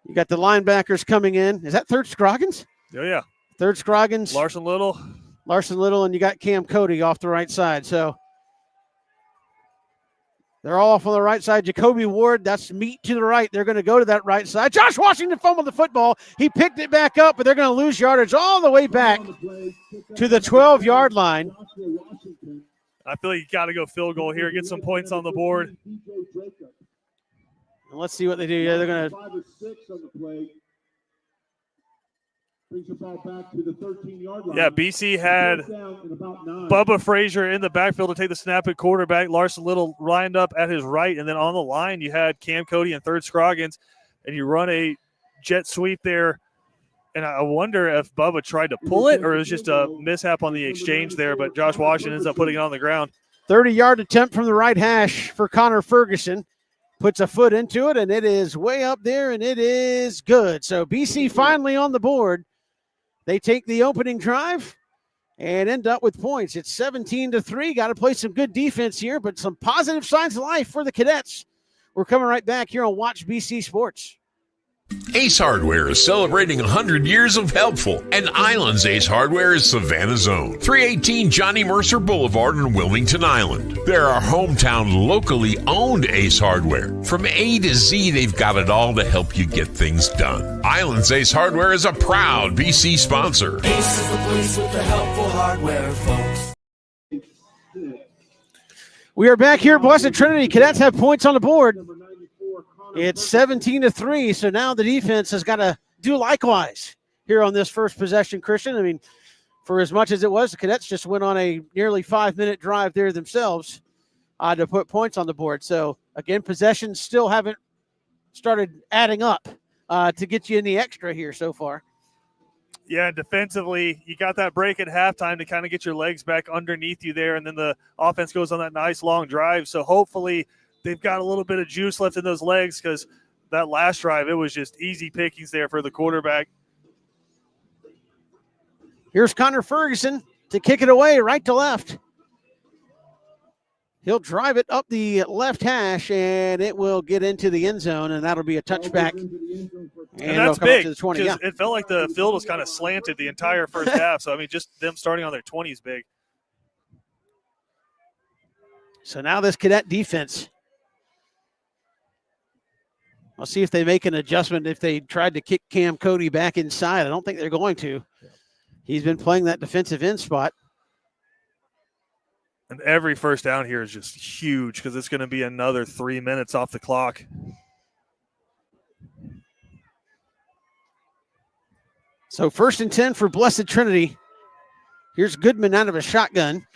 You got the linebackers coming in. Is that 3rd Scroggins? Oh, yeah. 3rd Scroggins. Larson Little, and you got Cam Cody off the right side. So they're all off on the right side. Jacoby Ward, that's meat to the right. They're going to go to that right side. Josh Washington fumbled the football. He picked it back up, but they're going to lose yardage all the way back to the 12-yard line. I feel like you got to go field goal here, get some points on the board. And let's see what they do. Yeah, they're going to. 5 or 6 on the play. Brings the ball back to the 13-yard line. Yeah, BC had Bubba Frazier in the backfield to take the snap at quarterback. Larson Little lined up at his right, and then on the line you had Cam Cody and 3rd Scroggins. and you run a jet sweep there. And I wonder if Bubba tried to pull it or it was just a mishap on the exchange there, but Josh Washington ends up putting it on the ground. 30-yard attempt from the right hash for Connor Ferguson. Puts a foot into it, and it is way up there, and it is good. So BC finally on the board. They take the opening drive and end up with points. It's 17-3. Got to play some good defense here, but some positive signs of life for the Cadets. We're coming right back here on Watch BC Sports. Ace Hardware is celebrating 100 years of helpful, and Island's Ace Hardware is Savannah's own. 318 Johnny Mercer Boulevard in Wilmington Island. They're our hometown, locally owned Ace Hardware. From A to Z, they've got it all to help you get things done. Island's Ace Hardware is a proud BC sponsor. Ace is the place with the helpful hardware, folks. We are back here at Blessed Trinity. Cadets have points on the board. It's 17-3, so now the defense has got to do likewise here on this first possession, Christian. I mean, for as much as it was, the Cadets just went on a nearly 5-minute drive there themselves to put points on the board. So, again, possessions still haven't started adding up to get you in the extra here so far. Yeah, defensively, you got that break at halftime to kind of get your legs back underneath you there, and then the offense goes on that nice long drive. So hopefully they've got a little bit of juice left in those legs because that last drive, it was just easy pickings there for the quarterback. Here's Connor Ferguson to kick it away right to left. He'll drive it up the left hash, and it will get into the end zone, and that'll be a touchback. And that's big because it felt like the field was kind of slanted the entire first half. So, I mean, just them starting on their 20 is big. So now this Cadet defense, I'll see if they make an adjustment if they tried to kick Cam Cody back inside. I don't think they're going to. He's been playing that defensive end spot. And every first down here is just huge because it's going to be another 3 minutes off the clock. So 1st and 10 for Blessed Trinity. Here's Goodman out of a shotgun.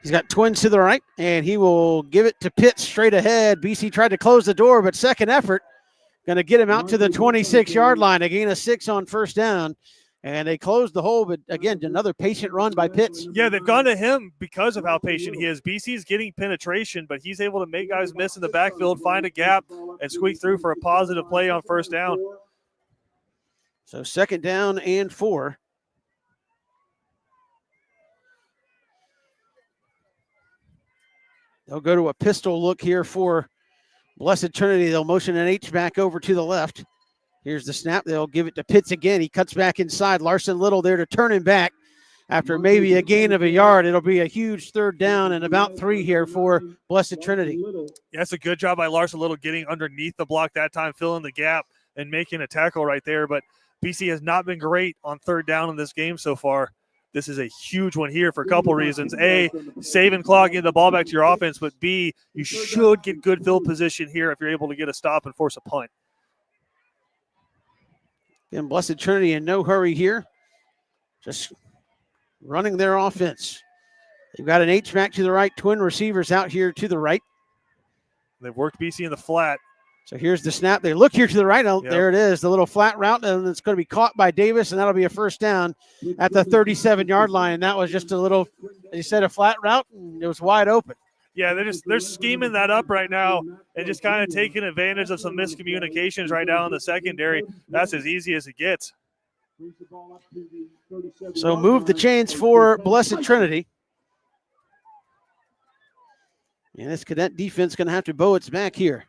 He's got twins to the right, and he will give it to Pitt straight ahead. BC tried to close the door, but second effort. Going to get him out to the 26-yard line. A gain of 6 on first down. And they closed the hole, but again, another patient run by Pitts. Yeah, they've gone to him because of how patient he is. BC's getting penetration, but he's able to make guys miss in the backfield, find a gap, and squeak through for a positive play on first down. So 2nd down and 4. They'll go to a pistol look here for Blessed Trinity. They'll motion an H-back over to the left. Here's the snap. They'll give it to Pitts again. He cuts back inside. Larson Little there to turn him back after maybe a gain of a yard. It'll be a huge 3rd down and about 3 here for Blessed Trinity. Yeah, that's a good job by Larson Little getting underneath the block that time, filling the gap and making a tackle right there. But BC has not been great on 3rd down in this game so far. This is a huge one here for a couple reasons. A, saving clock, getting the ball back to your offense. But B, you should get good field position here if you're able to get a stop and force a punt. And Blessed Trinity in no hurry here. Just running their offense. They've got an H-back to the right, twin receivers out here to the right. They've worked BC in the flat. So here's the snap. They look here to the right. Oh, yep. There it is, the little flat route, and it's going to be caught by Davis, and that'll be a first down at the 37-yard line. And that was just a little, as you said, a flat route, and it was wide open. Yeah, they're scheming that up right now and just kind of taking advantage of some miscommunications right now in the secondary. That's as easy as it gets. So move the chains for Blessed Trinity. And this Cadet defense going to have to bow its back here.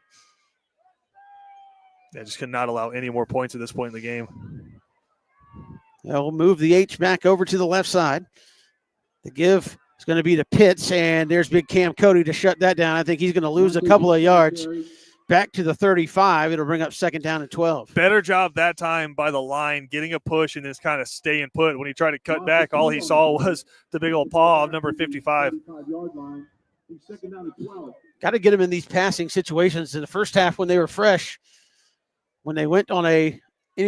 They just cannot allow any more points at this point in the game. They'll move the H back over to the left side. The give is going to be to Pitts, and there's big Cam Cody to shut that down. I think he's going to lose a couple of yards back to the 35. It'll bring up 2nd down and 12. Better job that time by the line, getting a push and just kind of staying put. When he tried to cut back, all he saw was the big old paw of number 55. Got to get him in these passing situations. In the first half when they were fresh, when they went on any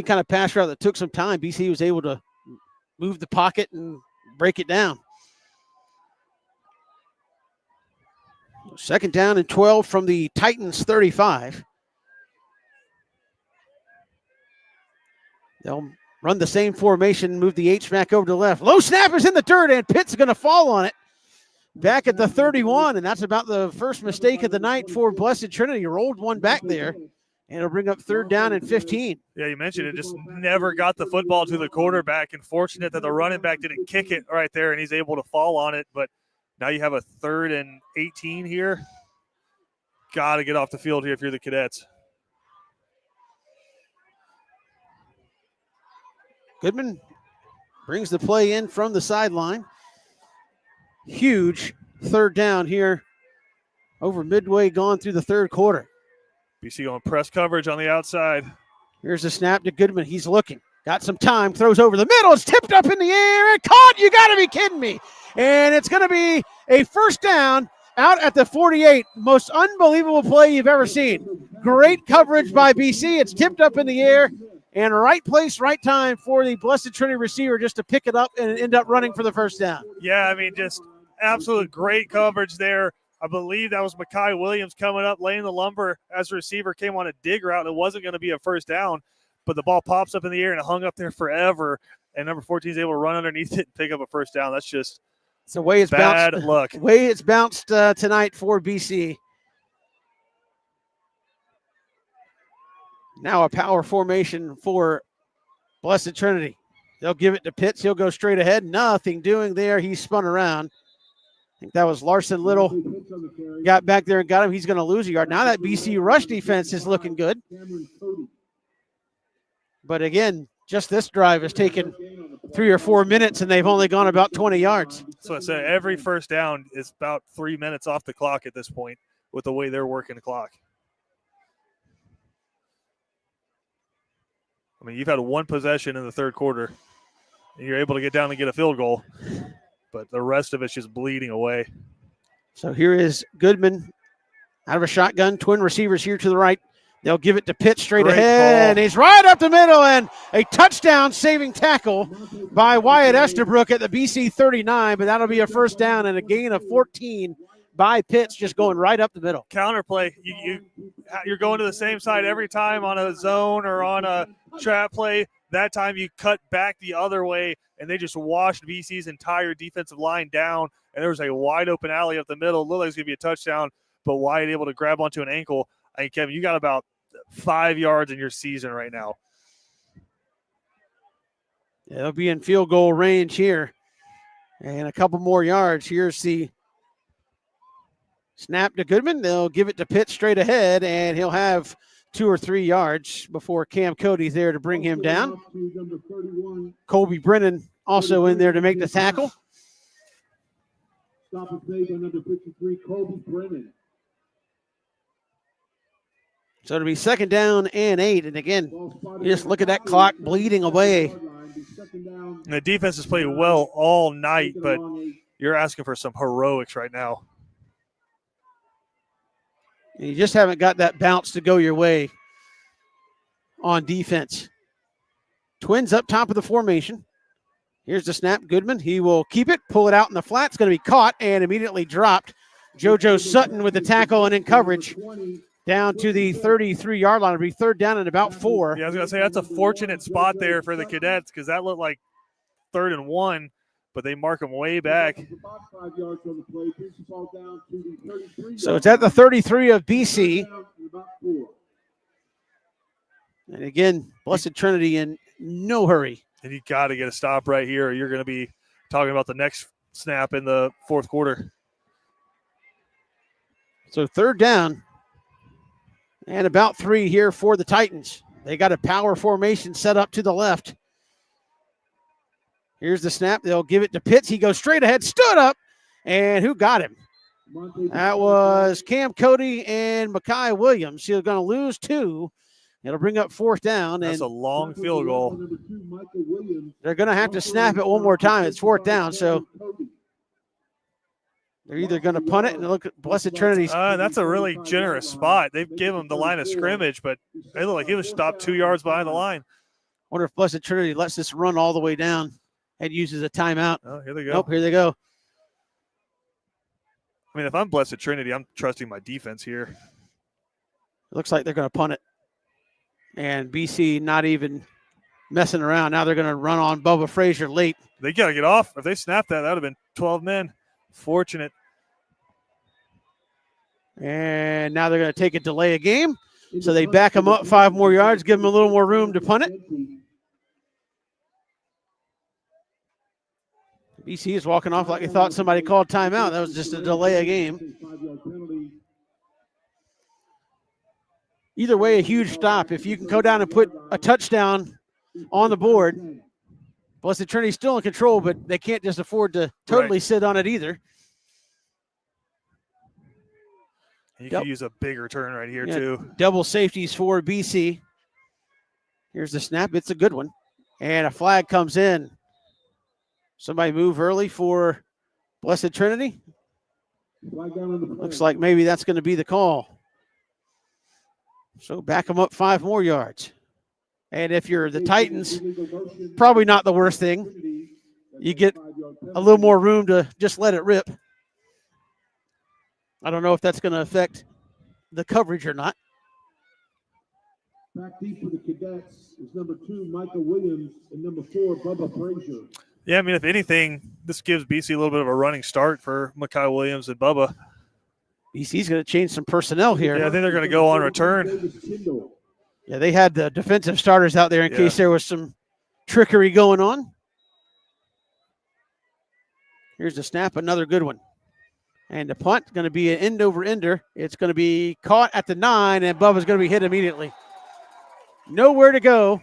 kind of pass route that took some time, BC was able to move the pocket and break it down. 2nd down and 12 from the Titans 35. They'll run the same formation, move the H-back over to the left. Low snap is in the dirt, and Pitt's going to fall on it. Back at the 31, and that's about the first mistake of the night for Blessed Trinity. Rolled one back there, and it'll bring up 3rd down and 15. Yeah, you mentioned it. Just never got the football to the quarterback, and fortunate that the running back didn't kick it right there, and he's able to fall on it. But now you have a 3rd and 18 here. Got to get off the field here if you're the Cadets. Goodman brings the play in from the sideline. Huge 3rd down here over midway gone through the 3rd quarter. BC going press coverage on the outside. Here's the snap to Goodman. He's looking. Got some time. Throws over the middle. It's tipped up in the air and caught. You got to be kidding me. And it's going to be a 1st down out at the 48. Most unbelievable play you've ever seen. Great coverage by BC. It's tipped up in the air. And right place, right time for the Blessed Trinity receiver just to pick it up and end up running for the 1st down. Yeah, I mean, just absolute great coverage there. I believe that was Mekhi Williams coming up, laying the lumber as the receiver came on a dig route. It wasn't going to be a 1st down, but the ball pops up in the air and it hung up there forever. And number 14 is able to run underneath it and pick up a 1st down. That's just the way it's bad bounced, luck. The way it's bounced tonight for BC. Now a power formation for Blessed Trinity. They'll give it to Pitts. He'll go straight ahead. Nothing doing there. He spun around. I think that was Larson Little. Got back there and got him. He's going to lose a yard. Now that BC rush defense is looking good. But again, just this drive has taken 3 or 4 minutes, and they've only gone about 20 yards. So I said every 1st down is about 3 minutes off the clock at this point with the way they're working the clock. I mean, you've had 1 possession in the 3rd quarter, and you're able to get down and get a field goal, but the rest of it's just bleeding away. So here is Goodman out of a shotgun. Twin receivers here to the right. They'll give it to Pitt straight ahead, and he's right up the middle, and a touchdown-saving tackle by Wyatt Estabrook at the BC 39, but that'll be a 1st down and a gain of 14 by Pitts, just going right up the middle. Counterplay. You're going to the same side every time on a zone or on a trap play. That time you cut back the other way, and they just washed BC's entire defensive line down, and there was a wide-open alley up the middle. It looked like it was going to be a touchdown, but Wyatt able to grab onto an ankle. I think, Kevin, you got about 5 yards in your season right now. Yeah, they'll be in field goal range here. And a couple more yards. Here's the snap to Goodman. They'll give it to Pitt straight ahead, and he'll have 2 or 3 yards before Cam Cody's there to bring him down. Colby Brennan also in there to make the tackle. Stop is made by number 53, Colby Brennan. So it'll be 2nd down and 8. And again, you just look at that clock bleeding away. And the defense has played well all night, but you're asking for some heroics right now. And you just haven't got that bounce to go your way on defense. Twins up top of the formation. Here's the snap. Goodman, he will keep it, pull it out in the flat. It's going to be caught and immediately dropped. JoJo Sutton with the tackle and in coverage down to the 33-yard line. It'll be 3rd down and about 4. Yeah, I was going to say that's a fortunate spot there for the Cadets because that looked like 3rd and 1, but they mark them way back. So it's at the 33 of BC. And again, Blessed Trinity in no hurry. And you got to get a stop right here, or you're going to be talking about the next snap in the 4th quarter. So 3rd down and about 3 here for the Titans. They got a power formation set up to the left. Here's the snap. They'll give it to Pitts. He goes straight ahead, stood up, and who got him? That was Cam Cody and Mekhi Williams. He's going to lose 2. It'll bring up 4th down. That's a long field goal. They're going to have to snap it one more time. It's 4th down, so they're either going to punt it and look at Blessed Trinity. That's a really generous spot. They've given him the line of scrimmage, but they look like he was stopped 2 yards behind the line. Wonder if Blessed Trinity lets this run all the way down and uses a timeout. Oh, here they go. Nope, here they go. I mean, if I'm Blessed Trinity, I'm trusting my defense here. It looks like they're going to punt it. And BC not even messing around. Now they're going to run on Bubba Frazier late. They got to get off. If they snapped that, that would have been 12 men. Fortunate. And now they're going to take a delay of game. So they back them up 5 more yards, give them a little more room to punt it. BC is walking off like they thought somebody called timeout. That was just a delay of game. Either way, a huge stop. If you can go down and put a touchdown on the board, Blessed Trinity's still in control, but they can't just afford to totally sit on it either. You could use a bigger turn right here, too. Double safeties for BC. Here's the snap. It's a good one. And a flag comes in. Somebody move early for Blessed Trinity. Looks like maybe that's going to be the call. So back them up 5 more yards. And if you're the Titans, probably not the worst thing. You get a little more room to just let it rip. I don't know if that's going to affect the coverage or not. Back deep for the Cadets is number 2, Michael Williams, and number 4, Bubba Frazier. Yeah, I mean, if anything, this gives BC a little bit of a running start for Mekhi Williams and Bubba. BC's going to change some personnel here. Yeah, I think they're going to go on return. Yeah, they had the defensive starters out there in case there was some trickery going on. Here's the snap, another good one. And the punt going to be an end over ender. It's going to be caught at the 9, and Bubba's going to be hit immediately. Nowhere to go.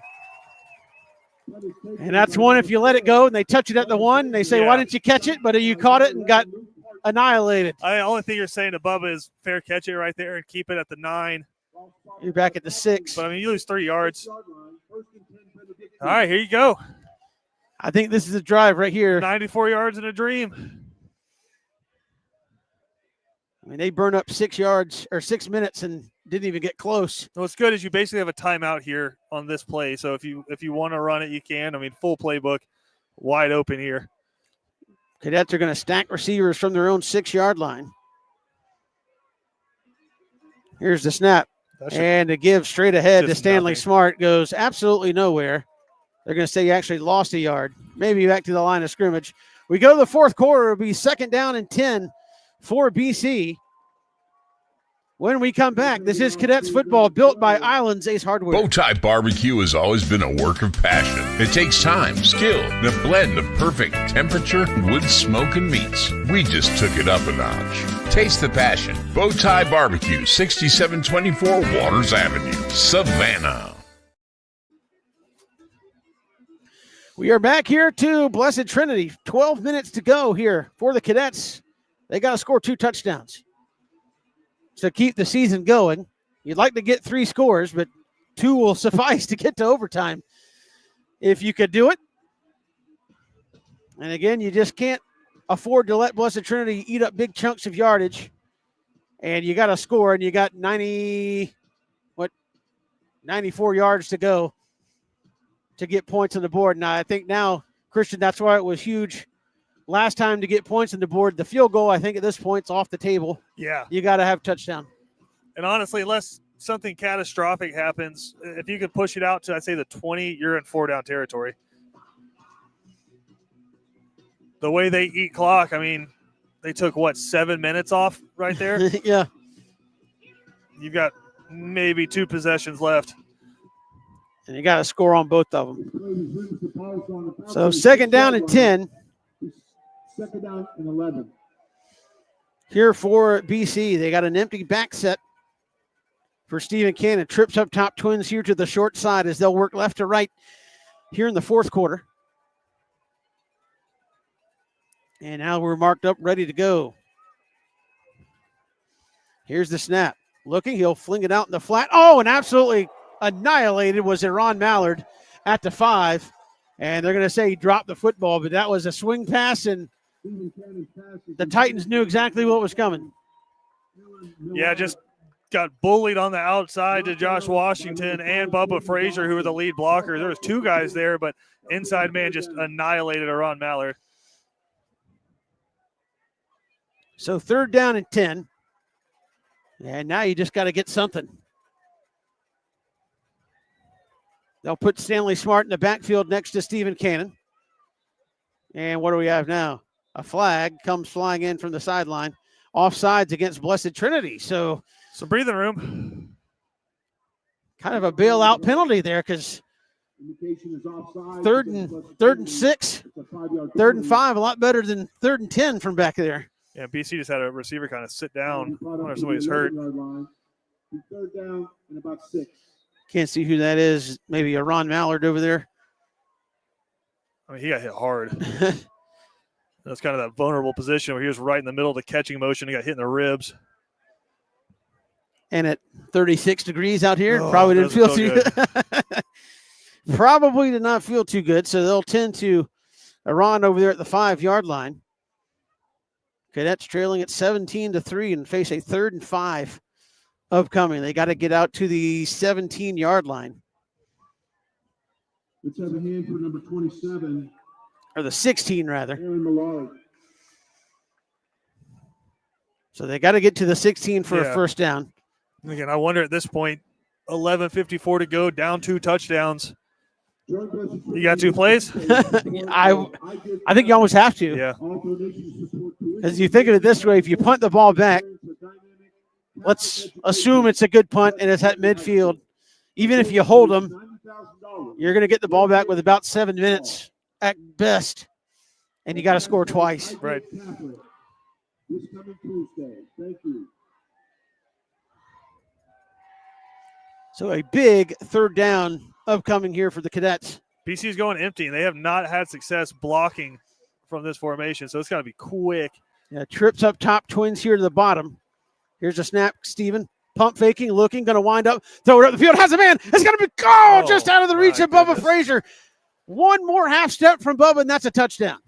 And that's one if you let it go and they touch it at the 1. They say, why didn't you catch it? But you caught it and got annihilated. The only thing you're saying to Bubba is fair catch it right there and keep it at the 9. You're back at the 6. But, I mean, you lose 3 yards. All right, here you go. I think this is a drive right here. 94 yards in a dream. I mean, they burn up 6 yards or 6 minutes and didn't even get close. What's good is you basically have a timeout here on this play. So if you want to run it, you can. I mean, full playbook, wide open here. Cadets are going to stack receivers from their own 6-yard line. Here's the snap. And to give straight ahead to Stanley Smart goes absolutely nowhere. They're going to say you actually lost a yard. Maybe back to the line of scrimmage. We go to the fourth quarter. It'll be 2nd down and 10 for BC. When we come back, this is Cadets football built by Islands Ace Hardware. Bowtie Barbecue has always been a work of passion. It takes time, skill, and a blend of perfect temperature, wood, smoke, and meats. We just took it up a notch. Taste the passion. Bowtie Barbecue, 6724 Waters Avenue, Savannah. We are back here to Blessed Trinity. 12 minutes to go here for the Cadets. They got to score 2 touchdowns to keep the season going. You'd like to get 3 scores, but 2 will suffice to get to overtime if you could do it. And again, you just can't afford to let Blessed Trinity eat up big chunks of yardage. And you got to score, and you got 94 yards to go to get points on the board. Now, I think now, Christian, that's why it was huge last time to get points on the board. The field goal, I think at this point, is off the table. Yeah. You got to have touchdown. And honestly, unless something catastrophic happens, if you could push it out to, I'd say, the 20, you're in 4-down territory. The way they eat clock, I mean, they took, 7 minutes off right there? Yeah. You've got maybe 2 possessions left. And you got to score on both of them. So 2nd down and 10. 2nd down and 11. Here for BC. They got an empty back set for Stephen Cannon. Trips up top, Twins here to the short side as they'll work left to right here in the fourth quarter. And now we're marked up, ready to go. Here's the snap. Looking, he'll fling it out in the flat. Oh, and absolutely annihilated was Ron Mallard at the 5. And they're going to say he dropped the football, but that was a swing pass, and the Titans knew exactly what was coming. Yeah, just got bullied on the outside to Josh Washington and Bubba Frazier, who were the lead blockers. There was 2 guys there, but inside man just annihilated Ron Mallard. So 3rd down and 10. And now you just got to get something. They'll put Stanley Smart in the backfield next to Stephen Cannon. And what do we have now? A flag comes flying in from the sideline. Offsides against Blessed Trinity. So some breathing room. Kind of a bailout penalty there because third and 6, 3rd and 5, a lot better than 3rd and 10 from back there. Yeah, BC just had a receiver kind of sit down. I wonder if somebody's hurt. 3rd down and about 6. Can't see who that is. Maybe a Ron Mallard over there. I mean, he got hit hard. That's kind of that vulnerable position where he was right in the middle of the catching motion. He got hit in the ribs. And at 36 degrees out here, probably didn't feel too good. Probably did not feel too good. So they'll tend to Iran over there at the 5-yard line. Cadets trailing at 17-3 and face a 3rd and 5 upcoming. They got to get out to the 17-yard line. Let's have a hand for number 27. Or the 16, rather. Aaron Millard. So they got to get to the 16 for a first down. Again, I wonder at this point, 11:54 to go, down 2 touchdowns. You got 2 plays? I think you almost have to. Yeah. As you think of it this way, if you punt the ball back, let's assume it's a good punt and it's at midfield. Even if you hold them, you're going to get the ball back with about 7 minutes at best, and you got to score twice. Right. This coming Tuesday. Thank you. So a big 3rd down upcoming here for the Cadets. BC is going empty, and they have not had success blocking from this formation, so it's got to be quick. Yeah, trips up top, Twins here to the bottom. Here's a snap, Steven. Pump faking, looking, going to wind up, throw it up the field, has a man. It's going to be just out of the reach of Bubba Frazier. One more half step from Bubba, and that's a touchdown.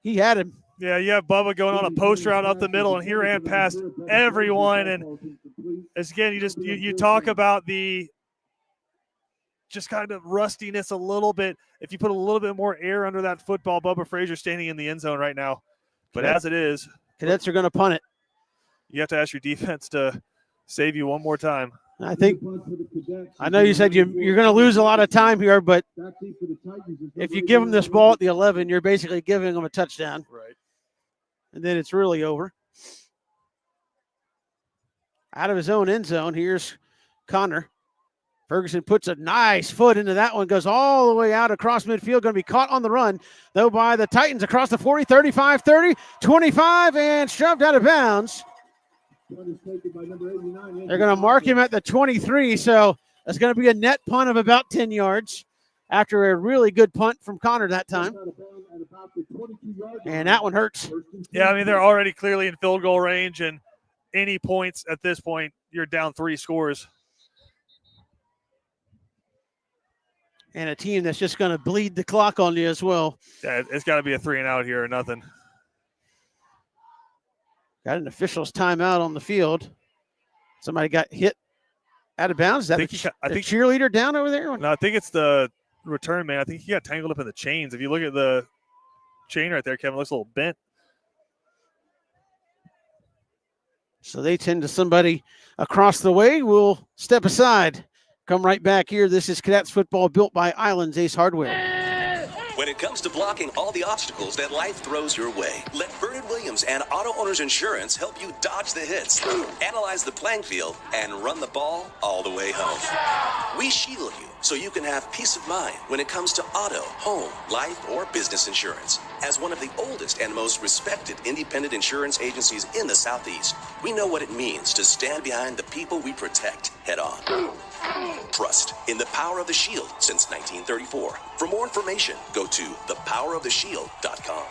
He had him. Yeah, you have Bubba going on a post route up the middle, and he ran past everyone. And again, you talk about the just kind of rustiness a little bit. If you put a little bit more air under that football, Bubba Frazier standing in the end zone right now. But as it is, Cadets are going to punt it. You have to ask your defense to save you one more time. I know you said you're going to lose a lot of time here, but if you give them this ball at the 11, you're basically giving them a touchdown. Right. And then it's really over. Out of his own end zone, here's Connor. Ferguson puts a nice foot into that one, goes all the way out across midfield, going to be caught on the run, though, by the Titans across the 40, 35, 30, 25, and shoved out of bounds. They're going to mark him at the 23, so it's going to be a net punt of about 10 yards after a really good punt from Connor that time. And that one hurts. Yeah, I mean, they're already clearly in field goal range, and any points at this point, you're down 3 scores. And a team that's just going to bleed the clock on you as well. Yeah, it's got to be a 3-and-out here or nothing. Got an official's timeout on the field. Somebody got hit out of bounds. Is that I think cheerleader down over there? No, I think it's the return man. I think he got tangled up in the chains. If you look at the chain right there, Kevin, it looks a little bent. So they tend to somebody across the way. We'll step aside. Come right back here. This is Cadets football built by Islands Ace Hardware. When it comes to blocking all the obstacles that life throws your way, let Vernon Williams and Auto Owners Insurance help you dodge the hits, analyze the playing field, and run the ball all the way home. We shield you so you can have peace of mind when it comes to auto, home, life, or business insurance. As one of the oldest and most respected independent insurance agencies in the Southeast, we know what it means to stand behind the people we protect head on. Trust in the power of the Shield since 1934. For more information, go to thepoweroftheshield.com.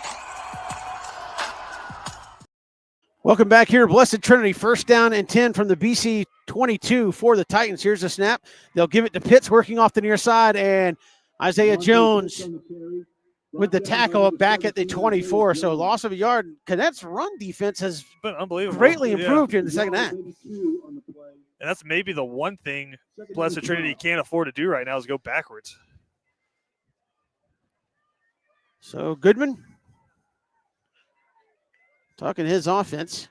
Welcome back here, Blessed Trinity. First down and 10 from the BC 22 for the Titans. Here's a snap. They'll give it to Pitts, working off the near side, and Isaiah Jones with the tackle back at the 24. So loss of a yard. Cadets' run defense has been unbelievable, greatly improved here in the second half. And that's maybe the one thing Blessed Trinity can't afford to do right now is go backwards. So Goodman talking his offense.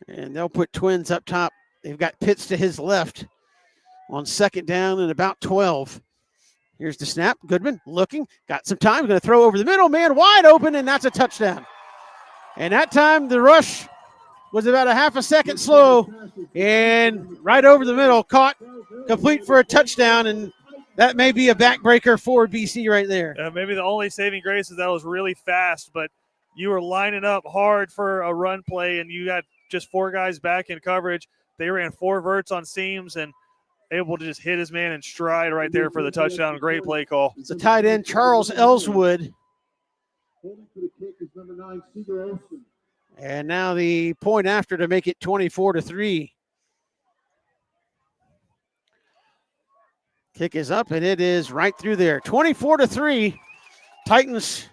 And they'll put Twins up top. They've got Pitts to his left. on second down and about 12. Here's the snap. Goodman looking, got some time, going to throw over the middle, man wide open, and that's a touchdown. And that time the rush was about a half a second slow, and right over the middle, caught, complete for a touchdown, and that may be a backbreaker for BC right there. Maybe the only saving grace is that was really fast, but you were lining up hard for a run play, and you got just 4 guys back in coverage. They ran 4 verts on seams and able to just hit his man in stride right there for the touchdown. Great play call. It's a tight end, Charles Ellswood. And now the point after to make it 24-3. Kick is up, and it is right through there. 24-3. Titans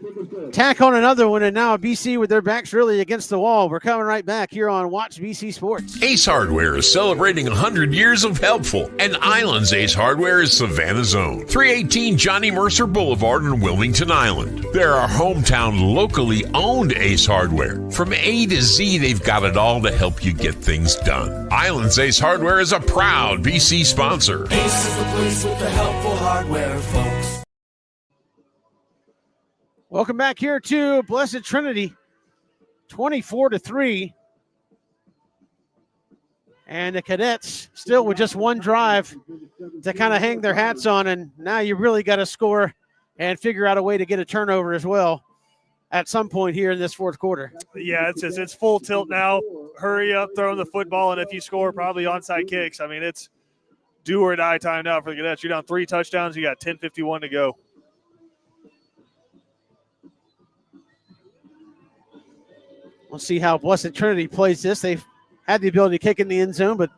tack on another one, and now BC with their backs really against the wall. We're coming right back here on Watch BC Sports. Ace Hardware is celebrating 100 years of helpful, and Island's Ace Hardware is Savannah's own. 318 Johnny Mercer Boulevard in Wilmington Island. They're our hometown, locally owned Ace Hardware. From A to Z, they've got it all to help you get things done. Island's Ace Hardware is a proud BC sponsor. Ace is the place with the helpful hardware, folks. Welcome back here to Blessed Trinity, 24-3. And the Cadets still with just one drive to kind of hang their hats on, and now you really got to score and figure out a way to get a turnover as well at some point here in this fourth quarter. Yeah, it's full tilt now. Hurry up, throw the football, and if you score, probably onside kicks. I mean, it's do or die time now for the Cadets. You're down 3 touchdowns. You got 10:51 to go. We'll see how Blessed Trinity plays this. They've had the ability to kick in the end zone, but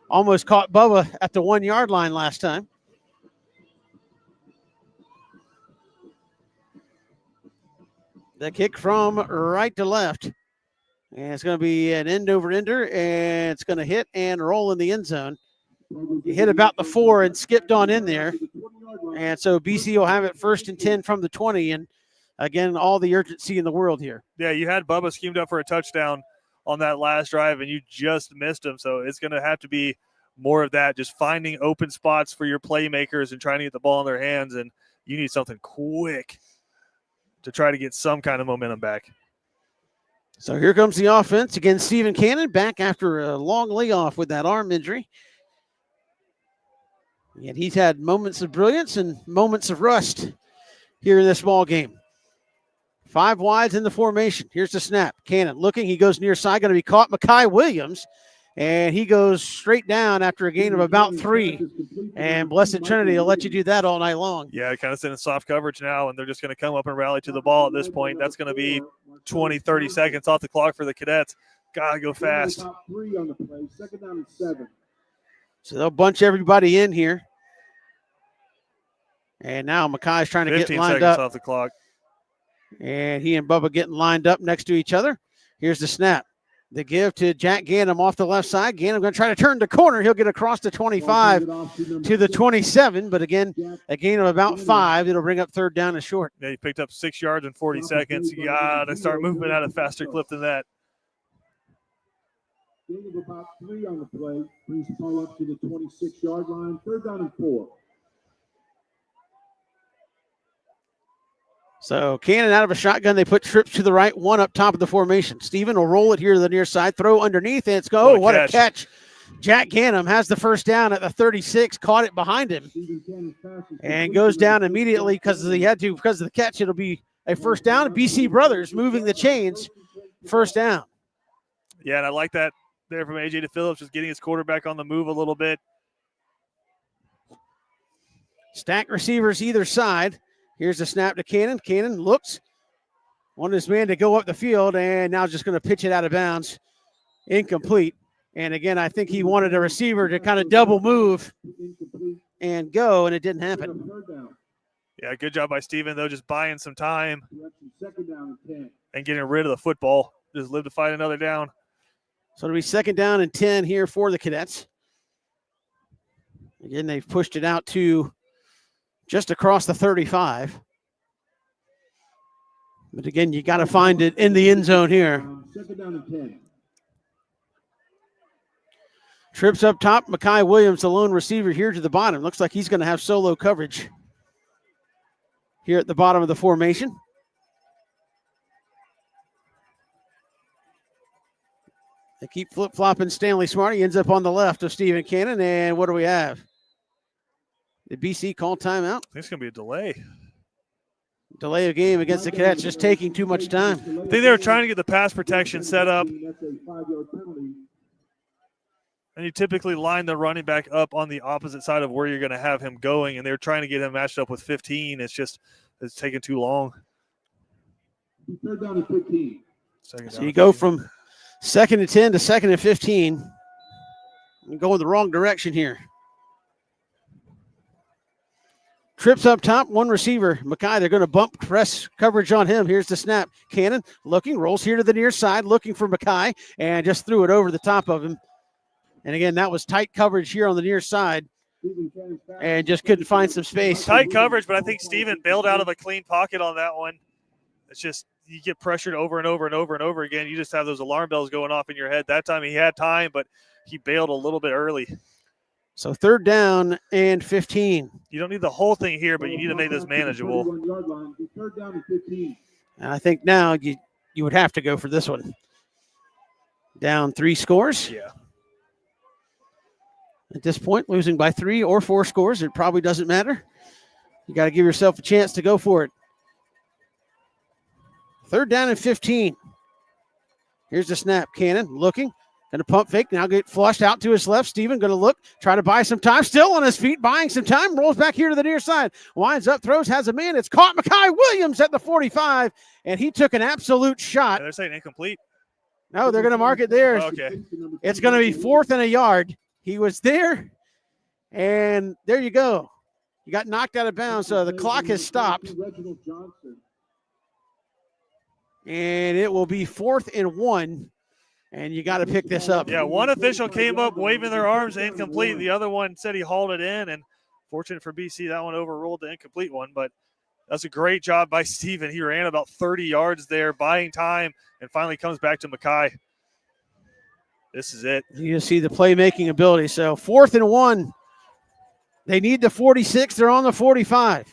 almost caught Bubba at the 1-yard line last time. The kick from right to left. And it's going to be an end-over-ender, and it's going to hit and roll in the end zone. He hit about the 4 and skipped on in there. And so BC will have it 1st and 10 from the 20, and again, all the urgency in the world here. Yeah, you had Bubba schemed up for a touchdown on that last drive, and you just missed him. So it's going to have to be more of that, just finding open spots for your playmakers and trying to get the ball in their hands, and you need something quick to try to get some kind of momentum back. So here comes the offense. Again, Stephen Cannon back after a long layoff with that arm injury. And he's had moments of brilliance and moments of rust here in this ball game. 5 wides in the formation. Here's the snap. Cannon looking. He goes near side. Going to be caught. Makai Williams. And he goes straight down after a gain of about 3. And Blessed Trinity will let you do that all night long. Yeah, kind of sitting in soft coverage now, and they're just going to come up and rally to the ball at this point. That's going to be 20, 30 seconds off the clock for the Cadets. Got to go fast. 3 on the play. 2nd down and 7. So they'll bunch everybody in here. And now Makai's trying to get lined 15 seconds up. off the clock. And he and Bubba getting lined up next to each other. Here's the snap. The give to Jack Gannum off the left side. Gannum going to try to turn the corner. He'll get across the 25 to the 27. But again, a gain of about 5. It'll bring up 3rd down and short. Yeah, you picked up 6 yards in 40 seconds. You got to start moving at a faster clip than that. Gain of about 3 on the play. Brings the ball up to the 26-yard line. 3rd down and 4. So Cannon out of a shotgun. They put trips to the right, 1 up top of the formation. Steven will roll it here to the near side, throw underneath, and it's go. What a catch. Jack Gannum has the 1st down at the 36, caught it behind him, and goes down immediately because of the catch. It'll be a 1st down. BC Brothers moving the chains, 1st down. Yeah, and I like that there from AJ to Phillips, just getting his quarterback on the move a little bit. Stack receivers either side. Here's the snap to Cannon. Cannon looks, wanted his man to go up the field, and now just going to pitch it out of bounds. Incomplete. And again, I think he wanted a receiver to kind of double move and go, and it didn't happen. Yeah, good job by Steven, though, just buying some time and getting rid of the football. Just live to fight another down. So it'll be 2nd down and 10 here for the Cadets. Again, they've pushed it out to just across the 35. But again, you got to find it in the end zone here. 2nd down and 10. Trips up top. Makai Williams, the lone receiver here to the bottom. Looks like he's going to have solo coverage here at the bottom of the formation. They keep flip-flopping Stanley Smart. He ends up on the left of Stephen Cannon. And what do we have? The BC call timeout. I think it's going to be a delay. Delay of game against the Cadets, just taking too much time. I think they were trying to get the pass protection set up. And you typically line the running back up on the opposite side of where you're going to have him going, and they're trying to get him matched up with 15. It's taking too long. Third down and 15. So you go from 2nd and 10 to 2nd and 15. I'm going the wrong direction here. Trips up top, one receiver, Mackay. They're going to bump press coverage on him. Here's the snap. Cannon looking, rolls here to the near side, looking for Mackay, and just threw it over the top of him. And again, that was tight coverage here on the near side and just couldn't find some space. Tight coverage, but I think Steven bailed out of a clean pocket on that one. It's just you get pressured over and over and over and over again. You just have those alarm bells going off in your head. That time he had time, but he bailed a little bit early. So 3rd down and 15. You don't need the whole thing here, but you need to make this manageable. And I think now you would have to go for this one. Down 3 scores. Yeah. At this point, losing by 3 or 4 scores, it probably doesn't matter. You got to give yourself a chance to go for it. 3rd down and 15. Here's the snap. Cannon looking. Going to pump fake. Now get flushed out to his left. Steven going to look. Try to buy some time. Still on his feet. Buying some time. Rolls back here to the near side. Winds up. Throws. Has a man. It's caught. Mackay Williams at the 45. And he took an absolute shot. Yeah, they're saying incomplete. No, they're going to mark it there. Okay. It's going to be 4th and a yard. He was there. And there you go. You got knocked out of bounds. So the clock has stopped. And it will be 4th and 1. And you got to pick this up. Yeah, one official came up waving their arms, incomplete. The other one said he hauled it in. And fortunate for BC, that one overruled the incomplete one. But that's a great job by Steven. He ran about 30 yards there, buying time, and finally comes back to Mackay. This is it. You see the playmaking ability. So 4th and 1. They need the 46. They're on the 45.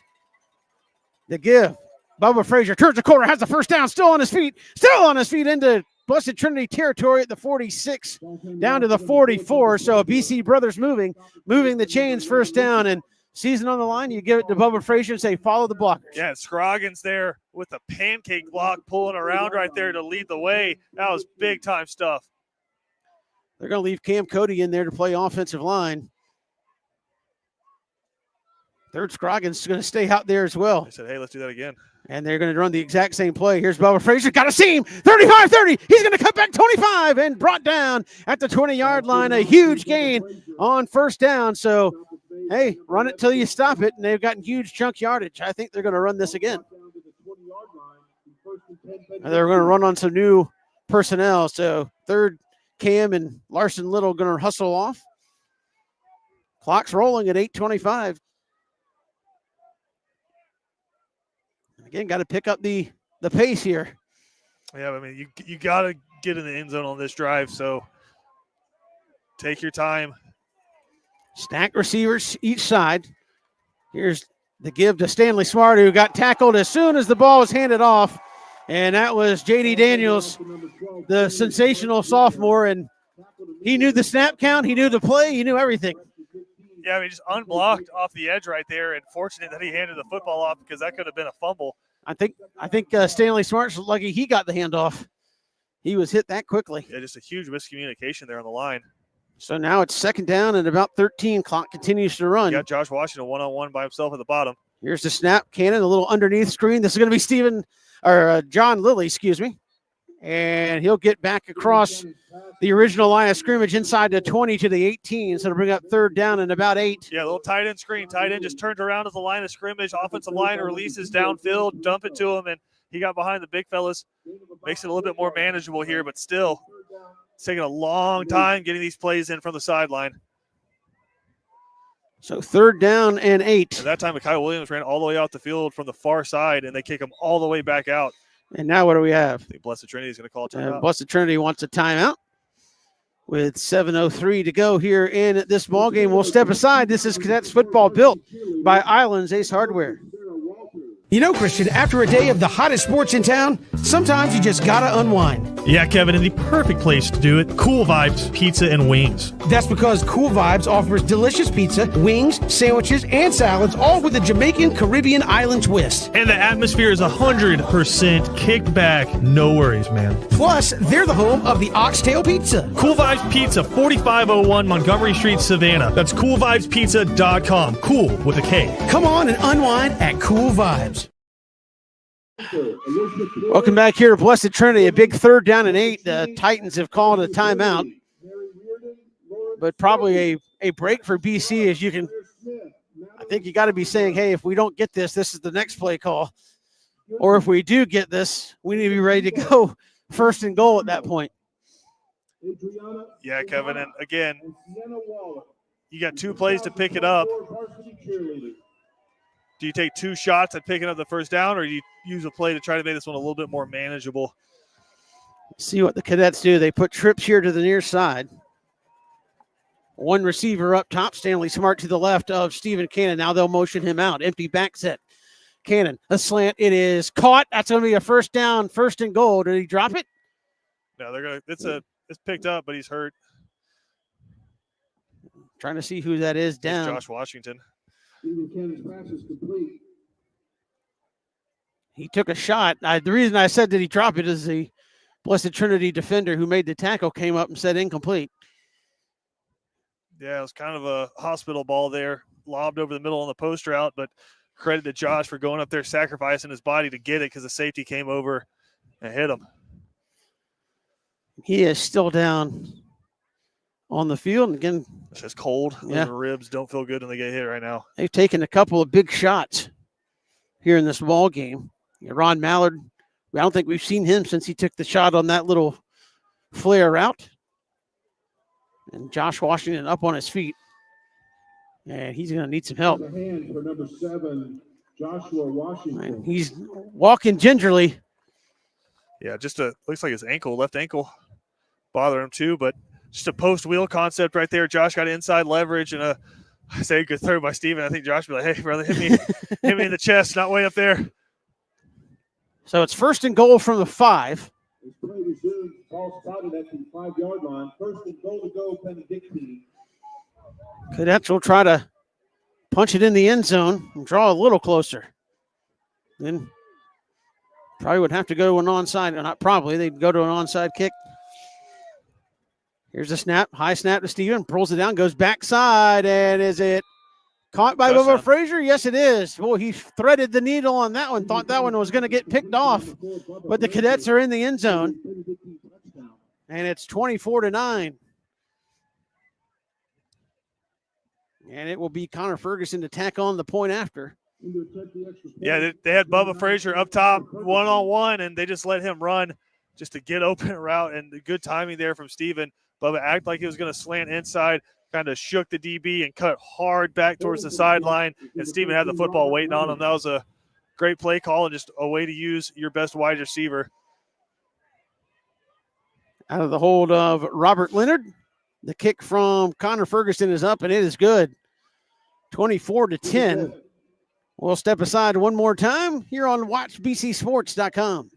The give. Bubba Frazier turns the corner, has the first down, still on his feet into Blessed Trinity territory at the 46, down to the 44. So BC Brothers moving the chains, first down, and season on the line. You give it to Bubba Frazier and say, follow the blockers. Yeah, Scroggins there with the pancake block pulling around right there to lead the way. That was big time stuff. They're going to leave Cam Cody in there to play offensive line. Third Scroggins is going to stay out there as well. They said, hey, let's do that again. And they're going to run the exact same play. Here's Bubba Frazier. Got a seam. 35-30. He's going to cut back 25 and brought down at the 20-yard line. A huge gain on first down. So, hey, run it till you stop it. And they've gotten huge chunk yardage. I think they're going to run this again. And they're going to run on some new personnel. So, third, Cam and Larson Little going to hustle off. Clock's rolling at 8:25. Again, got to pick up the pace here. Yeah, I mean, you got to get in the end zone on this drive, so take your time. Stack receivers each side. Here's the give to Stanley Smart, who got tackled as soon as the ball was handed off, and that was J.D. Daniels, the sensational sophomore, and he knew the snap count, he knew the play, he knew everything. Yeah, I mean, just unblocked off the edge right there, and fortunate that he handed the football off because that could have been a fumble. I think Stanley Smart's lucky he got the handoff. He was hit that quickly. Yeah, just a huge miscommunication there on the line. So now it's 2nd down and about 13. Clock continues to run. You got Josh Washington one-on-one by himself at the bottom. Here's the snap. Cannon, a little underneath screen. This is going to be John Lilly, excuse me. And he'll get back across the original line of scrimmage inside the 20 to the 18. So to bring up 3rd down and about 8. Yeah, a little tight end screen. Tight end just turned around at the line of scrimmage. Offensive line releases downfield, dump it to him, and he got behind the big fellas. Makes it a little bit more manageable here, but still it's taking a long time getting these plays in from the sideline. So 3rd down and 8. At that time, Mackay Williams ran all the way out the field from the far side, and they kick him all the way back out. And now what do we have? I think Blessed Trinity is going to call a timeout. Blessed Trinity wants a timeout. With 7:03 to go here in this ball game. We'll step aside. This is Cadets football built by Islands Ace Hardware. You know, Christian, after a day of the hottest sports in town, sometimes you just gotta unwind. Yeah, Kevin, and the perfect place to do it, Cool Vibes Pizza and Wings. That's because Cool Vibes offers delicious pizza, wings, sandwiches, and salads, all with a Jamaican Caribbean island twist. And the atmosphere is 100% kicked back. No worries, man. Plus, they're the home of the Oxtail Pizza. Cool Vibes Pizza, 4501 Montgomery Street, Savannah. That's coolvibespizza.com. Cool with a K. Come on and unwind at Cool Vibes. Welcome back here to Blessed Trinity. A big 3rd down and 8. The Titans have called a timeout, but probably a break for BC. As you can, I think you got to be saying, hey, if we don't get this, this is the next play call. Or if we do get this, we need to be ready to go 1st and goal at that point. Yeah, Kevin, and again, you got 2 plays to pick it up. Do you take 2 shots at picking up the 1st down, or do you use a play to try to make this one a little bit more manageable? See what the Cadets do. They put trips here to the near side. 1 receiver up top. Stanley Smart to the left of Stephen Cannon. Now they'll motion him out. Empty back set. Cannon, a slant. It is caught. That's going to be a 1st down, 1st and goal. Did he drop it? No, they're going to. It's picked up, but he's hurt. Trying to see who that is down. It's Josh Washington. He took a shot. The reason I said, did he drop it, is the Blessed Trinity defender who made the tackle came up and said incomplete. Yeah, it was kind of a hospital ball there, lobbed over the middle on the post route, but credit to Josh for going up there, sacrificing his body to get it because the safety came over and hit him. He is still down on the field. And again, it's just cold. Yeah. The ribs don't feel good when they get hit right now. They've taken a couple of big shots here in this ball game. Ron Mallard, I don't think we've seen him since he took the shot on that little flare route. And Josh Washington up on his feet. And he's going to need some help. A hand for number 7, Joshua Washington. And he's walking gingerly. Yeah, just looks like his ankle, left ankle, bother him too, but just a post wheel concept right there. Josh got inside leverage and I say a good throw by Steven. I think Josh would be like, hey, brother, hit me in the chest, not way up there. So it's 1st and goal from the 5. This play resumed. Ball spotted at the 5-yard line. 1st and goal to go, Benedictine. Cadets will try to punch it in the end zone and draw a little closer. Then probably would have to go to an onside. Not probably. They'd go to an onside kick. Here's a snap. High snap to Steven. Pulls it down. Goes backside. And is it caught by Bubba Frazier? Yes, it is. Well, he threaded the needle on that one. Thought that one was going to get picked off. But the Cadets are in the end zone. And it's 24-9. And it will be Connor Ferguson to tack on the point after. Yeah, they had Bubba Frazier up top one-on-one, and they just let him run just to get open route. And the good timing there from Steven. Bubba acted like he was going to slant inside, kind of shook the DB and cut hard back towards the sideline. And Steven had the football waiting on him. That was a great play call and just a way to use your best wide receiver. Out of the hold of Robert Leonard. The kick from Connor Ferguson is up, and it is good. 24-10. We'll step aside one more time here on WatchBCSports.com.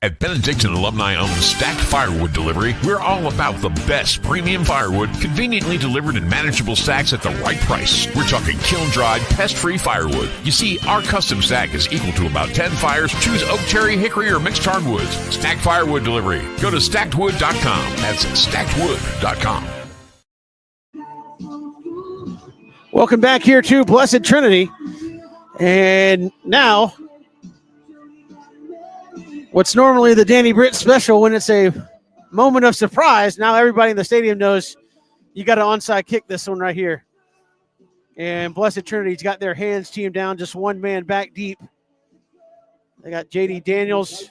At Benedictine alumni-owned Stacked Firewood Delivery, we're all about the best premium firewood, conveniently delivered in manageable stacks at the right price. We're talking kiln-dried, pest-free firewood. You see, our custom stack is equal to about 10 fires. Choose oak, cherry, hickory, or mixed hardwoods. Stacked Firewood Delivery. Go to stackedwood.com. That's stackedwood.com. Welcome back here to Blessed Trinity. And now, what's normally the Danny Britt special when it's a moment of surprise, now everybody in the stadium knows you got an onside kick this one right here. And Blessed Trinity's got their hands teamed down, just one man back deep. They got J.D. Daniels.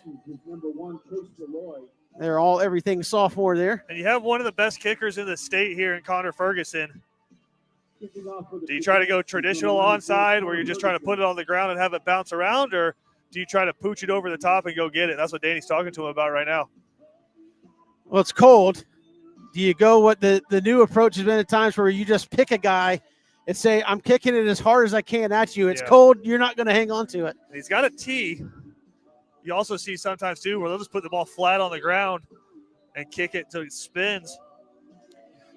They're all everything sophomore there. And you have one of the best kickers in the state here in Connor Ferguson. Do you try to go traditional onside where you're just trying to put it on the ground and have it bounce around, or do you try to pooch it over the top and go get it? That's what Danny's talking to him about right now. Well, it's cold. Do you go what the new approach has been at times where you just pick a guy and say, I'm kicking it as hard as I can at you. It's cold. You're not going to hang on to it. He's got a tee. You also see sometimes, too, where they'll just put the ball flat on the ground and kick it until it spins.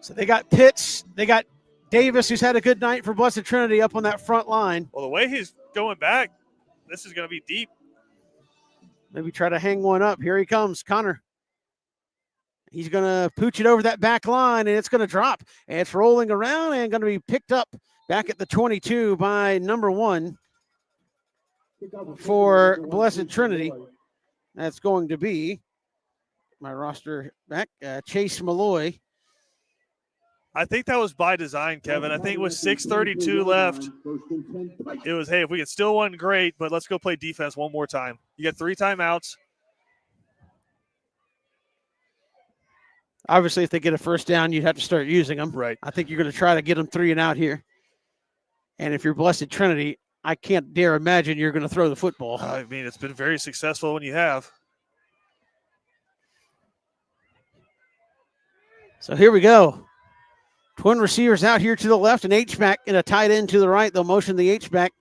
So they got Pitts. They got Davis, who's had a good night for Blessed Trinity, up on that front line. Well, the way he's going back, this is going to be deep. Maybe try to hang one up. Here he comes, Connor. He's going to pooch it over that back line, and it's going to drop. And it's rolling around and going to be picked up back at the 22 by number 1 for Blessed Trinity. That's going to be my roster back, Chase Malloy. I think that was by design, Kevin. I think with 6:32 left, it was, hey, if we can still win, great, but let's go play defense one more time. You get 3 timeouts. Obviously, if they get a first down, you'd have to start using them. Right. I think you're going to try to get them 3 and out here. And if you're Blessed Trinity, I can't dare imagine you're going to throw the football. I mean, it's been very successful when you have. So here we go. Twin receivers out here to the left, an H-back and a tight end to the right. They'll motion the H-back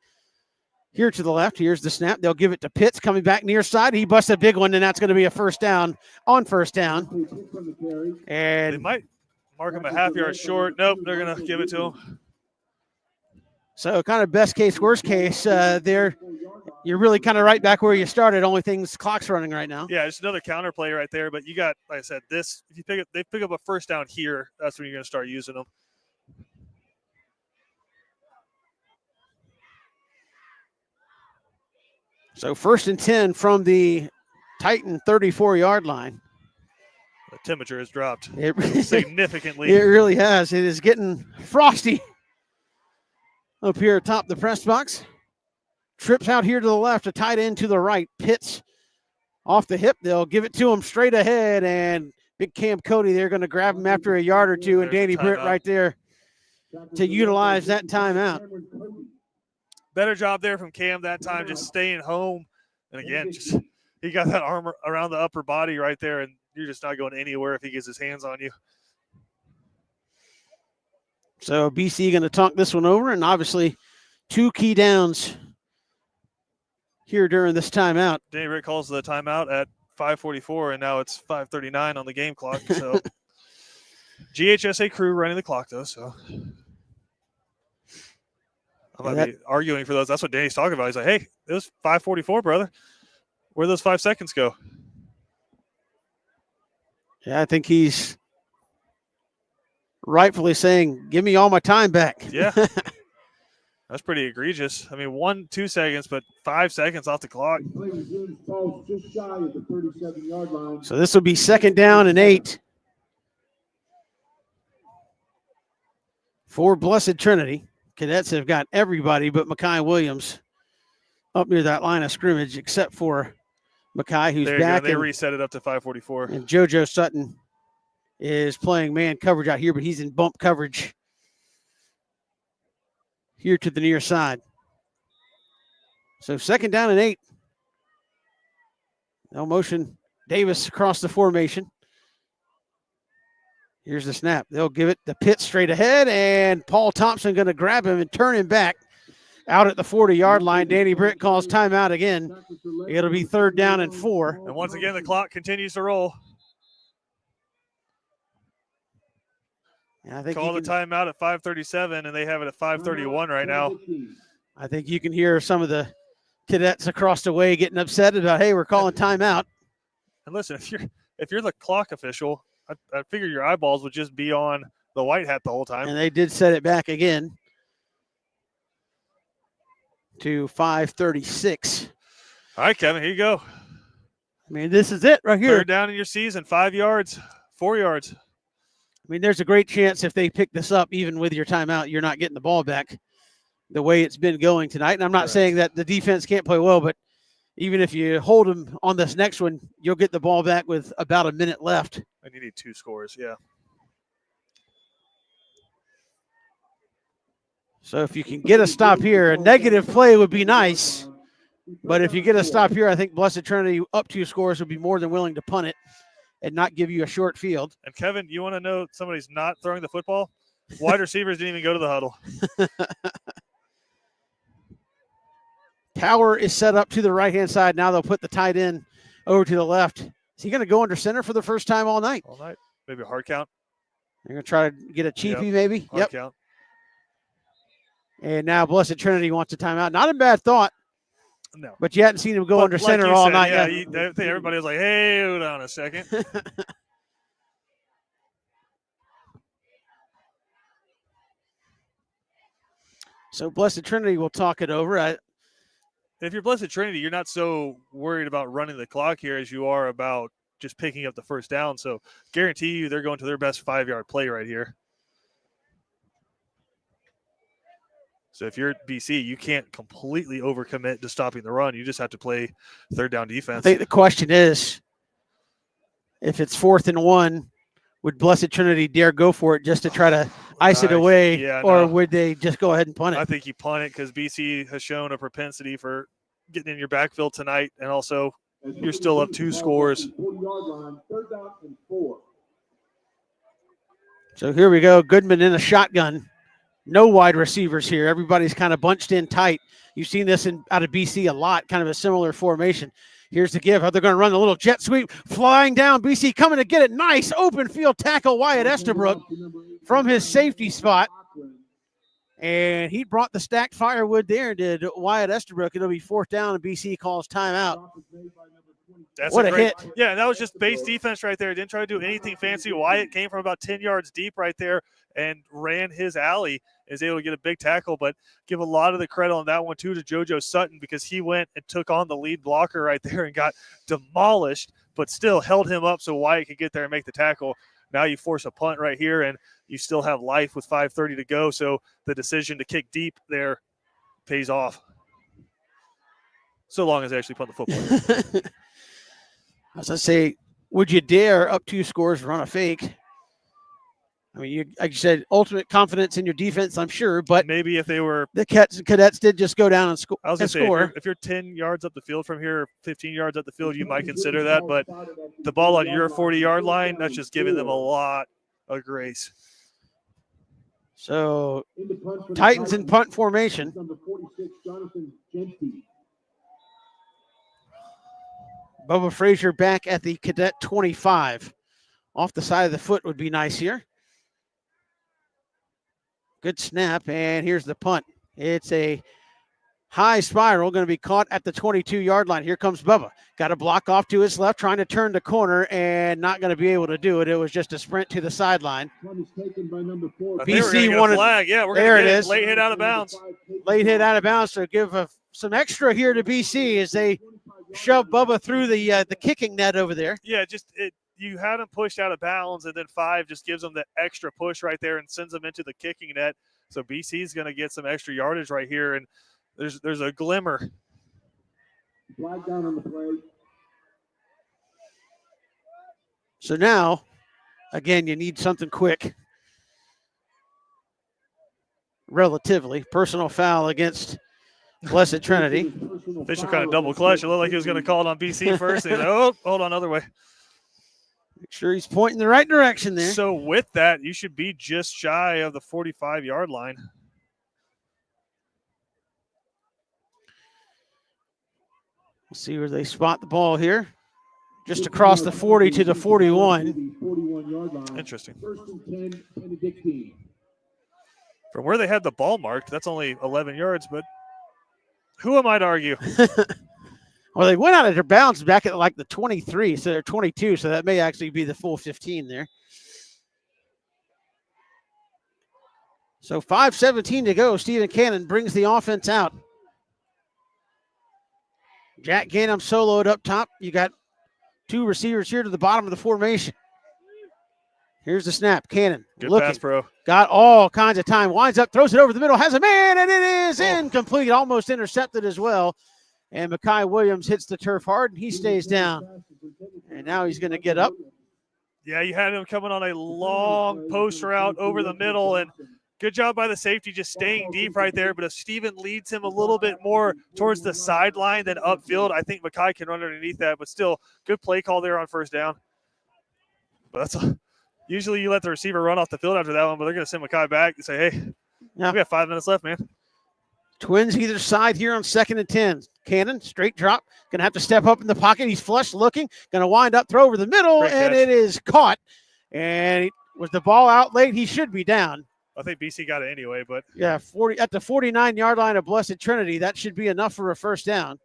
here to the left. Here's the snap. They'll give it to Pitts coming back near side. He busts a big one, and that's going to be a first down on first down. And they might mark him a half yard short. Nope, they're going to give it to him. So kind of best case, worst case there. You're really kind of right back where you started. Only things clock's running right now. Yeah, just another counter play right there. But you got, like I said, this. If you they pick up a first down here, that's when you're going to start using them. So 1st and 10 from the Titan 34-yard line. The temperature has dropped It, significantly. It really has. It is getting frosty up here atop the press box. Trips out here to the left, a tight end to the right. Pitts off the hip. They'll give it to him straight ahead, and big Cam Cody, they're going to grab him after a yard or two, and Danny Britt right there to utilize that timeout. Better job there from Cam that time, just staying home. And again, just he got that arm around the upper body right there, and you're just not going anywhere if he gets his hands on you. So BC going to talk this one over, and obviously 2 key downs here during this timeout. Danny Britt calls the timeout at 5:44, and now it's 5:39 on the game clock. So GHSA crew running the clock, though, so I might be arguing for those. That's what Danny's talking about. He's like, hey, it was 5:44, brother. Where'd those 5 seconds go? Yeah, I think he's rightfully saying, give me all my time back. Yeah. That's pretty egregious. I mean, 1-2 seconds, but 5 seconds off the clock. So this will be 2nd down and 8 for Blessed Trinity. Cadets have got everybody but Makai Williams up near that line of scrimmage, except for Makai, who's back. They reset it up to 5:44. And JoJo Sutton is playing man coverage out here, but he's in bump coverage here to the near side. So 2nd down and 8. They'll motion Davis across the formation. Here's the snap. They'll give it to Pitt straight ahead, and Paul Thompson going to grab him and turn him back out at the 40-yard line. Danny Britt calls timeout again. It'll be 3rd down and 4. And once again, the clock continues to roll. I think call the timeout at 5:37, and they have it at 5:31 right now. I think you can hear some of the cadets across the way getting upset about, hey, we're calling timeout. And listen, if you're the clock official, I figure your eyeballs would just be on the white hat the whole time. And they did set it back again to 5:36. All right, Kevin, here you go. I mean, this is it right here. 3rd down in your season, 5 yards, 4 yards. I mean, there's a great chance if they pick this up, even with your timeout, you're not getting the ball back the way it's been going tonight. And I'm not saying that the defense can't play well, but even if you hold them on this next one, you'll get the ball back with about a minute left. And you need 2 scores, yeah. So if you can get a stop here, a negative play would be nice. But if you get a stop here, I think Blessed Trinity up 2 scores would be more than willing to punt it and not give you a short field. And Kevin, you want to know somebody's not throwing the football? Wide receivers didn't even go to the huddle. Power is set up to the right-hand side. Now they'll put the tight end over to the left. Is he going to go under center for the first time all night? All night. Maybe a hard count. They're going to try to get a cheapie, maybe. Hard count. And now Blessed Trinity wants a timeout. Not a bad thought. No. But you hadn't seen him go under like center you all said, night. Yeah, yet. I think everybody was like, hey, hold on a second. So Blessed Trinity will talk it over. If you're Blessed Trinity, you're not so worried about running the clock here as you are about just picking up the first down. So guarantee you they're going to their best 5-yard play right here. So if you're BC, you can't completely overcommit to stopping the run. You just have to play third down defense. I think the question is, if it's 4th and 1, would Blessed Trinity dare go for it just to try to ice it away, or would they just go ahead and punt it? I think you punt it because BC has shown a propensity for getting in your backfield tonight, and also you're still up 2 scores. 40-yard line, 3rd down and 4. So here we go. Goodman in a shotgun. No wide receivers here. Everybody's kind of bunched in tight. You've seen this out of BC a lot, kind of a similar formation. Here's the give. They're going to run a little jet sweep. Flying down. BC coming to get it. Nice open field tackle. Wyatt Estabrook from his safety spot. And he brought the stacked firewood there, did Wyatt Estabrook. It'll be 4th down, and BC calls timeout. That's what a hit. Yeah, that was just base defense right there. Didn't try to do anything fancy. Wyatt came from about 10 yards deep right there and ran his alley. Is able to get a big tackle, but give a lot of the credit on that one too to JoJo Sutton, because he went and took on the lead blocker right there and got demolished, but still held him up so Wyatt could get there and make the tackle. Now you force a punt right here, and you still have life with 5:30 to go, so the decision to kick deep there pays off. So long as they actually punt the football. As I say, would you dare up 2 scores run a fake? I mean, like you said, ultimate confidence in your defense, I'm sure, but maybe if they were the cadets did just go down and score. I was going to say, if you're 10 yards up the field from here, 15 yards up the field, you might consider that, but the ball on your 40-yard line, that's just giving them a lot of grace. So, Titans in punt formation. Number 46, Jonathan Genty. Bubba Frazier back at the cadet 25. Off the side of the foot would be nice here. Good snap, and here's the punt. It's a high spiral, going to be caught at the 22-yard line. Here comes Bubba. Got a block off to his left, trying to turn the corner, and not going to be able to do it. It was just a sprint to the sideline. BC wanted flag. Yeah, we're there. It is late hit out of bounds. Late hit out of bounds. So give some extra here to BC as they shove Bubba through the kicking net over there. Yeah, you had him pushed out of bounds, and then 5 just gives them the extra push right there and sends them into the kicking net. So BC is going to get some extra yardage right here, and there's a glimmer. Flag down on the play. So now, again, you need something quick. Relatively. Personal foul against Blessed Trinity. Official kind of double clutch. It looked like he was going to call it on BC first. And he's like, oh, hold on, other way. Make sure he's pointing the right direction there. So with that, you should be just shy of the 45-yard line. We'll see where they spot the ball here. Just across the 40 to the 41. Interesting. 1st and 10, Benedictine. From where they had the ball marked, that's only 11 yards, but who am I to argue? Well, they went out of their bounds back at like the 23, so they're 22, so that may actually be the full 15 there. So 5:17 to go. Stephen Cannon brings the offense out. Jack Gainham soloed up top. You got 2 receivers here to the bottom of the formation. Here's the snap. Cannon Good looking. pass, bro. Got all kinds of time. Winds up, throws it over the middle, has a man, and it is incomplete. Almost intercepted as well. And Mekhi Williams hits the turf hard, and he stays down. And now he's going to get up. Yeah, you had him coming on a long post route over the middle, and good job by the safety just staying deep right there. But if Steven leads him a little bit more towards the sideline than upfield, I think Mekhi can run underneath that. But still, good play call there on 1st down. But usually you let the receiver run off the field after that one, but they're going to send Mackay back and say, hey, we got 5 minutes left, man. Twins either side here on 2nd and 10. Cannon, straight drop, going to have to step up in the pocket. He's flush looking, going to wind up, throw over the middle, and it is caught. And with the ball out late, he should be down. I think BC got it anyway, but. Yeah, at the 49-yard line of Blessed Trinity, that should be enough for a first down.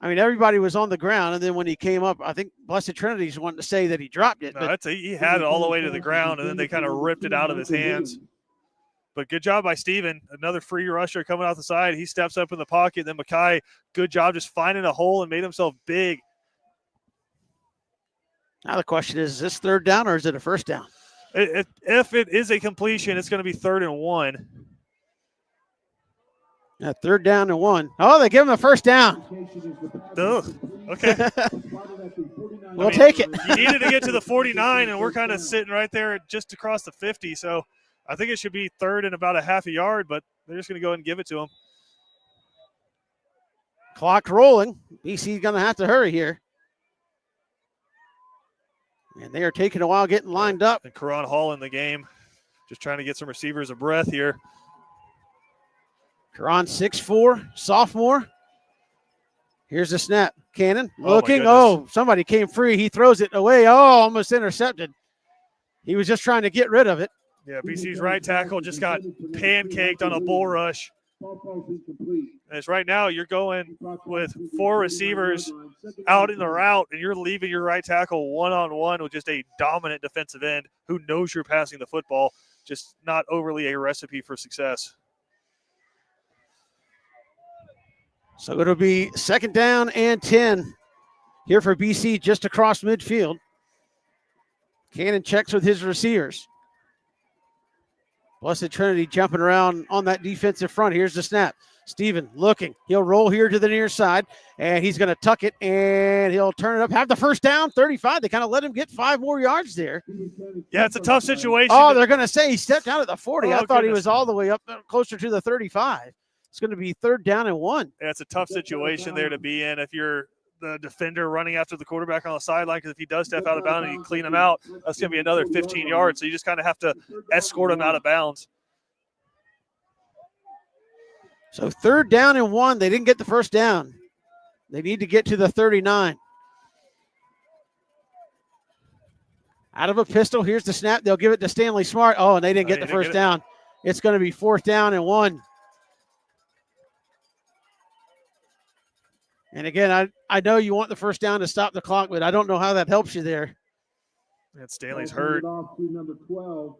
I mean, everybody was on the ground, and then when he came up, I think Blessed Trinity's wanting to say that he dropped it. No, he had it all the way to the ground, and then they kind of ripped it out of his hands. But good job by Steven. Another free rusher coming out the side. He steps up in the pocket. Then Mackay, good job just finding a hole and made himself big. Now the question is this 3rd down or is it a first down? If it is a completion, it's going to be 3rd and 1. Yeah, 3rd down and 1. Oh, they give him a first down. Ugh. Okay. We'll take it. You needed to get to the 49, and we're kind of sitting right there just across the 50. So I think it should be 3rd and about a half a yard, but they're just going to go ahead and give it to him. Clock rolling. BC's going to have to hurry here. And they are taking a while getting lined up. And Karan Hall in the game, just trying to get some receivers a breath here. Karan 6'4", sophomore. Here's the snap. Cannon looking. Oh, somebody came free. He throws it away. Oh, almost intercepted. He was just trying to get rid of it. Yeah, BC's right tackle just got pancaked on a bull rush. As right now, you're going with 4 receivers out in the route, and you're leaving your right tackle one-on-one with just a dominant defensive end who knows you're passing the football, just not overly a recipe for success. So it'll be 2nd down and 10 here for BC just across midfield. Cannon checks with his receivers. Blessed Trinity jumping around on that defensive front. Here's the snap. Steven looking. He'll roll here to the near side, and he's going to tuck it, and he'll turn it up. Have the first down, 35. They kind of let him get 5 more yards there. Yeah, it's a tough situation. Oh, they're going to say he stepped out at the 40. I thought goodness. he was all the way up closer to the 35. It's going to be 3rd down and 1. Yeah, it's a tough situation there to be in if you're the defender running after the quarterback on the sideline, because if he does step out of bounds and you clean him out, that's going to be another 15 yards. So you just kind of have to escort him out of bounds. So 3rd down and 1. They didn't get the first down. They need to get to the 39. Out of a pistol, here's the snap. They'll give it to Stanley Smart. Oh, and they didn't get the first down. It's going to be 4th down and 1. And again, I know you want the first down to stop the clock, but I don't know how that helps you there. And Stanley's hurt. Off to number 12,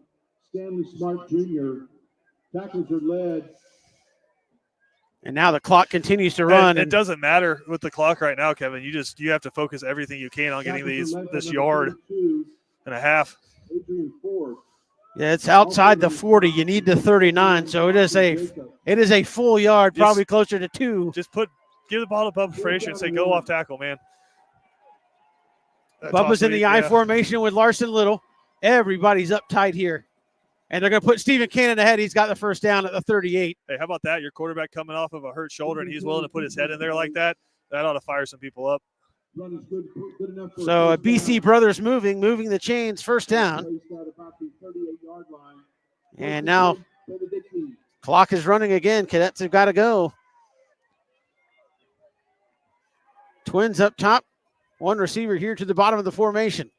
Stanley Smart Jr. Tackles are led. And now the clock continues to run. It doesn't matter with the clock right now, Kevin. You have to focus everything you can on getting this yard and a half. Yeah, it's outside the 40. You need the 39, so it is a full yard, probably closer to 2. Give the ball to Bubba Frazier and say, go off tackle, man. Bubba's in the I formation with Larson Little. Everybody's up tight here. And they're going to put Steven Cannon ahead. He's got the first down at the 38. Hey, how about that? Your quarterback coming off of a hurt shoulder, and he's willing to put his head in there like that. That ought to fire some people up. So BC Brothers moving the chains, first down. And now clock is running again. Cadets have got to go. Twins up top. 1 receiver here to the bottom of the formation.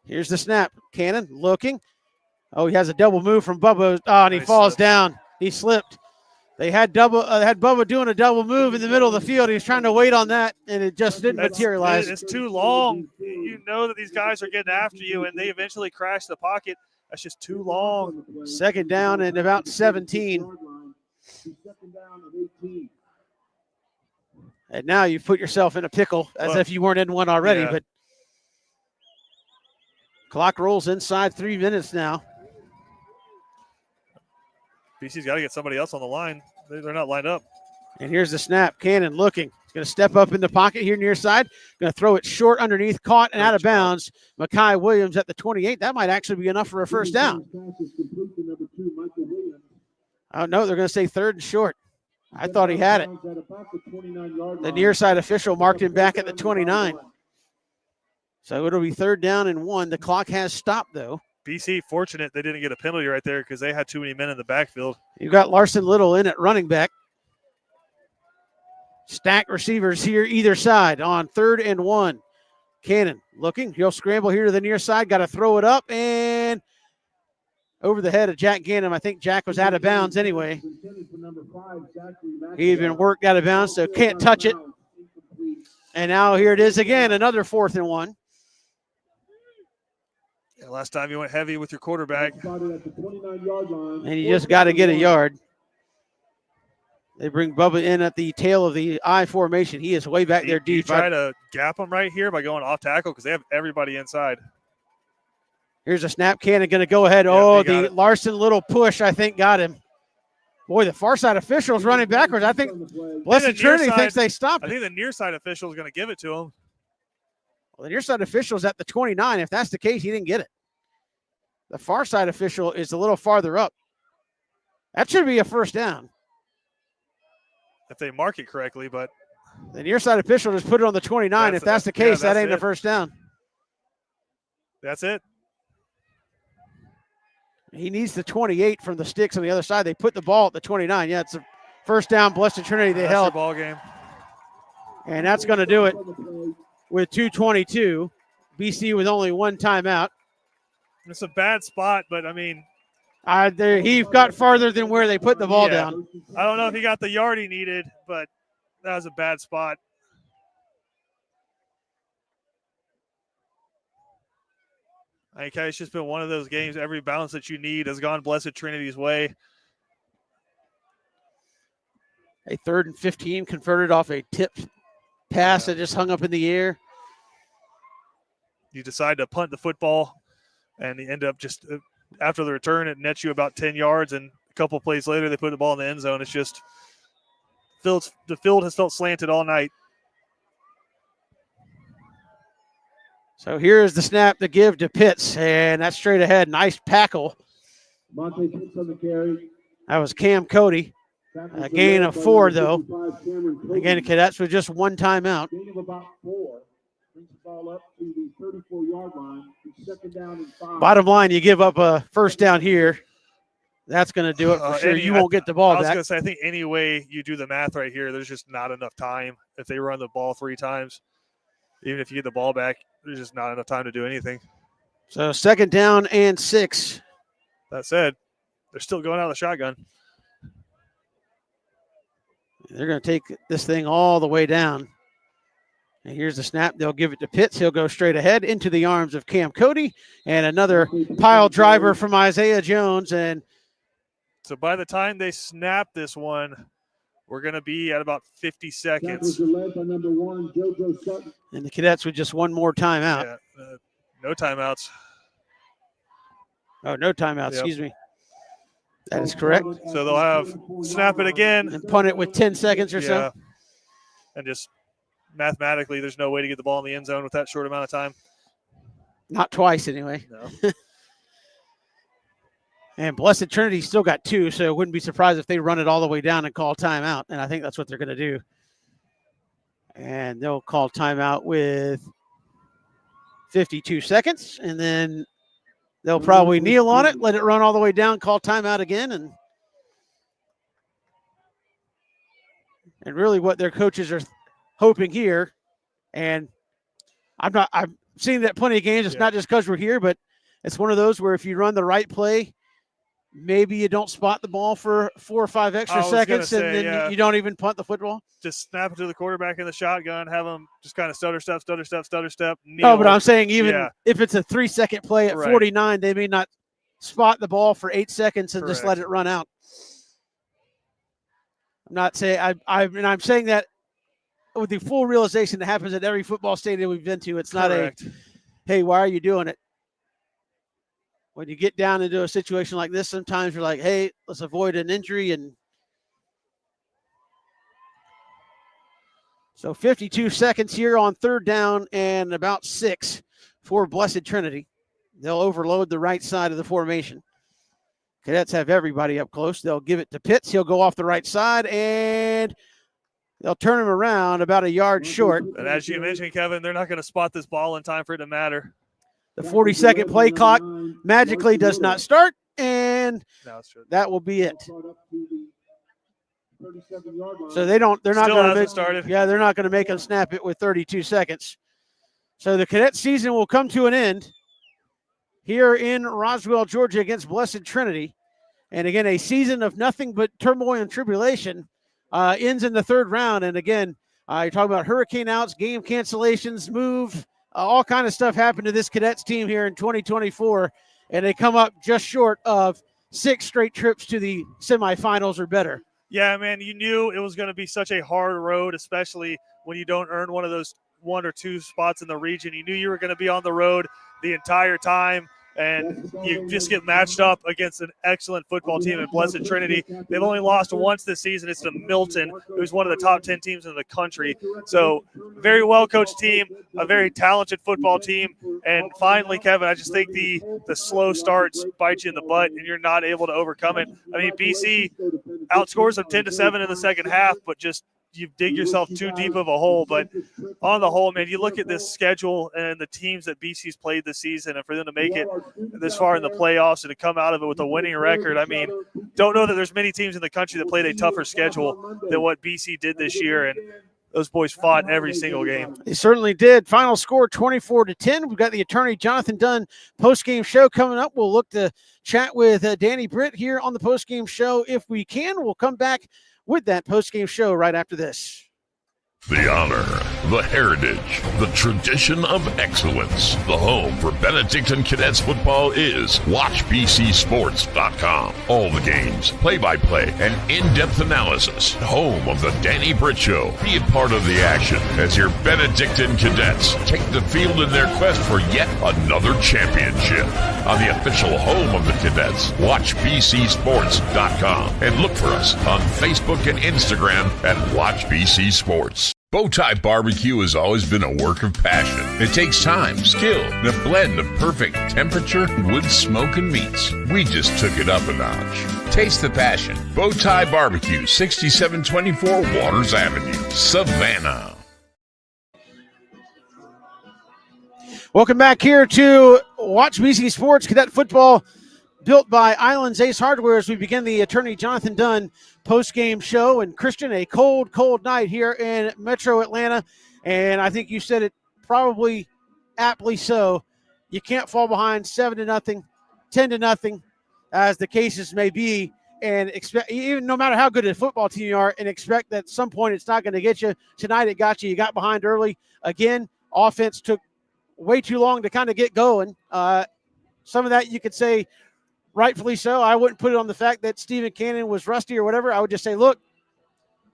Here's the snap. Cannon looking. Oh, he has a double move from Bubba. Oh, and he falls down. He slipped. They had Bubba doing a double move in the middle of the field. He was trying to wait on that, and it just didn't materialize. It's too long. You know that these guys are getting after you, and they eventually crash the pocket. That's just too long. 2nd down and about 17. 2nd down and 18. And now you've put yourself in a pickle as if you weren't in one already. Yeah. But clock rolls inside 3 minutes now. BC's got to get somebody else on the line. They're not lined up. And here's the snap. Cannon looking. He's going to step up in the pocket here near side. Going to throw it short underneath, caught and out of bounds. Mackay Williams at the 28. That might actually be enough for a first down. Oh, no, they're going to say 3rd and short. I thought he had it. The near side official marked him back at the 29. So it'll be 3rd down and 1. The clock has stopped, though. BC fortunate they didn't get a penalty right there because they had too many men in the backfield. You've got Larson Little in at running back. Stack receivers here either side on 3rd and 1. Cannon looking. He'll scramble here to the near side. Got to throw it up and over the head of Jack Gannon. I think Jack was out of bounds anyway. He had been worked out of bounds, so can't touch it. And now here it is again, another 4th and 1. Yeah, last time you went heavy with your quarterback. And you just got to get a yard. They bring Bubba in at the tail of the I formation. He is way back there deep. You try to gap him right here by going off tackle because they have everybody inside. Here's a snap. Cannon going to go ahead. Yep, the Larson Little push, I think, got him. Boy, the far side official is running backwards. I think Blessed Trinity thinks they stopped it. I think the near side official is going to give it to him. Well, the near side official is at the 29. If that's the case, he didn't get it. The far side official is a little farther up. That should be a 1st down. If they mark it correctly, but the near side official just put it on the 29. If that's the case, that ain't a 1st down. That's it. He needs the 28 from the sticks on the other side. They put the ball at the 29. Yeah, it's a 1st down. Blessed Trinity, they held. Ball game. And that's going to do it with 2:22. BC with only 1 timeout. It's a bad spot, but I mean, he got farther than where they put the ball down. I don't know if he got the yard he needed, but that was a bad spot. Okay, it's just been one of those games. Every bounce that you need has gone Blessed Trinity's way. A 3rd and 15 converted off a tipped pass that just hung up in the air. You decide to punt the football, and you end up just after the return, it nets you about 10 yards, and a couple plays later, they put the ball in the end zone. It's just the field has felt slanted all night. So here is the snap to give to Pitts, and that's straight ahead. Nice tackle. Monte Pitts on the carry. That was Cam Cody. A gain of 4, though. Again, the Cadets with just 1 timeout. Gain of about 4. Brings the ball up to the 34-yard line. 2nd down and 5. Bottom line, you give up a 1st down here. That's going to do it for sure. You won't get the ball back. I was going to say, I think any way you do the math right here, there's just not enough time. If they run the ball 3 times, even if you get the ball back, there's just not enough time to do anything. So 2nd down and 6. That said, they're still going out of the shotgun. They're going to take this thing all the way down. And here's the snap. They'll give it to Pitts. He'll go straight ahead into the arms of Cam Cody. And another pile driver from Isaiah Jones. And so by the time they snap this one, we're going to be at about 50 seconds. And the Cadets with just 1 more timeout. Yeah, no timeouts. Oh, no timeouts. Yep. Excuse me. That is correct. So they'll have snap it again. And punt it with 10 seconds or so. And just mathematically, there's no way to get the ball in the end zone with that short amount of time. Not twice, anyway. No. And Blessed Trinity still got 2, so wouldn't be surprised if they run it all the way down and call timeout. And I think that's what they're going to do. And they'll call timeout with 52 seconds. And then they'll probably kneel on it, let it run all the way down, call timeout again. And really what their coaches are hoping here, and I've seen that plenty of games. It's not just because we're here, but it's one of those where if you run the right play, maybe you don't spot the ball for 4 or 5 extra seconds, and then you don't even punt the football. Just snap it to the quarterback in the shotgun, have him just kind of stutter step. Kneel. No, but I'm saying even if it's a 3-second play at 49, they may not spot the ball for 8 seconds and just let it run out. I'm not saying I'm saying that with the full realization that happens at every football stadium we've been to. It's not hey, why are you doing it? When you get down into a situation like this, sometimes you're like, hey, let's avoid an injury. And so 52 seconds here on 3rd down and about 6 for Blessed Trinity. They'll overload the right side of the formation. Cadets have everybody up close. They'll give it to Pitts. He'll go off the right side, and They'll turn him around about a yard short. And as you mentioned, Kevin, they're not going to spot this ball in time for it to matter. The 40-second play clock magically does not start, and that will be it. So they're not going to started. Yeah, they're not going to make them snap it with 32 seconds. So the cadet season will come to an end here in Roswell, Georgia against Blessed Trinity. And again, a season of nothing but turmoil and tribulation ends in the third round. And again, you're talking about hurricane outs, game cancellations, move, all kind of stuff happened to this cadets team here in 2024. And they come up just short of 6 straight trips to the semifinals or better. Yeah, man, you knew it was going to be such a hard road, especially when you don't earn one of those 1 or 2 spots in the region. You knew you were going to be on the road the entire time, and you just get matched up against an excellent football team in Blessed Trinity. They've only lost once this season. It's to Milton, who's one of the top 10 teams in the country. So very well-coached team, a very talented football team. And finally, Kevin, I just think the slow starts bite you in the butt, and you're not able to overcome it. I mean, BC outscores them 10-7 in the second half, but just you dig yourself too deep of a hole. But on the whole, man, you look at this schedule and the teams that BC's played this season, and for them to make it this far in the playoffs and to come out of it with a winning record, I mean, don't know that there's many teams in the country that played a tougher schedule than what BC did this year. And those boys fought every single game. They certainly did. Final score 24-10. We've got the attorney Jonathan Dunn postgame show coming up. We'll look to chat with Danny Britt here on the postgame show if we can. We'll come back with that postgame show right after this. The honor, the heritage, the tradition of excellence. The home for Benedictine Cadets football is WatchBCSports.com. All the games, play-by-play, and in-depth analysis. Home of the Danny Britt Show. Be a part of the action as your Benedictine Cadets take the field in their quest for yet another championship. On the official home of the Cadets, WatchBCSports.com. And look for us on Facebook and Instagram at WatchBCSports. Bowtie Barbecue has always been a work of passion. It takes time, skill, and a blend of perfect temperature, wood, smoke, and meats. We just took it up a notch. Taste the passion. Bowtie Barbecue, 6724 Waters Avenue, Savannah. Welcome back here to Watch BC Sports Cadet Football, built by Islands Ace Hardware, as we begin the attorney Jonathan Dunn post-game show. And Christian, a cold night here in Metro Atlanta. And I think you said it probably aptly so. You can't fall behind 7-0, 10-0, as the cases may be, and expect, even no matter how good a football team you are, and expect that at some point it's not going to get you. Tonight it got you. You got behind early. Again, offense took way too long to kind of get going. Some of that you could say rightfully so. I wouldn't put it on the fact that Stephen Cannon was rusty or whatever. I would just say, look,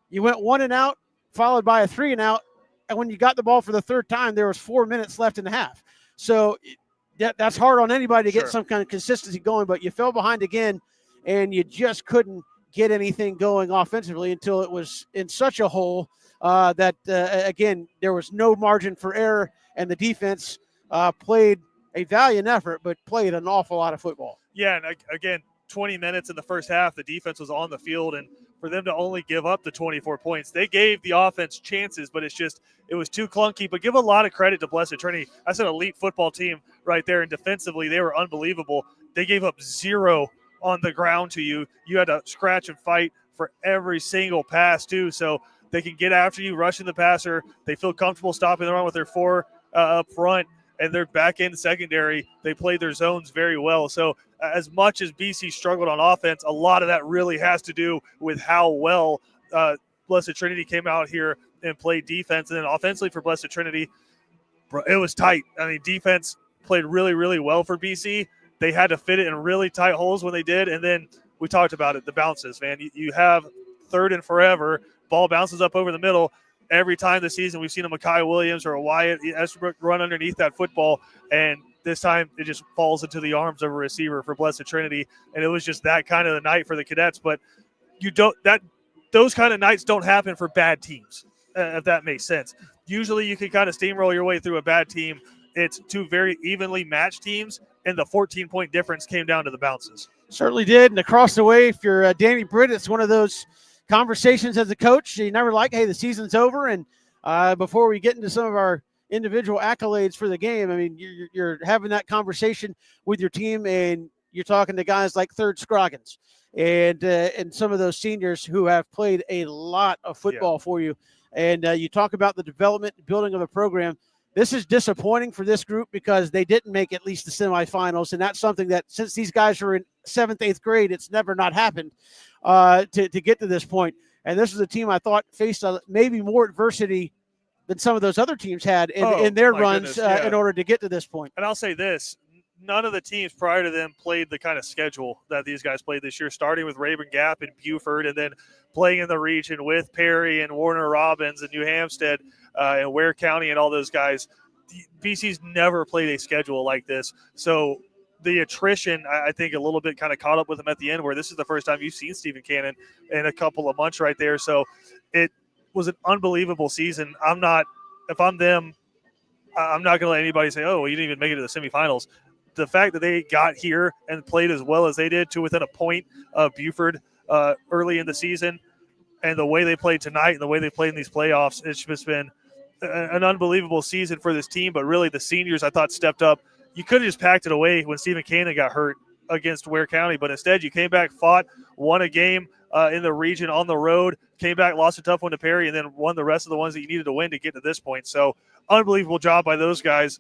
you went 1 and out, followed by a 3 and out, and when you got the ball for the third time, there was 4 minutes left in the half. So that's hard on anybody to get some kind of consistency going, but you fell behind again, and you just couldn't get anything going offensively until it was in such a hole that, again, there was no margin for error, and the defense played a valiant effort, but played an awful lot of football. Yeah, and again, 20 minutes in the first half, the defense was on the field, and for them to only give up the 24 points, they gave the offense chances, but it was too clunky. But give a lot of credit to Blessed Trinity. That's an elite football team right there, and defensively, they were unbelievable. They gave up 0 on the ground to you. You had to scratch and fight for every single pass, too, so they can get after you, rushing the passer. They feel comfortable stopping the run with their 4 up front. And their back end secondary, they played their zones very well. So as much as BC struggled on offense, a lot of that really has to do with how well Blessed Trinity came out here and played defense. And then offensively for Blessed Trinity, it was tight. I mean, defense played really, really well for BC. They had to fit it in really tight holes when they did. And then we talked about it, the bounces, man. You have 3rd and forever, ball bounces up over the middle. Every time this season, we've seen a Mekhi Williams or a Wyatt Estabrook run underneath that football, and this time it just falls into the arms of a receiver for Blessed Trinity, and it was just that kind of the night for the Cadets. But those kind of nights don't happen for bad teams, if that makes sense. Usually you can kind of steamroll your way through a bad team. It's 2 very evenly matched teams, and the 14-point difference came down to the bounces. Certainly did, and across the way, if you're Danny Britt, it's one of those conversations as a coach, you never like, hey, the season's over. And before we get into some of our individual accolades for the game, I mean, you're having that conversation with your team, and you're talking to guys like Third Scroggins and some of those seniors who have played a lot of football for you. And you talk about the development and building of a program. This is disappointing for this group because they didn't make at least the semifinals, and that's something that since these guys are in 7th, 8th grade, it's never not happened to get to this point. And this is a team I thought faced maybe more adversity than some of those other teams had in their runs in order to get to this point. And I'll say this. None of the teams prior to them played the kind of schedule that these guys played this year, starting with Raven Gap and Buford, and then playing in the region with Perry and Warner Robins and New Hampstead and Ware County and all those guys. BC's never played a schedule like this. So the attrition, I think, a little bit kind of caught up with them at the end, where this is the first time you've seen Stephen Cannon in a couple of months right there. So it was an unbelievable season. If I'm them, I'm not going to let anybody say, oh, well, you didn't even make it to the semifinals. The fact that they got here and played as well as they did, to within a point of Buford early in the season, and the way they played tonight and the way they played in these playoffs, it's just been an unbelievable season for this team. But really, the seniors, I thought, stepped up. You could have just packed it away when Stephen Cannon got hurt against Ware County, but instead you came back, fought, won a game in the region on the road, came back, lost a tough one to Perry, and then won the rest of the ones that you needed to win to get to this point. So unbelievable job by those guys.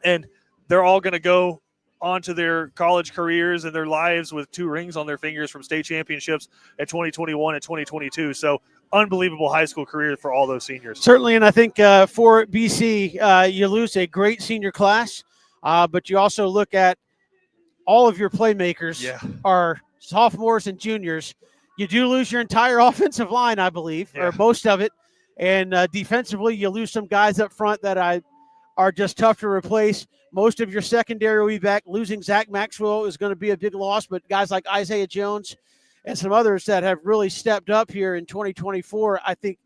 And they're all going to go on to their college careers and their lives with 2 rings on their fingers from state championships at 2021 and 2022. So unbelievable high school career for all those seniors. Certainly, and I think for BC, you lose a great senior class, but you also look at all of your playmakers are sophomores and juniors. You do lose your entire offensive line, I believe, or most of it. And defensively, you lose some guys up front that are just tough to replace. Most of your secondary will be back. Losing Zach Maxwell is going to be a big loss, but guys like Isaiah Jones and some others that have really stepped up here in 2024, I think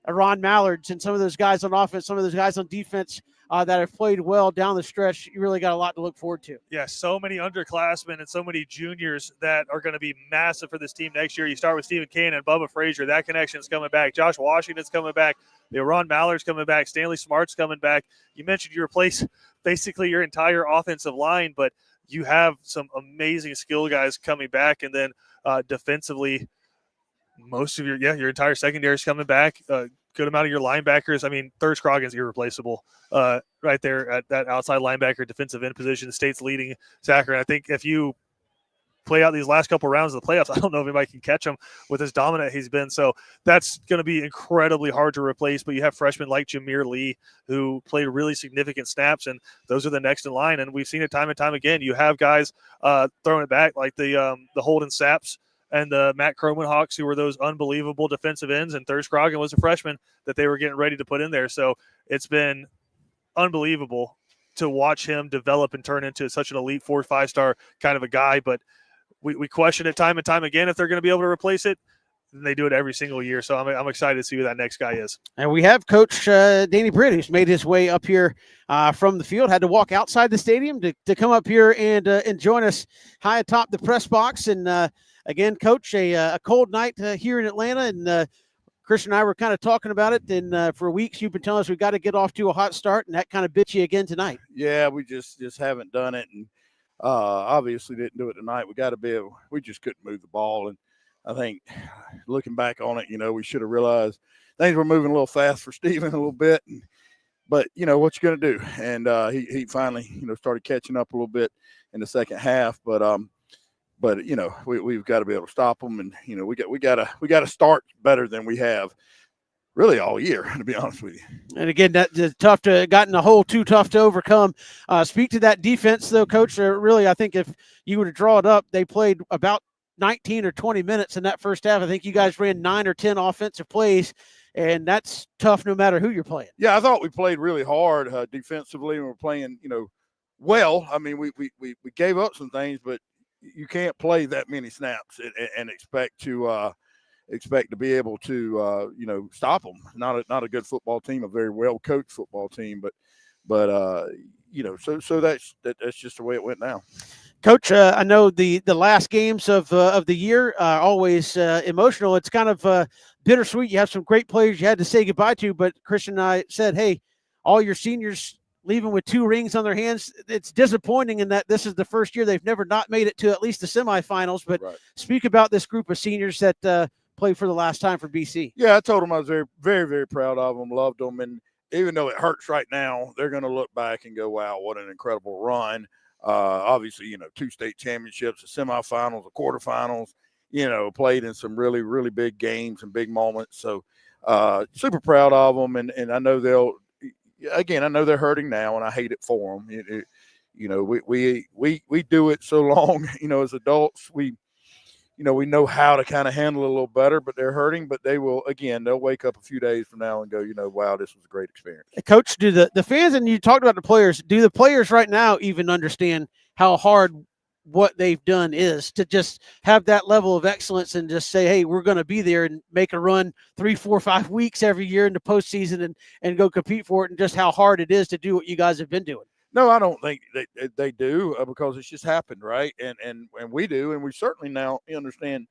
Ron Mallards and some of those guys on offense, some of those guys on defense that have played well down the stretch, you really got a lot to look forward to. Yeah, so many underclassmen and so many juniors that are going to be massive for this team next year. You start with Stephen Cannon, Bubba Frazier. That connection's coming back. Josh Washington's coming back. Ron Mallard's coming back. Stanley Smart's coming back. You mentioned you replace basically your entire offensive line, but you have some amazing skill guys coming back. And then defensively, most of your entire secondary is coming back. Good amount of your linebackers. I mean, Third Scroggins irreplaceable right there at that outside linebacker defensive end position, the state's leading sacker. And I think if you play out these last couple rounds of the playoffs, I don't know if anybody can catch him with as dominant he's been. So that's going to be incredibly hard to replace. But you have freshmen like Jameer Lee who played really significant snaps, and those are the next in line. And we've seen it time and time again. You have guys throwing it back like the Holden Saps and the Matt Cromanhawks, who were those unbelievable defensive ends, and Third Scroggin was a freshman that they were getting ready to put in there. So it's been unbelievable to watch him develop and turn into such an elite 4-5 star kind of a guy. But we question it time and time again if they're going to be able to replace it. And they do it every single year. So I'm excited to see who that next guy is. And we have Coach Danny Britt, who's made his way up here from the field, had to walk outside the stadium to come up here and join us high atop the press box. And again, Coach, a cold night here in Atlanta, and Christian and I were kind of talking about it. And for weeks, you've been telling us we've got to get off to a hot start, and that kind of bit you again tonight. Yeah, we just haven't done it, and obviously didn't do it tonight. We just couldn't move the ball, and I think looking back on it, we should have realized things were moving a little fast for Steven a little bit. But, what you going to do? And he finally, started catching up a little bit in the second half. But we've got to be able to stop them. And, we got to start better than we have really all year, to be honest with you. And again, that's tough to gotten a hole too tough to overcome. Speak to that defense, though, Coach. Really, I think if you were to draw it up, they played about 19 or 20 minutes in that first half. I think you guys ran 9 or 10 offensive plays, and that's tough no matter who you're playing. Yeah, I thought we played really hard defensively, and we're playing, well. I mean, we gave up some things, but you can't play that many snaps and expect to be able to stop them. Not a good football team, a very well coached football team, but so that's just the way it went down. Coach, I know the last games of the year are always emotional. It's kind of bittersweet. You have some great players you had to say goodbye to, but Christian and I said, hey, all your seniors leaving with 2 rings on their hands. It's disappointing in that this is the first year they've never not made it to at least the semifinals. But speak about this group of seniors that played for the last time for BC. Yeah, I told them I was very, very, very proud of them, loved them. And even though it hurts right now, they're going to look back and go, wow, what an incredible run. Obviously, 2 state championships, a semifinals, a quarterfinals, played in some really, really big games and big moments. So super proud of them. And I know I know they're hurting now, and I hate it for them. We do it so long, as adults, we know how to kind of handle it a little better, but they're hurting, but they'll wake up a few days from now and go, wow, this was a great experience. Coach, do the fans, and you talked about the players, do the players right now even understand how hard what they've done is to just have that level of excellence and just say, hey, we're going to be there and make a run 3, 4, 5 weeks every year in the postseason and go compete for it, and just how hard it is to do what you guys have been doing? No, I don't think they do because it's just happened, right? And we do, and we certainly now understand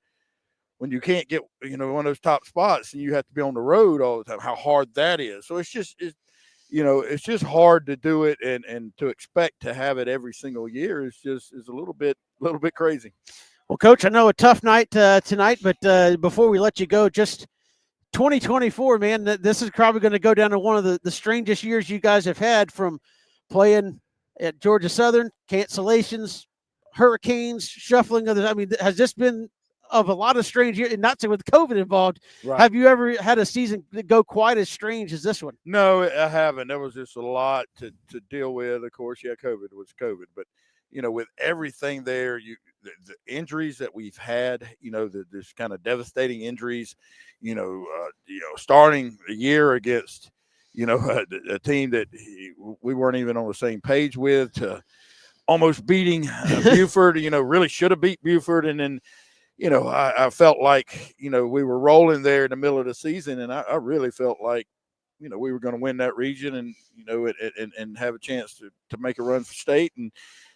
when you can't get one of those top spots and you have to be on the road all the time, how hard that is. So it's just hard to do it, and to expect to have it every single year is a little bit crazy. Well, Coach, I know a tough night tonight, but before we let you go, just 2024, man, this is probably going to go down to one of the strangest years you guys have had, from playing at Georgia Southern, cancellations, hurricanes, shuffling others. I mean, has this been of a lot of strange years, and not to with COVID involved? Right. Have you ever had a season that go quite as strange as this one? No, I haven't. There was just a lot to deal with. Of course, yeah, COVID was COVID, but with everything there, the injuries that we've had, this kind of devastating injuries, starting the year against a team that we weren't even on the same page with, to almost beating Buford, really should have beat Buford. And then, I felt like, we were rolling there in the middle of the season, and I really felt like, we were going to win that region and, and have a chance to make a run for state. And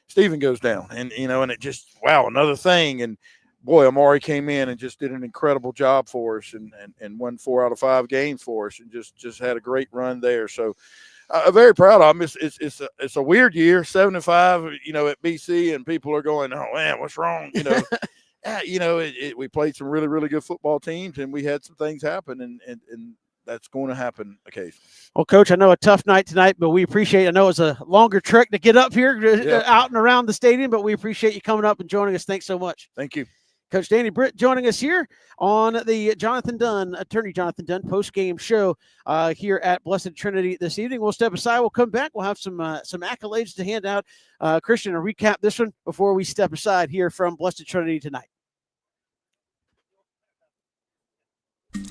Stephen goes down, and, and it just, wow, another thing. And boy, Amari came in and just did an incredible job for us, and won 4 out of 5 games for us, and just had a great run there. So I'm very proud of him. It's a weird year, 7-5, at BC, and people are going, oh man, what's wrong? We played some really, really good football teams, and we had some things happen, and that's going to happen occasionally. Well, Coach, I know a tough night tonight, but we appreciate it. I know it's a longer trek to get up here out and around the stadium, but we appreciate you coming up and joining us. Thanks so much. Thank you. Coach Danny Britt joining us here on the Attorney Jonathan Dunn post-game show here at Blessed Trinity this evening. We'll step aside. We'll come back. We'll have some accolades to hand out. Christian, to recap this one before we step aside here from Blessed Trinity tonight.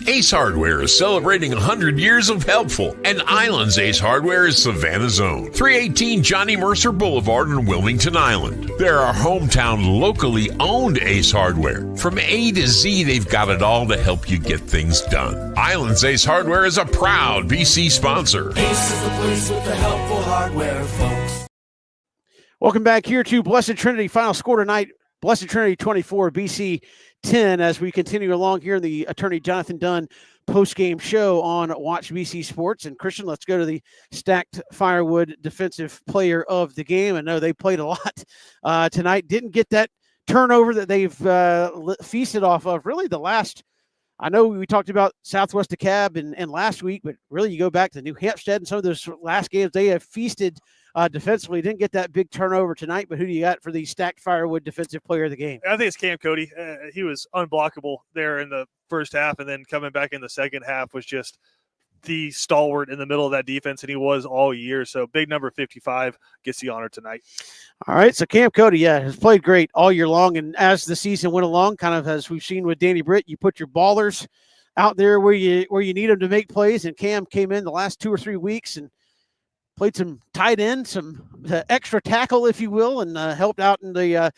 Ace Hardware is celebrating 100 years of helpful, and Island's Ace Hardware is Savannah's own. 318 Johnny Mercer Boulevard in Wilmington Island. They're our hometown, locally owned Ace Hardware. From A to Z, they've got it all to help you get things done. Island's Ace Hardware is a proud BC sponsor. Ace is the place with the helpful hardware, folks. Welcome back here to Blessed Trinity. Final score tonight, Blessed Trinity 24, BC 10, as we continue along here in the Attorney Jonathan Dunn post-game show on Watch BC Sports. And Christian, let's go to the stacked firewood defensive player of the game. I know they played a lot tonight. Didn't get that turnover that they've feasted off of really the last. I know we talked about Southwest DeKalb and last week, but really you go back to New Hampstead and some of those last games, they have feasted defensively. Didn't get that big turnover tonight, but who do you got for the stacked firewood defensive player of the game? I think it's Cam Cody. He was unblockable there in the first half, and then coming back in the second half was just the stalwart in the middle of that defense, and he was all year. So big number 55 gets the honor tonight. All right, so Cam Cody, has played great all year long, and as the season went along, kind of as we've seen with Danny Britt, you put your ballers out there where you need them to make plays, and Cam came in the last 2 or 3 weeks and played some tight end, some extra tackle, if you will, and helped out in the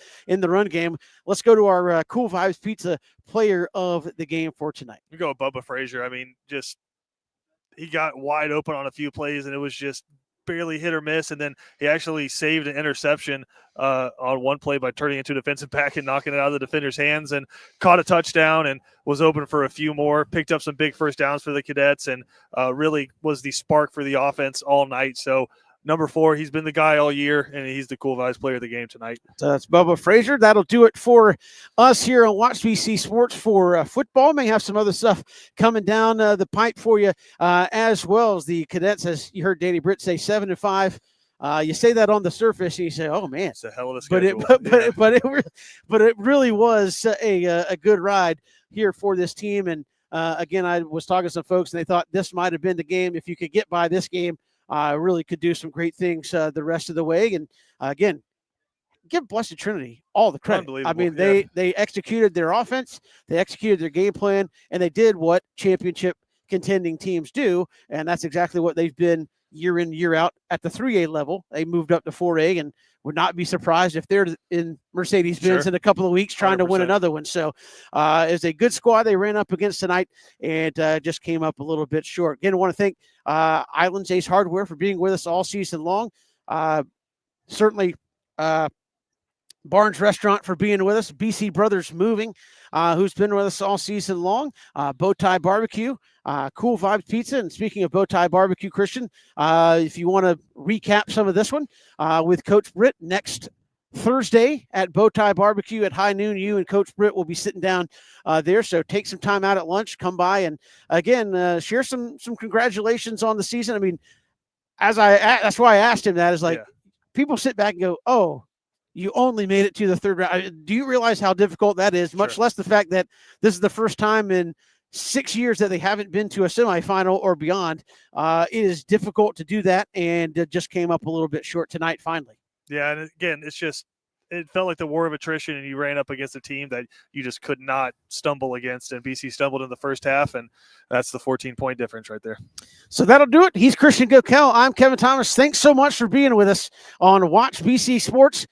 run game. Let's go to our Cool Vibes Pizza player of the game for tonight. We go with Bubba Frazier. I mean, just he got wide open on a few plays, and it was just barely hit or miss, and then he actually saved an interception on one play by turning into a defensive back and knocking it out of the defender's hands, and caught a touchdown and was open for a few more, picked up some big first downs for the Cadets, and really was the spark for the offense all night. So number 4, he's been the guy all year, and he's the cool vibes player of the game tonight. So that's Bubba Frazier. That'll do it for us here on Watch BC Sports for football. May have some other stuff coming down the pipe for you as well as the Cadets, as you heard Danny Britt say, 7-5. You say that on the surface, and you say, "Oh man, it's a hell of a schedule." But it really was a good ride here for this team. And again, I was talking to some folks, and they thought this might have been the game. If you could get by this game, really could do some great things the rest of the way. And again, give Blessed Trinity all the credit. I mean, they executed their offense, they executed their game plan, and they did what championship contending teams do, and that's exactly what they've been year in, year out at the 3A level. They moved up to 4A and would not be surprised if they're in Mercedes-Benz in a couple of weeks trying 100%. To win another one. So it's a good squad they ran up against tonight, and just came up a little bit short. Again, I want to thank Islands Ace Hardware for being with us all season long. Certainly Barnes Restaurant for being with us. BC Brothers Moving, who's been with us all season long. Bowtie Barbecue, Cool Vibes Pizza. And speaking of Bowtie Barbecue, Christian, if you want to recap some of this one with Coach Britt next Thursday at Bowtie Barbecue at high noon, you and Coach Britt will be sitting down there. So take some time out at lunch, come by, and again, share some congratulations on the season. I mean, that's why I asked him that, is like, people sit back and go, "Oh, you only made it to the third round." Do you realize how difficult that is? Much less the fact that this is the first time in 6 years that they haven't been to a semifinal or beyond. It is difficult to do that, and it just came up a little bit short tonight finally. Yeah, and again, it felt like the war of attrition, and you ran up against a team that you just could not stumble against, and BC stumbled in the first half, and that's the 14-point difference right there. So that'll do it. He's Christian Gokel. I'm Kevin Thomas. Thanks so much for being with us on Watch BC Sports.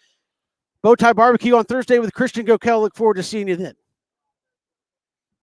Bowtie Barbecue on Thursday with Christian Gokel. Look forward to seeing you then.